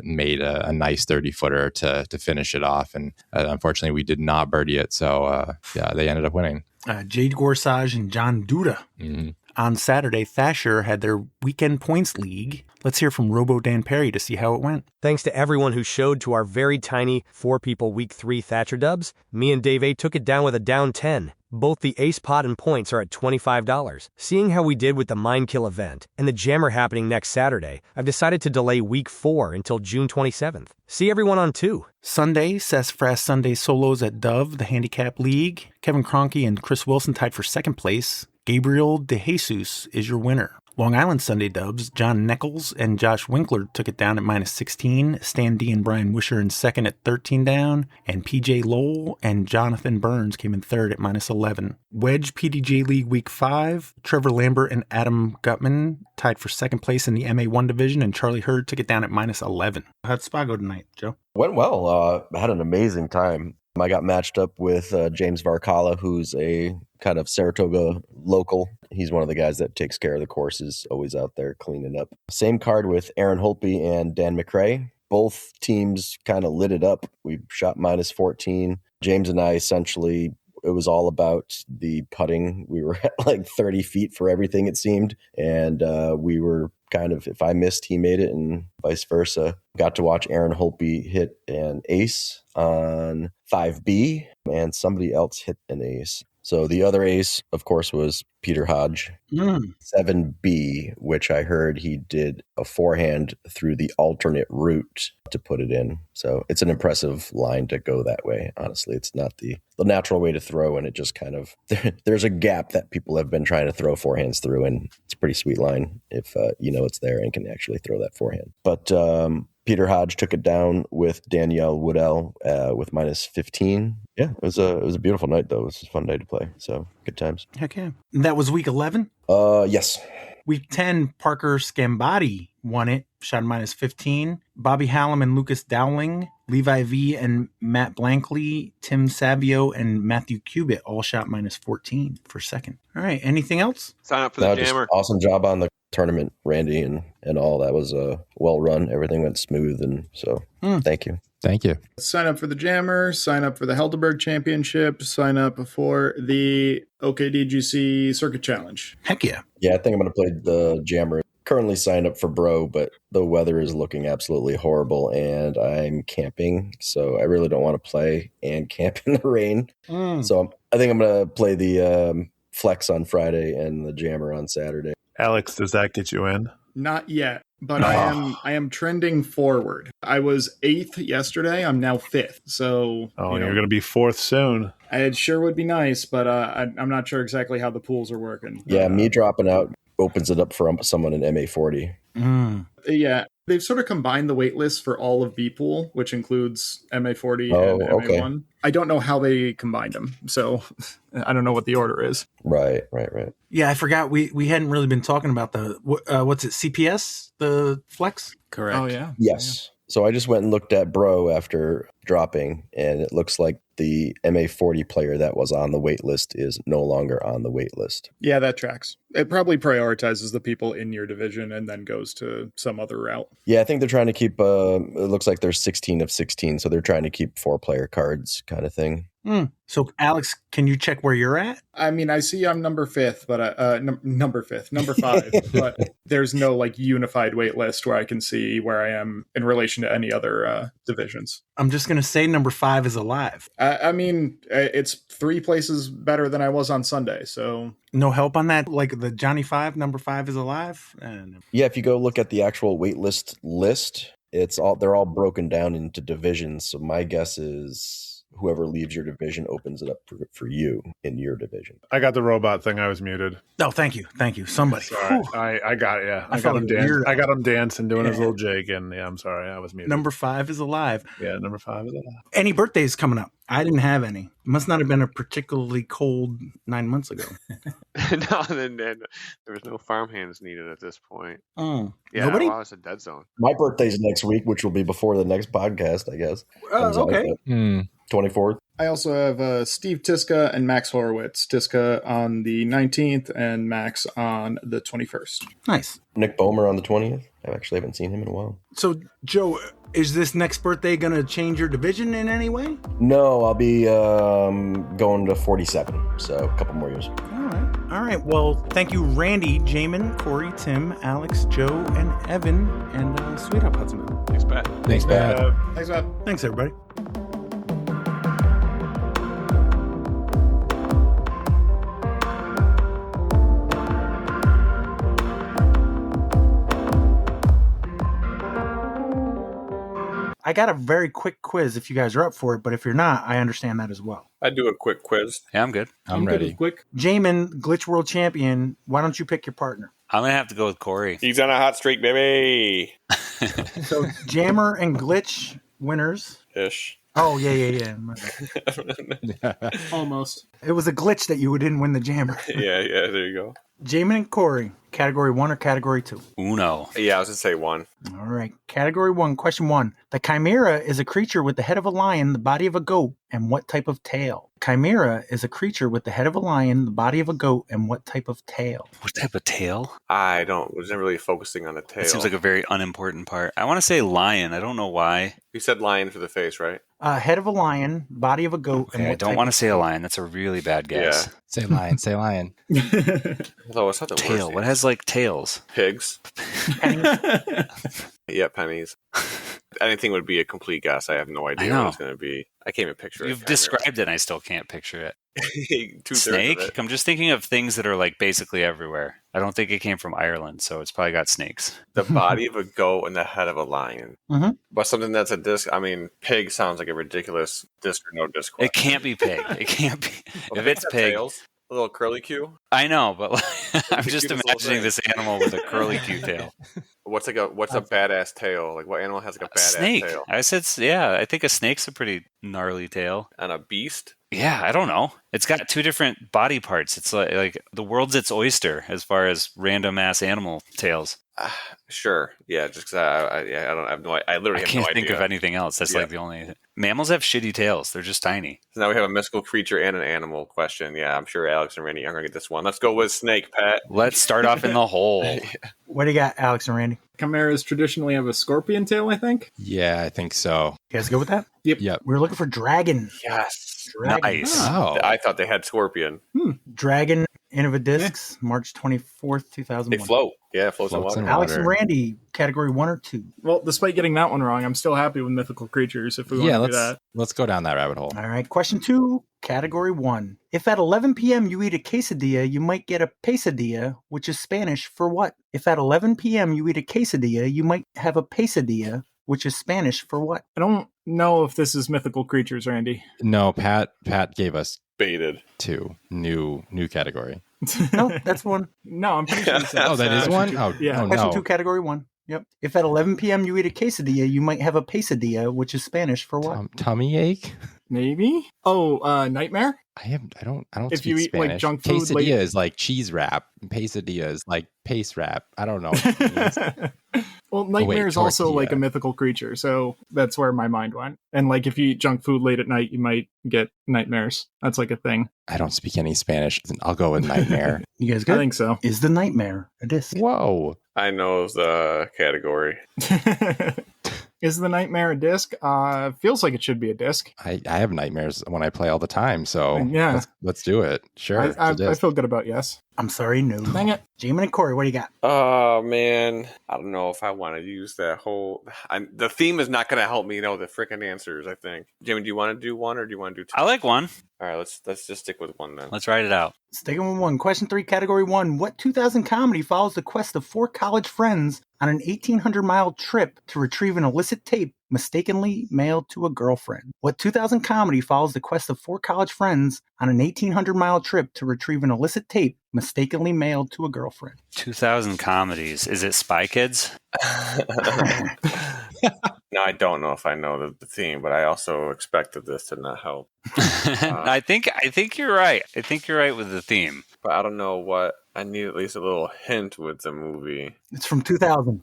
made a nice 30-footer to finish it off. And unfortunately, we did not birdie it. So they ended up winning. Jade Gorsage and John Duda. Mm-hmm. On Saturday, Thatcher had their weekend points league. Let's hear from Robo Dan Perry to see how it went. Thanks to everyone who showed to our very tiny 4-people week 3 Thatcher dubs. Me and Dave A took it down with a down 10. Both the ace pot and points are at $25. Seeing how we did with the Mind Kill event and the Jammer happening next Saturday, I've decided to delay week 4 until June 27th. See everyone on 2. Sunday, Sassafras Sunday solos at Dove, the Handicap League. Kevin Kroenke and Chris Wilson tied for second place. Gabriel De Jesus is your winner. Long Island Sunday dubs, John Nichols and Josh Winkler took it down at -16. Stan D and Brian Wisher in second at 13 down. And PJ Lowell and Jonathan Burns came in third at -11. Wedge PDJ League Week 5, Trevor Lambert and Adam Gutman tied for second place in the MA1 division, and Charlie Hurd took it down at -11. How'd Spa go tonight, Joe? Went well. I had an amazing time. I got matched up with James Varkala, who's a kind of Saratoga local. He's one of the guys that takes care of the courses, always out there cleaning up. Same card with Aaron Holtby and Dan McRae. Both teams kind of lit it up. We shot -14. James and I essentially, it was all about the putting. We were at like 30 feet for everything, it seemed. And we were kind of, if I missed, he made it, and vice versa. Got to watch Aaron Holtby hit an ace on 5B, and somebody else hit an ace. So the other ace, of course, was Peter Hodge, 7B, which I heard he did a forehand through the alternate route to put it in. So it's an impressive line to go that way. Honestly, it's not the natural way to throw, and it just kind of, there's a gap that people have been trying to throw forehands through, and it's a pretty sweet line if you know it's there and can actually throw that forehand. But Peter Hodge took it down with Danielle Woodell with minus 15. Yeah, it was a beautiful night though. It was a fun night to play. So good times. Heck yeah. And that was week 11? Yes. Week 10, Parker Scambati won it, shot minus 15. Bobby Hallam and Lucas Dowling, Levi V and Matt Blankley, Tim Savio and Matthew Cubitt all shot minus 14 for second. All right, anything else? Sign up for the Jammer. Awesome job on the tournament, Randy, and all. That was well run. Everything went smooth, and so thank you. Thank you. Sign up for the Jammer, sign up for the Helderberg Championship, sign up for the OKDGC Circuit Challenge. Heck yeah. Yeah, I think I'm going to play the Jammer. Currently signed up for Bro, but the weather is looking absolutely horrible, and I'm camping, so I really don't want to play and camp in the rain. So I think I'm going to play the Flex on Friday and the Jammer on Saturday. Alex, does that get you in? Not yet, but I am trending forward. I was 8th yesterday. I'm now 5th. So you're going to be 4th soon. It sure would be nice, but I'm not sure exactly how the pools are working. Yeah, me dropping out opens it up for someone in MA40. Yeah, they've sort of combined the wait list for all of B pool, which includes MA40 and MA1. I don't know how they combined them, so I don't know what the order is. Right. Yeah, I forgot we hadn't really been talking about the what's it, CPS, the Flex? Correct. Oh yeah. Yes. So I just went and looked at Bro after dropping, and it looks like the MA40 player that was on the wait list is no longer on the wait list. Yeah, that tracks. It probably prioritizes the people in your division and then goes to some other route. Yeah, I think they're trying to keep, it looks like there's 16 of 16, so they're trying to keep 4-player cards kind of thing. So, Alex, can you check where you're at? I mean, I see I'm number 5, but number 5, but there's no like unified wait list where I can see where I am in relation to any other divisions. I'm just going to say number 5 is alive. I mean, it's 3 places better than I was on Sunday, so... No help on that? Like the Johnny 5, number 5 is alive? Yeah, if you go look at the actual wait list, they're all broken down into divisions, so my guess is... whoever leaves your division opens it up for you in your division. I got the robot thing. I was muted. No, thank you. Somebody. Sorry. I got it. Yeah, I got him dancing, doing his little jig, and yeah, I'm sorry. I was muted. Number 5 is alive. Yeah, number 5 is alive. Any birthdays coming up? I didn't have any. Must not have been a particularly cold 9 months ago. No, then there was no farmhands needed at this point. Yeah, nobody. Wow, it's a dead zone. My birthday's next week, which will be before the next podcast, I guess. Okay. 24th. I also have Steve Tiska and Max Horowitz. Tiska on the 19th and Max on the 21st. Nice. Nick Bomer on the 20th. I actually haven't seen him in a while. So, Joe, is this next birthday going to change your division in any way? No, I'll be going to 47, so a couple more years. All right. Well, thank you, Randy, Jaimen, Corey, Tim, Alex, Joe, and Evan, and Sweet Up Hudson. Thanks, Pat. Thanks, Pat. Thanks, Pat. Thanks, everybody. I got a very quick quiz if you guys are up for it, but if you're not, I understand that as well. I'd do a quick quiz. Yeah, I'm good. I'm ready. Quick. Jaimen, Glitch World Champion, why don't you pick your partner? I'm going to have to go with Corey. He's on a hot streak, baby. So Jammer and Glitch winners. Ish. Oh, yeah. Almost. It was a glitch that you didn't win the Jammer. Yeah, there you go. Jaimen and Corey, category 1 or category 2? Uno. Yeah, I was going to say 1. All right. Category 1, question 1. The Chimera is a creature with the head of a lion, the body of a goat, and what type of tail? Chimera is a creature with the head of a lion, the body of a goat, and what type of tail? What type of tail? I wasn't really focusing on the tail. It seems like a very unimportant part. I want to say lion. I don't know why. You said lion for the face, right? Head of a lion, body of a goat, and I don't want to say a lion. That's a really bad guess. Yeah. Say lion. Although it's not the Tail. worst. What has like tails? Pigs. Yeah, pennies. Anything would be a complete guess. I have no idea what it's going to be. I can't even picture it. You've described it and I still can't picture it. Snake? I'm just thinking of things that are like basically everywhere. I don't think it came from Ireland, so it's probably got snakes. The body of a goat and the head of a lion. Mm-hmm. But something that's a disc. I mean, pig sounds like a ridiculous disc or no disc question. It can't be pig. It can't be. Well, if it's pig, tails. A little curly Q. I know, but I'm just Cutest little imagining thing. this animal with a curly Q tail. What's a badass tail? Like what animal has like a badass Snake. tail? I said, yeah. I think a snake's a pretty gnarly tail. And a beast? Yeah, I don't know. It's got 2 different body parts. It's like the world's its oyster as far as random ass animal tails. Sure. Yeah, just because I have no. I literally have no can't idea. think of anything else. That's like the only. Mammals have shitty tails. They're just tiny. So now we have a mystical creature and an animal question. Yeah, I'm sure Alex and Randy are going to get this one. Let's go with snake, Pat. Let's start off in the hole. What do you got, Alex and Randy? Chimeras traditionally have a scorpion tail, I think. Yeah, I think so. You guys go with that? Yep. We're looking for dragon. Yes. Dragon. Nice. Oh. I thought they had scorpion. Dragon Innova Discs, March 24th, 2001. They float. Yeah, floats in water. Alex and Randy, category 1 or 2? Well, despite getting that one wrong, I'm still happy with mythical creatures if we want to do that. Let's go down that rabbit hole. All right. Question 2, category 1. If at 11 p.m. you eat a quesadilla, you might get a pesadilla, which is Spanish for what? If at 11 p.m. you eat a quesadilla, you might have a pesadilla, which is Spanish for what? I don't know if this is mythical creatures, Randy. No, Pat gave us baited 2 new category. No, that's one. No, I'm pretty sure this Oh, that is one? Oh, yeah. Oh, Question no. 2, category 1. Yep. If at 11 p.m. you eat a quesadilla, you might have a pesadilla, which is Spanish for what? Tummy ache? Maybe. Oh, nightmare. I don't. If speak you eat Spanish. like junk food, quesadilla is like cheese wrap. Pesadilla is like paste wrap. I don't know. What it means. Well, nightmare is also tortilla. like a mythical creature, so that's where my mind went. And like if you eat junk food late at night, you might get nightmares. That's like a thing. I don't speak any Spanish. I'll go with nightmare. You guys good? I think so. Is the nightmare a disc? Whoa. I know the category. Is the nightmare a disc? Feels like it should be a disc. I have nightmares when I play all the time, so Yeah. let's do it. Sure. I feel good about yes. I'm sorry, no. Dang it. Jaimen and Corey, what do you got? Oh man, I don't know if I want to use that whole. The theme is not going to help me know the freaking answers. I think. Jamie, do you want to do one or do you want to do 2? I like 1. All right, let's just stick with 1 then. Let's write it out. Sticking with 1. Question 3, category 1. What 2000 comedy follows the quest of 4 college friends on an 1,800-mile trip to retrieve an illicit tape mistakenly mailed to a girlfriend? What 2000 comedy follows the quest of 4 college friends on an 1,800-mile trip to retrieve an illicit tape mistakenly mailed to a girlfriend? 2000 comedies. Is it Spy Kids? No, I don't know if I know the theme, but I also expected this to not help. I think you're right. I think you're right with the theme. But I don't know what. I need at least a little hint with the movie. It's from 2000.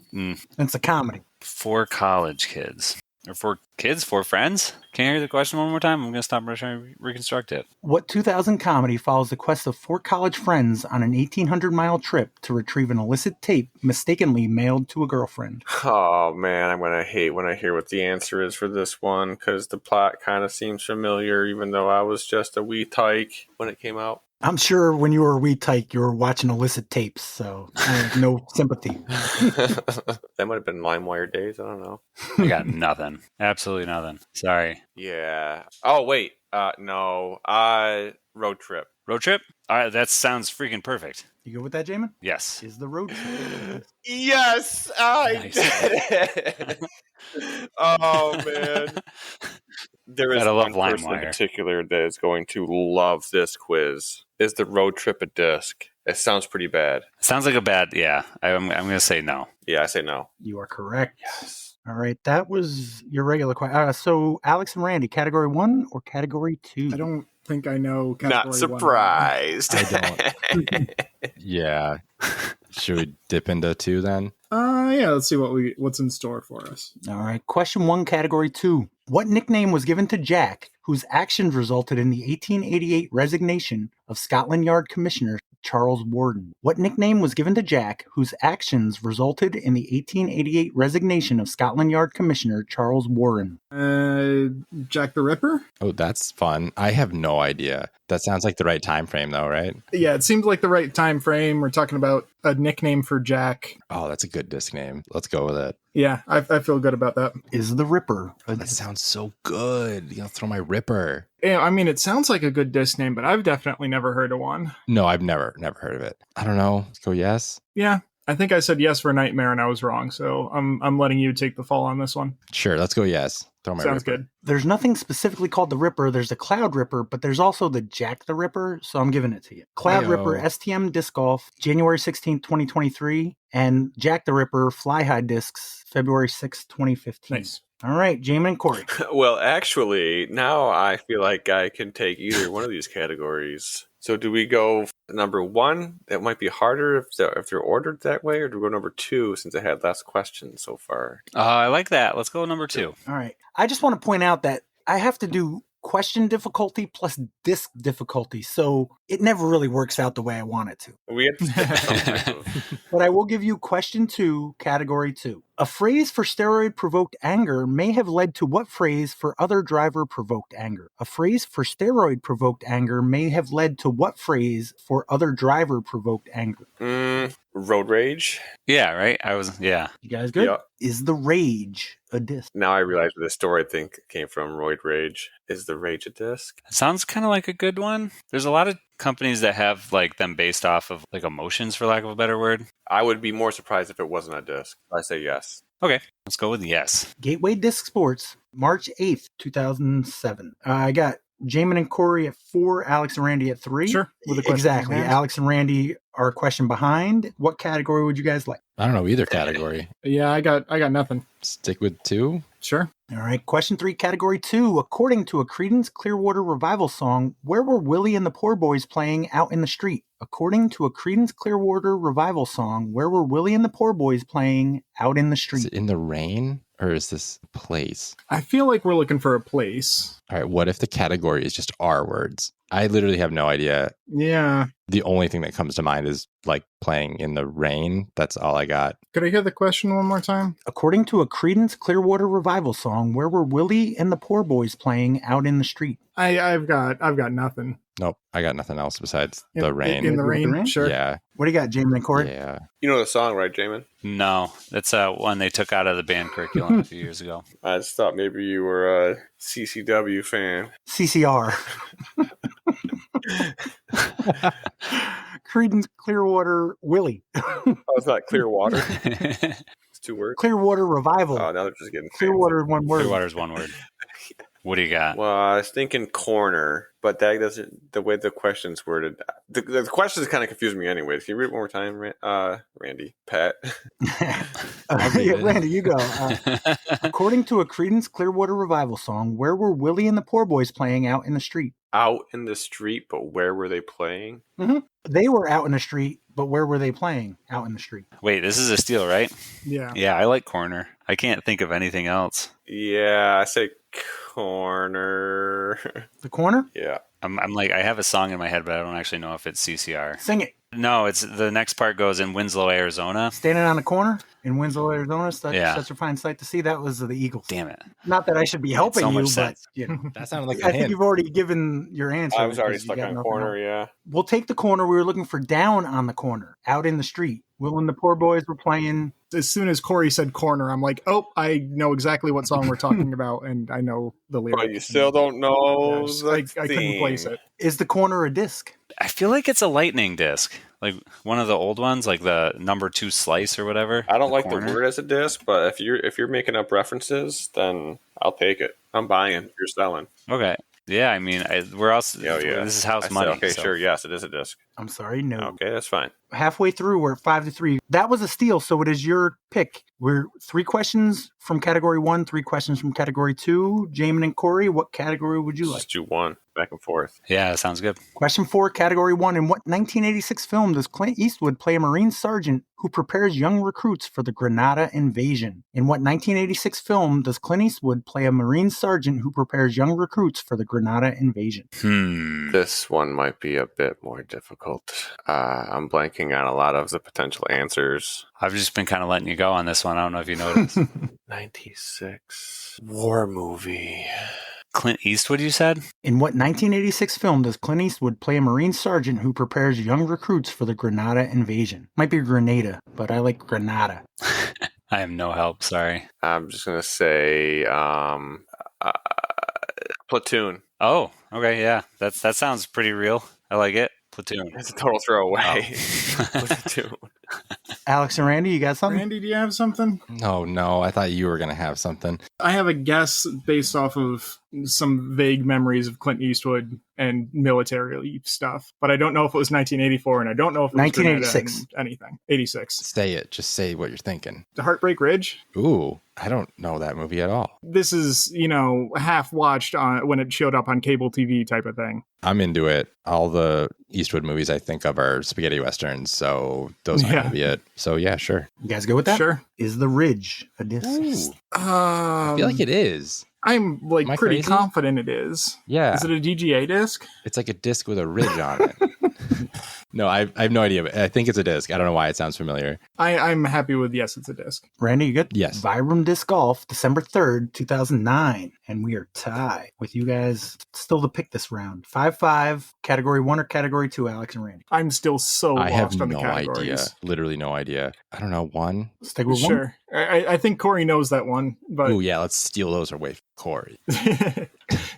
It's a comedy. 4 college kids. Or 4 kids, 4 friends? Can you hear the question one more time? I'm going to stop trying to reconstruct it. What 2000 comedy follows the quest of 4 college friends on an 1,800-mile trip to retrieve an illicit tape mistakenly mailed to a girlfriend? Oh man, I'm gonna hate when I hear what the answer is for this one because the plot kind of seems familiar, even though I was just a wee tyke when it came out. I'm sure when you were a wee tyke, you were watching illicit tapes, so I have no sympathy. That might have been LimeWire days. I don't know. I got nothing. Absolutely nothing. Sorry. Yeah. Oh wait. No. Road trip. Road trip? All right, that sounds freaking perfect. You go with that, Jaimen? Yes. Is the road trip? Yes, I did it. Oh man. There is Gotta love one person in LimeWire. particular that is going to love this quiz. Is the road trip a disc? It sounds pretty bad. Sounds like a bad, yeah. I'm going to say no. Yeah, I say no. You are correct. Yes. All right, that was your regular question. So, Alex and Randy, category 1 or category 2? I don't think I know category Not surprised. I don't. Yeah. Should we dip into 2 then? Yeah, let's see what's in store for us. All right, question 1, category 2. What nickname was given to Jack, whose actions resulted in the 1888 resignation of Scotland Yard Commissioner Charles Warden? What nickname was given to Jack, whose actions resulted in the 1888 resignation of Scotland Yard Commissioner Charles Warden? Jack the Ripper? Oh, that's fun. I have no idea. That sounds like the right time frame, though, right? Yeah, it seems like the right time frame. We're talking about a nickname for Jack. Oh, that's a good disc name. Let's go with it. Yeah, I feel good about that. Is the Ripper? That sounds so good. You know, throw my Ripper. Yeah, I mean, it sounds like a good disc name, but I've definitely never heard of one. No, I've never heard of it. I don't know. Let's go yes. Yeah, I think I said yes for Nightmare and I was wrong, so I'm letting you take the fall on this one. Sure, let's go yes. Throw my Sounds Ripper. good. There's nothing specifically called the Ripper. There's the Cloud Ripper, but there's also the Jack the Ripper, so I'm giving it to you. Cloud Ripper, STM Disc Golf, January 16th, 2023, and Jack the Ripper, Fly High Discs, February 6th, 2015. Nice. All right, Jaimen and Corey. Well, actually, now I feel like I can take either one of these categories. So do we go number one? That might be harder if they're ordered that way, or do we go number two since I had less questions so far? I like that. Let's go number 2. All right. I just want to point out that I have to do question difficulty plus disc difficulty, so it never really works out the way I want it to. We have to pick some type of... But I will give you question 2, category 2. A phrase for steroid-provoked anger may have led to what phrase for other driver-provoked anger? A phrase for steroid-provoked anger may have led to what phrase for other driver-provoked anger? Road rage? Yeah, right? Yeah. You guys good? Yeah. Is the rage a disc? Now I realize where this story I think came from, Roid Rage. Is the rage a disc? It sounds kind of like a good one. There's a lot of companies that have like them based off of like emotions, for lack of a better word. I would be more surprised if it wasn't a disc. I say yes. Okay, let's go with yes. Gateway Disc Sports, March 8th, 2007. I got Jaimen and Corey at 4, Alex and Randy at 3. Sure. With a question exactly. Alex and Randy are a question behind. What category would you guys like? I don't know either category. Yeah, I got nothing. Stick with 2. Sure. All right. Question 3, category 2. According to a Creedence Clearwater Revival song, where were Willie and the Poor Boys playing out in the street? According to a Creedence Clearwater Revival song, where were Willie and the Poor Boys playing out in the street? Is it in the rain or is this a place? I feel like we're looking for a place. All right. What if the category is just R words? I literally have no idea. Yeah. The only thing that comes to mind is like playing in the rain. That's all I got. Could I hear the question one more time? According to a Creedence Clearwater Revival song, where were Willie and the Poor Boys playing out in the street? I've got nothing. Nope. I got nothing else besides the rain. In the rain? Sure. Yeah. What do you got, Jaimen and Corey? Yeah. You know the song, right, Jaimen? No, that's one they took out of the band curriculum a few years ago. I just thought maybe you were a CCW fan. CCR. Creedence Clearwater Willie. Oh, it's not Clearwater. It's 2 words. Clearwater Revival. Oh, now they're just getting Clearwater is 1 word. Clearwater is 1 word. What do you got? Well, I was thinking corner, but that doesn't. The way the question's worded, the questions kind of confuse me. Anyways, can you read it one more time, Randy? Pat. Randy, you go. According to a Creedence Clearwater Revival song, where were Willie and the Poor Boys playing out in the street? Out in the street, but where were they playing? Mm-hmm. They were out in the street, but where were they playing out in the street? Wait, this is a steal, right? Yeah. Yeah, I like corner. I can't think of anything else. Yeah, I say corner. The corner? Yeah. I'm like, I have a song in my head, but I don't actually know if it's CCR. Sing it. No, it's the next part goes in Winslow, Arizona. Standing on the corner in Winslow, Arizona. Such a fine sight to see. That was the Eagles. Damn it. Not that I should be helping you, but you know. That sounded like I think you've already given your answer. I was already stuck on corner, yeah. We'll take the corner. We were looking for down on the corner, out in the street. Will and the Poor Boys were playing. As soon as Corey said corner, I'm like, oh, I know exactly what song we're talking about, and I know the lyrics. But you still don't know. I couldn't place it. Is the corner a disc? I feel like it's a lightning disc, like one of the old ones, like the number 2 slice or whatever. I don't like the word as a disc, but if you're making up references, then I'll take it. I'm buying. You're selling. Okay. Yeah, I mean, we're also. Yeah. This is house money. Okay, so. sure. Yes, it is a disc. I'm sorry, no. Okay, that's fine. Halfway through, we're at 5-3. That was a steal, so it is your pick. We're 3 questions from category 1, 3 questions from category 2. Jaimen and Corey, what category would you like? Let's do 1, back and forth. Yeah, sounds good. Question 4, category 1. In what 1986 film does Clint Eastwood play a Marine sergeant who prepares young recruits for the Grenada invasion? In what 1986 film does Clint Eastwood play a Marine sergeant who prepares young recruits for the Grenada invasion? This one might be a bit more difficult. I'm blanking on a lot of the potential answers. I've just been kind of letting you go on this one. I don't know if you noticed. 96 war movie. Clint Eastwood, you said? In what 1986 film does Clint Eastwood play a Marine sergeant who prepares young recruits for the Grenada invasion? Might be Grenada, but I like Grenada. I have no help, sorry. I'm just going to say Platoon. Oh, okay, yeah. That sounds pretty real. I like it. Platoon. It's a total throwaway. Oh. Platoon. Alex and Randy, you got something? Randy, do you have something? No. I thought you were going to have something. I have a guess based off of some vague memories of Clint Eastwood and military stuff, but I don't know if it was 1984, and I don't know if it was 1986. anything. 86. Say it. Just say what you're thinking. The Heartbreak Ridge? Ooh, I don't know that movie at all. This is, half watched on when it showed up on cable TV type of thing. I'm into it. All the Eastwood movies I think of are spaghetti westerns, so those aren't going to be it. So yeah, sure. You guys go with that? Sure. Is The Ridge a disc? I feel like it is. I'm Am I pretty crazy? confident it is. Yeah. Is it a DGA disc? It's like a disc with a ridge on it. No, I have no idea. But I think it's a disc. I don't know why it sounds familiar. I'm happy with yes, it's a disc. Randy, you good? Yes. Vibram Disc Golf, December 3rd, 2009. And we are tied with you guys still to pick this round. 5-5, Category 1 or Category 2, Alex and Randy. I'm still so I have lost on the no categories. idea. Literally no idea. I don't know. 1? Stick with 1? Sure. I think Corey knows that one, but Oh yeah, let's steal those away from Corey.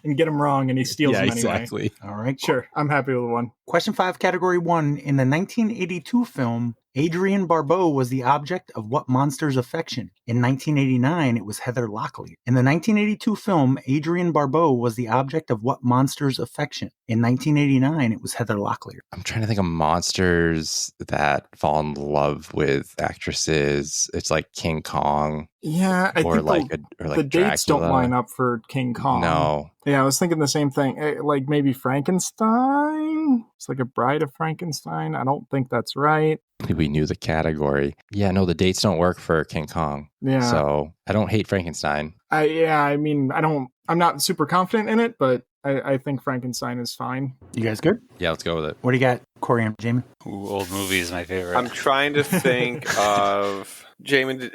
and get him wrong, and he steals them anyway. Exactly. All right. Sure, I'm happy with 1. Question 5, Category 1. In the 1982 film, Adrienne Barbeau was the object of what monster's affection? In 1989, it was Heather Locklear. In the 1982 film, Adrienne Barbeau was the object of what monster's affection? In 1989, it was Heather Locklear. I'm trying to think of monsters that fall in love with actresses. It's like King Kong. Yeah, I or think like the dates Dracula. don't line up for King Kong. No. Yeah, I was thinking the same thing. Like maybe Frankenstein? It's like a Bride of Frankenstein. I don't think that's right. We knew the category. Yeah, no, the dates don't work for King Kong. Yeah. So I don't hate Frankenstein. I'm not super confident in it, but I think Frankenstein is fine. You guys good? Yeah, let's go with it. What do you got, Corey and Jaimen? Ooh, old movie is my favorite. I'm trying to think of Jaimen.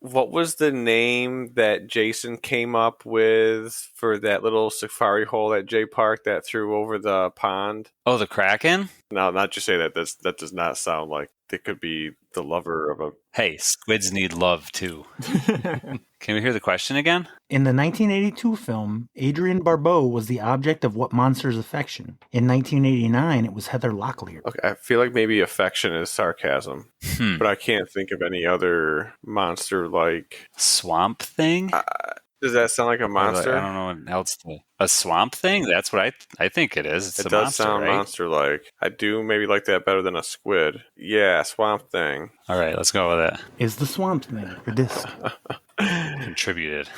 What was the name that Jason came up with for that little safari hole at J Park that threw over the pond? Oh, the Kraken? No, not just say that. That does not sound like it could be the lover of a... Hey, squids need love too. Can we hear the question again? In the 1982 film, Adrienne Barbeau was the object of what monster's affection? In 1989, it was Heather Locklear. Okay, I feel like maybe affection is sarcasm, but I can't think of any other monster like... Swamp Thing? Does that sound like a monster? I don't know what else to... A swamp thing? That's what I think it is. It's it a does monster, sound right? monster-like. I do maybe like that better than a squid. Yeah, Swamp Thing. All right, let's go with it. Is the Swamp Thing the disc? Contributed.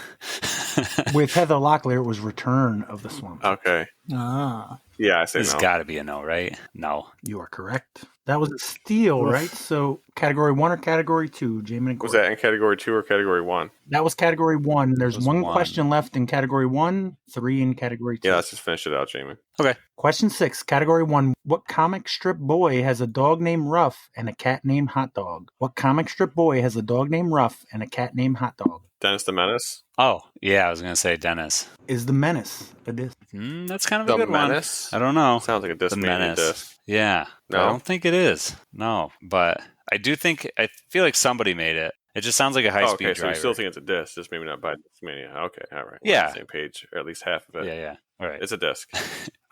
With Heather Locklear, it was Return of the Swamp Thing. Okay. Ah. Yeah, I say It's no. got to be a no, right? No. You are correct. That was a steal, right? So Category 1 or Category 2, Jaimen and Corey? Was that in Category 2 or Category 1? That was Category 1. There's one 1. question left in Category 1, 3 in Category 2. Yeah, let's just finish it out, Jaimen. Okay. Question 6, Category 1. What comic strip boy has a dog named Ruff and a cat named Hot Dog? What comic strip boy has a dog named Ruff and a cat named Hot Dog? Dennis the Menace? Oh, yeah, I was going to say Dennis. Is the Menace a disc? That's kind of The a good Menace? one. I don't know. Sounds like a disc. The maybe a Menace. disc. Yeah. No? I don't think it is. No, but I feel like somebody made it. It just sounds like a high-speed okay, so driver. you still think it's a disc, just maybe not by Discmania. Okay, all right. Yeah. We're on the same page, or at least half of it. Yeah. All right. It's a disc. I'm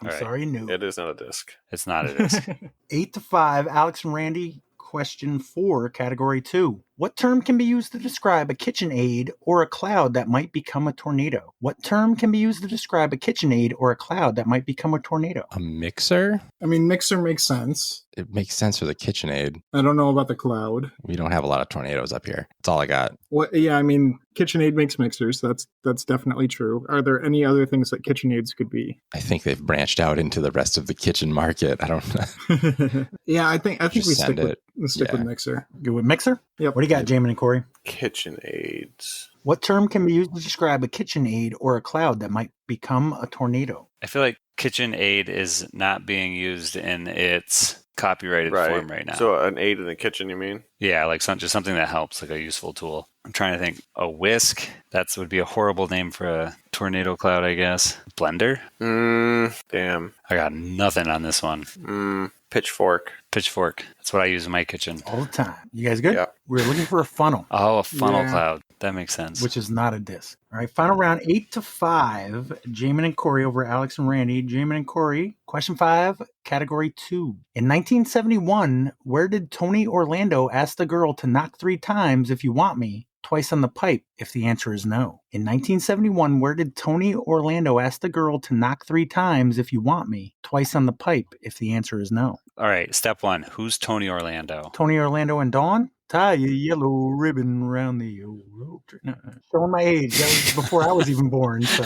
All right. sorry, new. It is not a disc. It's not a disc. 8-5, Alex and Randy. Question 4, Category 2. What term can be used to describe a KitchenAid or a cloud that might become a tornado? What term can be used to describe a KitchenAid or a cloud that might become a tornado? A mixer? I mean, mixer makes sense. It makes sense for the KitchenAid. I don't know about the cloud. We don't have a lot of tornadoes up here. That's all I got. What? Yeah, I mean, KitchenAid makes mixers. That's definitely true. Are there any other things that KitchenAids could be? I think they've branched out into the rest of the kitchen market. I don't know. Yeah, I think we Just stick send with mixer. Good with mixer? Yep. What do you got, Jaimen and Corey? KitchenAids. What term can be used to describe a KitchenAid or a cloud that might become a tornado? I feel like KitchenAid is not being used in its copyrighted form right now. So an aid in the kitchen, you mean? Yeah, like just something that helps, like a useful tool. I'm trying to think. A whisk? That would be a horrible name for a tornado cloud, I guess. Blender? Damn. I got nothing on this one. Pitchfork. Pitchfork. That's what I use in my kitchen. All the time. You guys good? Yeah. We're looking for a funnel. Oh, a funnel Yeah. cloud. That makes sense. Which is not a disc. All right, final round, 8-5. Jaimen and Corey over Alex and Randy. Jaimen and Corey, question 5, category 2. In 1971, where did Tony Orlando ask the girl to knock 3 times if you want me, twice on the pipe if the answer is no? In 1971, where did Tony Orlando ask the girl to knock 3 times if you want me, twice on the pipe if the answer is no? All right, step 1. Who's Tony Orlando? Tony Orlando and Dawn? Tie a yellow ribbon around the old road tree. No, showing my age. That was before I was even born, so.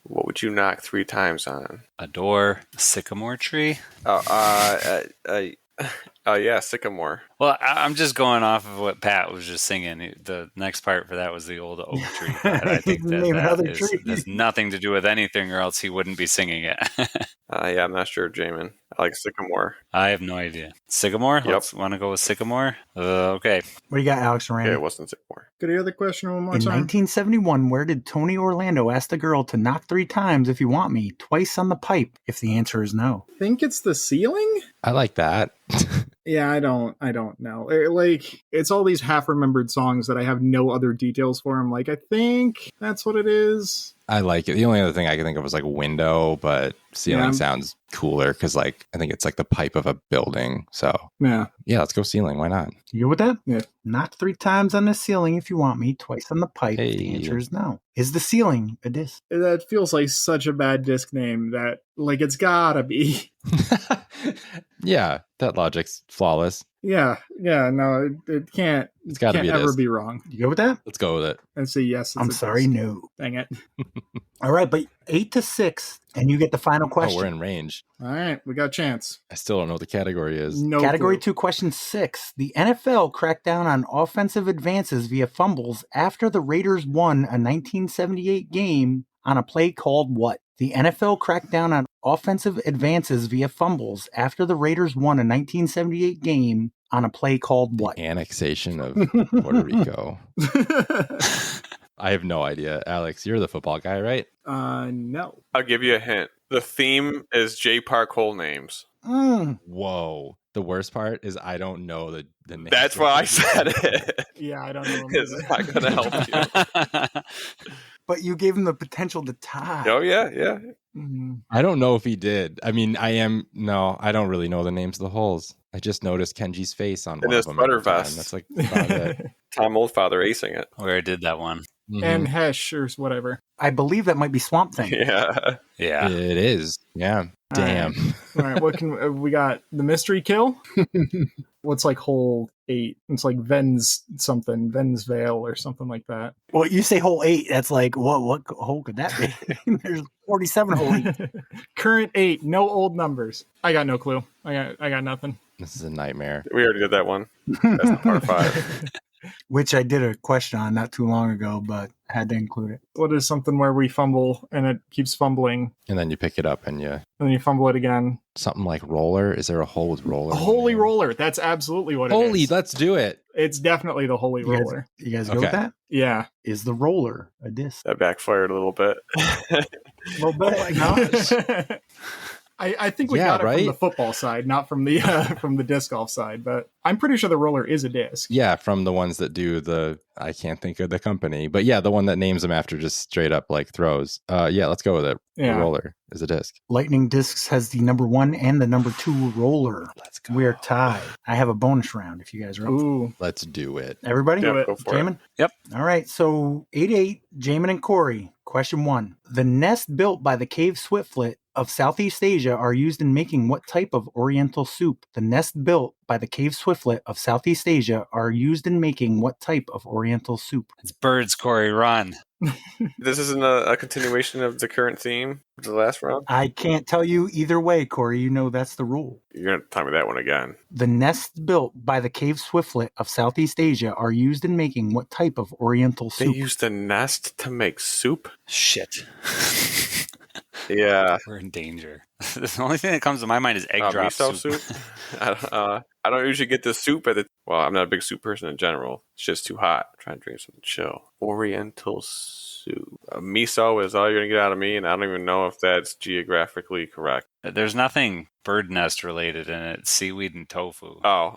What would you knock 3 times on? A door, a sycamore tree? Yeah, sycamore. Well, I'm just going off of what Pat was just singing. The next part for that was the old oak tree. But I think Name another that tree. has nothing to do with anything, or else he wouldn't be singing it. Yeah, I'm not sure, Jaimen. I like sycamore. I have no idea. Sycamore? Yep. Want to go with sycamore? Okay. What do you got, Alex and Randy? Yeah, it wasn't sycamore. Could you hear the question one more In time? 1971, where did Tony Orlando ask the girl to knock 3 times if you want me, twice on the pipe if the answer is no? I think it's the ceiling. I like that. Yeah, I don't know. Like, it's all these half-remembered songs that I have no other details for. I'm like, I think that's what it is. I like it. The only other thing I can think of was like window, but ceiling sounds cooler because like I think it's like the pipe of a building. So yeah, let's go ceiling. Why not? You good with that? Yeah. Knock 3 times on the ceiling if you want me, twice on the pipe if the answer is no. Is the ceiling a disc? That feels like such a bad disc name that, like, it's gotta be. Yeah, that logic's flawless. Yeah, no, it can't. It's got to be a ever disc. be wrong. You good with that? Let's go with it. And say yes. I'm sorry, no. Dang it. All right, but 8-6, and you get the final question. Oh, we're in range. All right, we got a chance. I still don't know what the category is. No Category clue. 2, question 6. The NFL cracked down on offensive advances via fumbles after the Raiders won a 1978 game on a play called what? The NFL cracked down on offensive advances via fumbles after the Raiders won a 1978 game on a play called what? Annexation of Puerto Rico. I have no idea. Alex, you're the football guy, right? No. I'll give you a hint. The theme is J Park Hole names. Whoa. The worst part is I don't know the name. That's why I said it. Yeah, I don't know. It's not going to help you. But you gave him the potential to tie. Oh, yeah. I don't know if he did. I mean, I don't really know the names of the holes. I just noticed Kenji's face on one of them. sweater every time. vest. That's like about it. Tom Oldfather acing it. Where did that one? And Hesh or whatever. I believe that might be Swamp Thing. Yeah. Yeah. It is. Yeah. Damn. All right, what can we got? The mystery kill. What's like hole 8? It's like Ven's Vale or something like that. Well, you say hole 8. That's like what hole could that be? There's 47 hole 8. Current 8. No old numbers. I got no clue. I got nothing. This is a nightmare. We already did that one. That's the part 5. Which I did a question on not too long ago, but I had to include it. What is something where we fumble and it keeps fumbling, And then you pick it up and and then you fumble it again? something like roller. Is there a hole with roller? Holy roller. That's absolutely what it Holy, is. let's do it. It's definitely the holy roller. You guys go with that? Yeah. Is the roller a disc? That backfired a little bit. A little bit. Oh my gosh. I think we Yeah, got it right? from the football side, not from the from the disc golf side, but I'm pretty sure the roller is a disc. Yeah, from the ones that do I can't think of the company, but yeah, the one that names them after just straight up like throws. Yeah, let's go with it. Yeah. The roller is a disc. Lightning Discs has the number 1 and the number 2 roller. Let's go. We're tied. I have a bonus round if you guys are up. Ooh. Let's do it. Everybody? Yeah, go for it. Jaimen? Yep. All right, so 8-8, Jaimen and Corey. Question 1. The nests built by the cave swiftlet of Southeast Asia are used in making what type of oriental soup? The nests built by the cave swiftlet of Southeast Asia are used in making what type of oriental soup? It's birds, Corey. Run. This isn't a continuation of the current theme of the last round? I can't tell you either way, Corey. You know that's the rule. You're going to tell me that one again. The nests built by the cave swiftlet of Southeast Asia are used in making what type of oriental They soup? used a nest to make soup? Shit. Yeah. We're in danger. The only thing that comes to my mind is egg drop miso soup. I don't usually get the soup at the... Well, I'm not a big soup person in general. It's just too hot. I'm trying to drink something chill. Oriental soup. Miso is all you're going to get out of me, and I don't even know if that's geographically correct. There's nothing bird nest related in it. It's seaweed and tofu. Oh.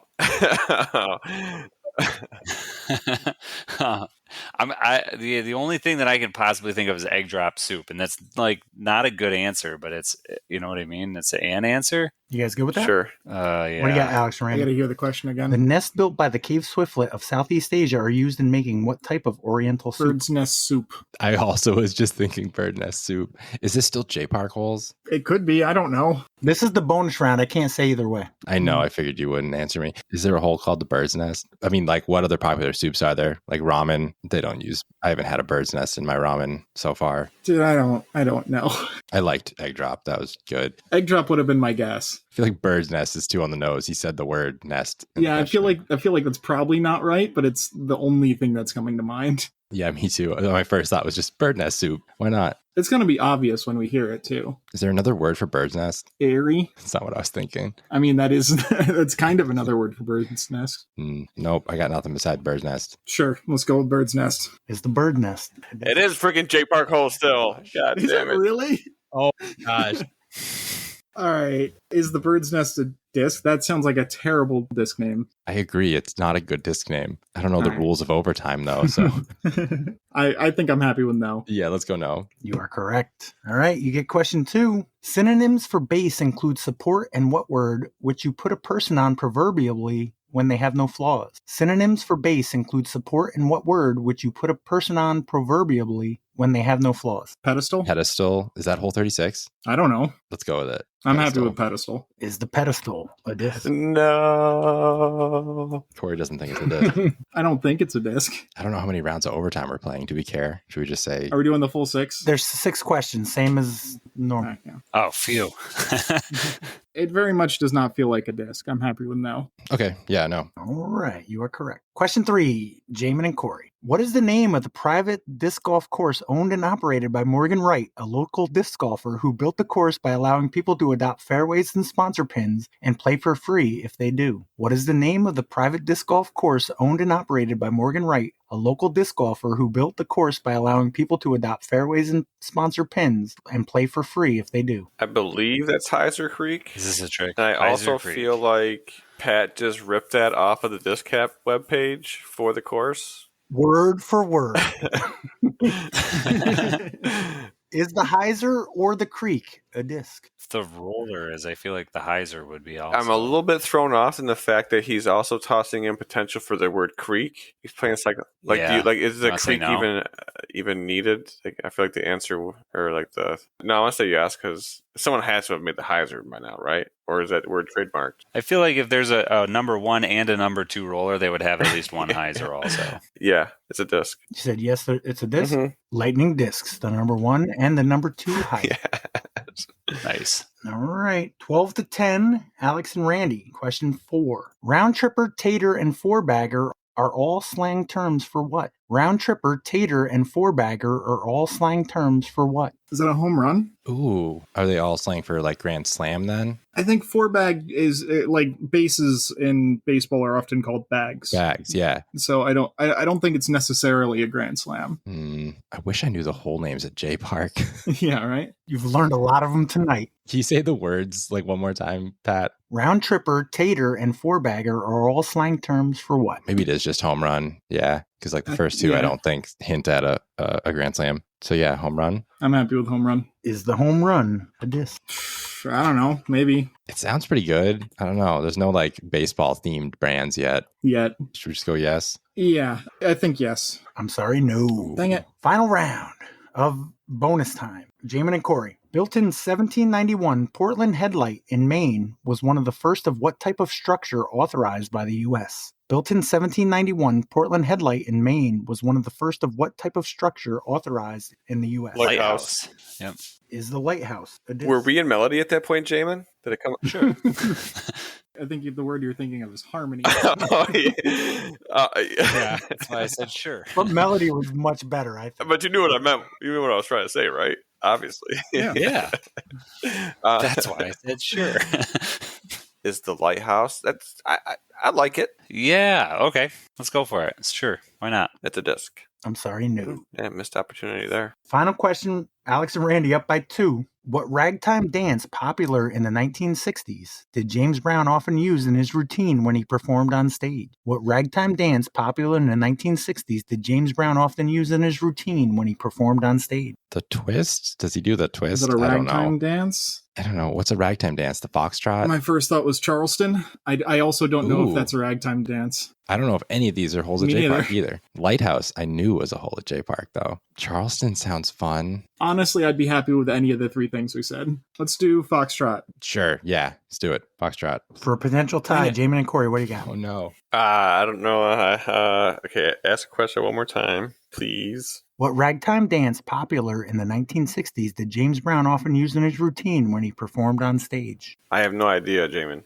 The only thing that I can possibly think of is egg drop soup, and that's like not a good answer, but it's, you know what I mean? It's an answer. You guys good with that? Sure. Yeah. What do you got, Alex and I Randy? got to hear the question again. The nests built by the cave swiftlet of Southeast Asia are used in making what type of oriental soup? Bird's nest soup. I also was just thinking bird nest soup. Is this still J Park holes? It could be. I don't know. This is the bonus round. I can't say either way. I know. I figured you wouldn't answer me. Is there a hole called the bird's nest? I mean, like, what other popular soups are there? Like ramen. They don't use. I haven't had a bird's nest in my ramen so far. Dude, I don't know. I liked egg drop. That was good. Egg drop would have been my guess. I feel like bird's nest is too on the nose. He said the word nest. Yeah, I feel like that's probably not right, but it's the only thing that's coming to mind. Yeah, me too. My first thought was just bird nest soup. Why not? It's going to be obvious when we hear it too. Is there another word for bird's nest? Airy. That's not what I was thinking. I mean, that's kind of another word for bird's nest. Nope, I got nothing beside bird's nest. Sure, let's go with bird's nest. It's the bird nest. It is freaking J Park hole still. God Is damn it it. really? Oh gosh. All right. Is the bird's nest a disc? That sounds like a terrible disc name. I agree. It's not a good disc name. I don't know the rules of overtime though. So I think I'm happy with no. yeah, let's go no. You are correct. All right, you get question 2. Synonyms for base include support and what word which you put a person on proverbially when they have no flaws. Synonyms for base include support and what word which you put a person on proverbially when they have no flaws. Pedestal? Pedestal. Is that hole 36? I don't know. Let's go with it. I'm happy with pedestal. Is the pedestal a disc? No. Corey doesn't think it's a disc. I don't think it's a disc. I don't know how many rounds of overtime we're playing. Do we care? Should we just say? Are we doing the full 6? There's 6 questions, same as normal. Yeah. Oh, phew. It very much does not feel like a disc. I'm happy with no. Okay. Yeah, no. All right, you are correct. Question 3, Jaimen and Corey. What is the name of the private disc golf course owned and operated by Morgan Wright, a local disc golfer who built the course by allowing people to adopt fairways and sponsor pins and play for free if they do? What is the name of the private disc golf course owned and operated by Morgan Wright, a local disc golfer who built the course by allowing people to adopt fairways and sponsor pins and play for free if they do? I believe that's Heiser Creek. Is this a trick? And I also Heiser Creek. feel like Pat just ripped that off of the Discap webpage for the course. Word for word. Is the Heiser or the Creek a disc? The roller is, I feel like the hyzer would be also. I'm a little bit thrown off in the fact that he's also tossing in potential for the word creek. He's playing it's like Yeah. do you, like is the Wanna say creek no? even needed? Like, I feel like the answer or like the no, I want to say yes because someone has to have made the hyzer by now, right? Or is that word trademarked? I feel like if there's a number 1 and a number 2 roller, they would have at least one hyzer also. Yeah, it's a disc. You said yes, it's a disc. Mhm. Lightning discs, the number 1 and the number 2 height. Nice. All right, 12 to 10, Alex and Randy. Question 4. Round tripper, tater, and four-bagger are all slang terms for what? Round tripper, tater, and four-bagger are all slang terms for what? Is that a home run? Ooh, are they all slang for like Grand Slam then? I think 4-bag is like bases in baseball are often called bags. Bags, yeah. So I don't think it's necessarily a grand slam. I wish I knew the whole names at J Park. Yeah, right. You've learned a lot of them tonight. Can you say the words like one more time, Pat? Round tripper, tater, and four-bagger are all slang terms for what? Maybe it is just home run. Yeah, because like the first two, yeah. I don't think hint at a Grand Slam. So yeah, home run. I'm happy with home run. Is the home run a disc? I don't know. Maybe. It sounds pretty good. I don't know. There's no like baseball themed brands yet. Yet. Should we just go yes? Yeah, I think yes. I'm sorry, no. Dang it. Final round of bonus time. Jaimen and Corey. Built in 1791, Portland Headlight in Maine was one of the first of what type of structure authorized by the U.S.? Built in 1791, Portland Headlight in Maine was one of the first of what type of structure authorized in the U.S.? Lighthouse. Yep. Is the lighthouse a disc? Were we in melody at that point, Jaimen? Did it come? Sure. I think the word you're thinking of is harmony. Oh, yeah. Yeah, that's why I said sure. But melody was much better, I think. But you knew what I meant. You knew what I was trying to say, right? Obviously. Yeah. That's why I said sure. Is the lighthouse? That's I like it. Yeah. Okay. Let's go for it. Sure. Why not? It's a disc. I'm sorry, no. Yeah, missed opportunity there. Final question. Alex and Randy up by 2. What ragtime dance popular in the 1960s did James Brown often use in his routine when he performed on stage? What ragtime dance popular in the 1960s did James Brown often use in his routine when he performed on stage? The twist? Does he do the twist? Is it a I don't know. ragtime dance? I don't know. What's a ragtime dance? The foxtrot? My first thought was Charleston. I also don't know if Ooh. that's a ragtime dance. I don't know if any of these are holes at Me J neither. Park either. Lighthouse, I knew was a hole at J Park, though. Charleston sounds fun. Honestly, I'd be happy with any of the three things we said. Let's do Foxtrot. Sure, yeah, let's do it. Foxtrot. For a potential tie, Jaimen and Corey, what do you got? Oh, no. I don't know. Okay, ask a question one more time, please. What ragtime dance popular in the 1960s did James Brown often use in his routine when he performed on stage? I have no idea, Jaimen.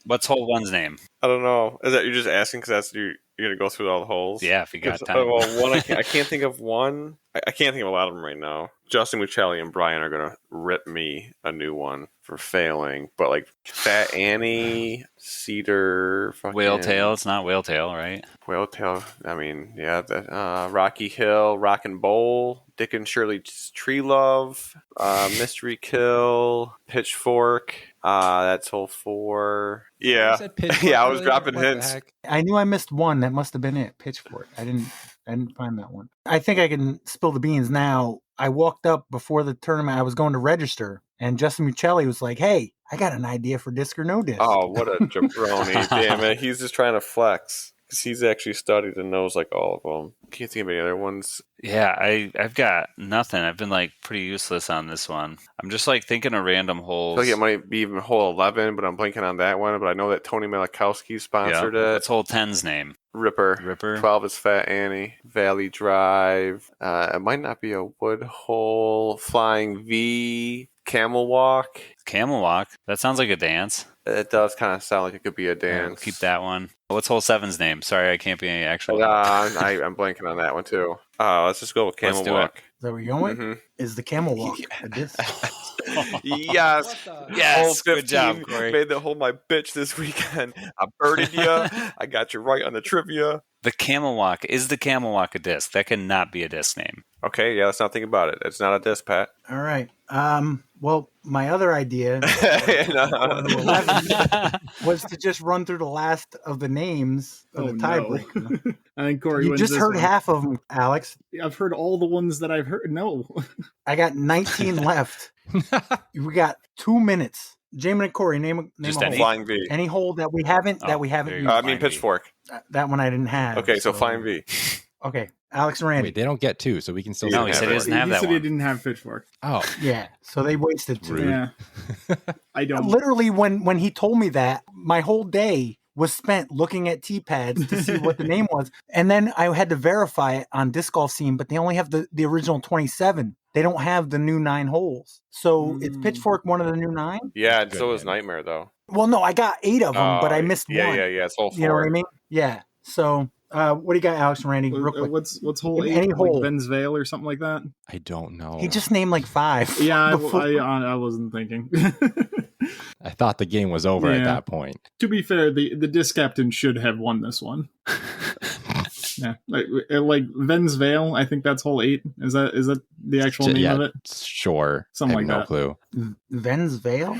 What's hole one's name? I don't know. Is that you're just asking because that's you're gonna go through all the holes? Yeah, if you got time. Well, one I can't think of one. I can't think of a lot of them right now. Justin Muccelli and Brian are gonna rip me a new one for failing, but like Fat Annie, Cedar, Whale Tail. It's not Whale Tail, right? Whale Tail. I mean, yeah. Rocky Hill, Rock and Bowl, Dick and Shirley's Tree Love, Mystery Kill, Pitchfork. That's hole 4. Yeah, yeah. I was dropping hints. I knew I missed one. That must have been it. Pitchfork. I didn't find that one. I think I can spill the beans now. I walked up before the tournament. I was going to register, and Justin Muccelli was like, "Hey, I got an idea for disc or no disc." Oh, what a jabroni! Damn it, he's just trying to flex because he's actually studied and knows like all of them. Can't think of any other ones. Yeah, I've got nothing. I've been like pretty useless on this one. I'm just like thinking of random holes. I feel like it might be even hole 11, but I'm blanking on that one. But I know that Tony Malakowski sponsored it. What's hole 10's name? Ripper. 12 is Fat Annie. Valley Drive. It might not be a wood hole. Flying V. Camel Walk. Camel Walk. That sounds like a dance. It does kind of sound like it could be a dance. We'll keep that one. What's hole 7's name? Sorry, I can't be any actual. I'm blanking on that one too. Let's just go with Camel Walk. Is that what you're going with? Mm-hmm. Is the Camel Walk a disc? Yes. Yes. Hole 15 Good job, Corey. made the hole my bitch this weekend. I birded you. I got you right on the trivia. The Camel Walk. Is the Camel Walk a disc? That cannot be a disc name. Okay, yeah, let's not think about it. It's not a disc, Pat. All right. Well, my other idea was to just run through the last of the names of the tiebreaker. No. I think Corey You wins just this heard one. half of them, Alex. I've heard all the ones that I've heard. No. I got 19 left. We got 2 minutes. Jaimen and Corey, name Just a hole. Flying V. Any hole that we haven't used. I mean Pitchfork. That one I didn't have. Okay, so Flying V. Okay, Alex and Randy. Wait, they don't get 2, so we can still. No, he said he doesn't have He that said one. he didn't have Pitchfork. Oh, Yeah, so they wasted 2. Rude. Yeah. I don't. Literally, when he told me that, my whole day was spent looking at T-pads to see what the name was. And then I had to verify it on Disc Golf Scene, but they only have the original 27. They don't have the new 9 holes. So is Pitchfork one of the new 9? Yeah, and so is Nightmare, though. Well, no, I got 8 of them, but I missed yeah, one. Yeah, it's hole 4. You know what I mean? Yeah. So what do you got, Alex and Randy? Real quick. What's hole 8? Any Like hole. Ben's Vale or something like that? I don't know. He just named like 5. Yeah, before. I wasn't thinking. I thought the game was over at that point. To be fair, the disc captain should have won this one. Yeah, like Ven's Vale. I think that's hole 8. Is that the actual name of it? Sure. Something I have like no that. clue. Ven's Vale?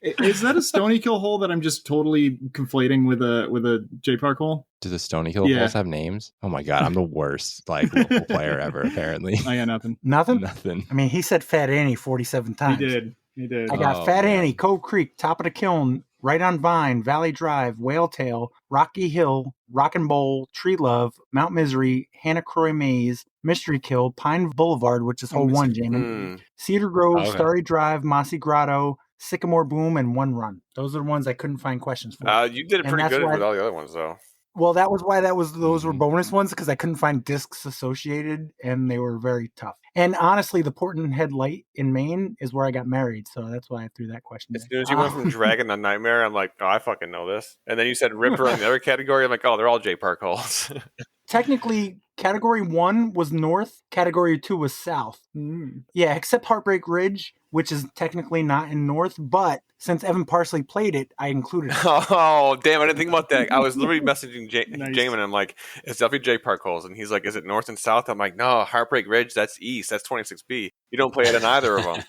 Is that a Stony Kill hole that I'm just totally conflating with a J Park hole? Do the Stony Hill holes have names? Oh my god, I'm the worst local player ever. Apparently, I got nothing. Nothing. I mean, he said Fat Annie 47 times. He did. I got Fat Annie, Cove Creek, Top of the Kiln, Right on Vine, Valley Drive, Whale Tail, Rocky Hill, Rock and Bowl, Tree Love, Mount Misery, Hannah Croy Maze, Mystery Kill, Pine Boulevard, which is hole 1, Jaimen, Cedar Grove, Starry Drive, Mossy Grotto, Sycamore Boom, and One Run. Those are the ones I couldn't find questions for. You did it pretty good with all the other ones, though. Well, that was why those were bonus ones, because I couldn't find discs associated, and they were very tough. And honestly, the Portland Head Light in Maine is where I got married, so that's why I threw that question. As soon as you went from Dragon to Nightmare, I'm like, oh, I fucking know this. And then you said Ripper in the other category. I'm like, oh, they're all J Park holes. Technically, category 1 was north, category 2 was south. Yeah, except Heartbreak Ridge, which is technically not in north, but since Evan Parsley played it, I included it. Oh, damn, I didn't think about that. I was literally messaging Jaimen, and I'm like, it's definitely J Park holes. And he's like, is it north and south? I'm like, no, Heartbreak Ridge, that's east. That's 26B. You don't play it in either of them.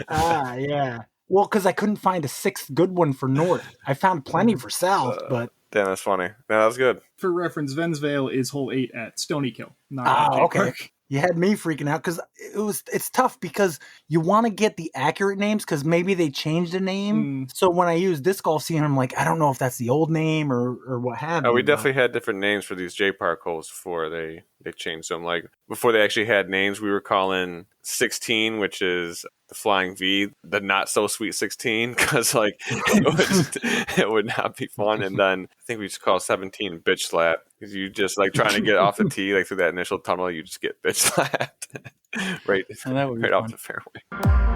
Yeah. Well, because I couldn't find a sixth good one for North. I found plenty for South, but Damn, that's funny. No, that was good. For reference, Vensvale is hole 8 at Stony Kill, not at Jay okay. Park. You had me freaking out because it's tough because you want to get the accurate names because maybe they changed the name. So when I use Disc Golf Scene, I'm like, I don't know if that's the old name or what have you. We definitely had different names for these J Park holes before they changed them. Like before they actually had names, we were calling 16, which is the Flying V, the not so sweet 16, because like it would not be fun. And then I think we just call 17 bitch slap because you just like trying to get off the tee, like through that initial tunnel, you just get bitch slapped right off the fairway.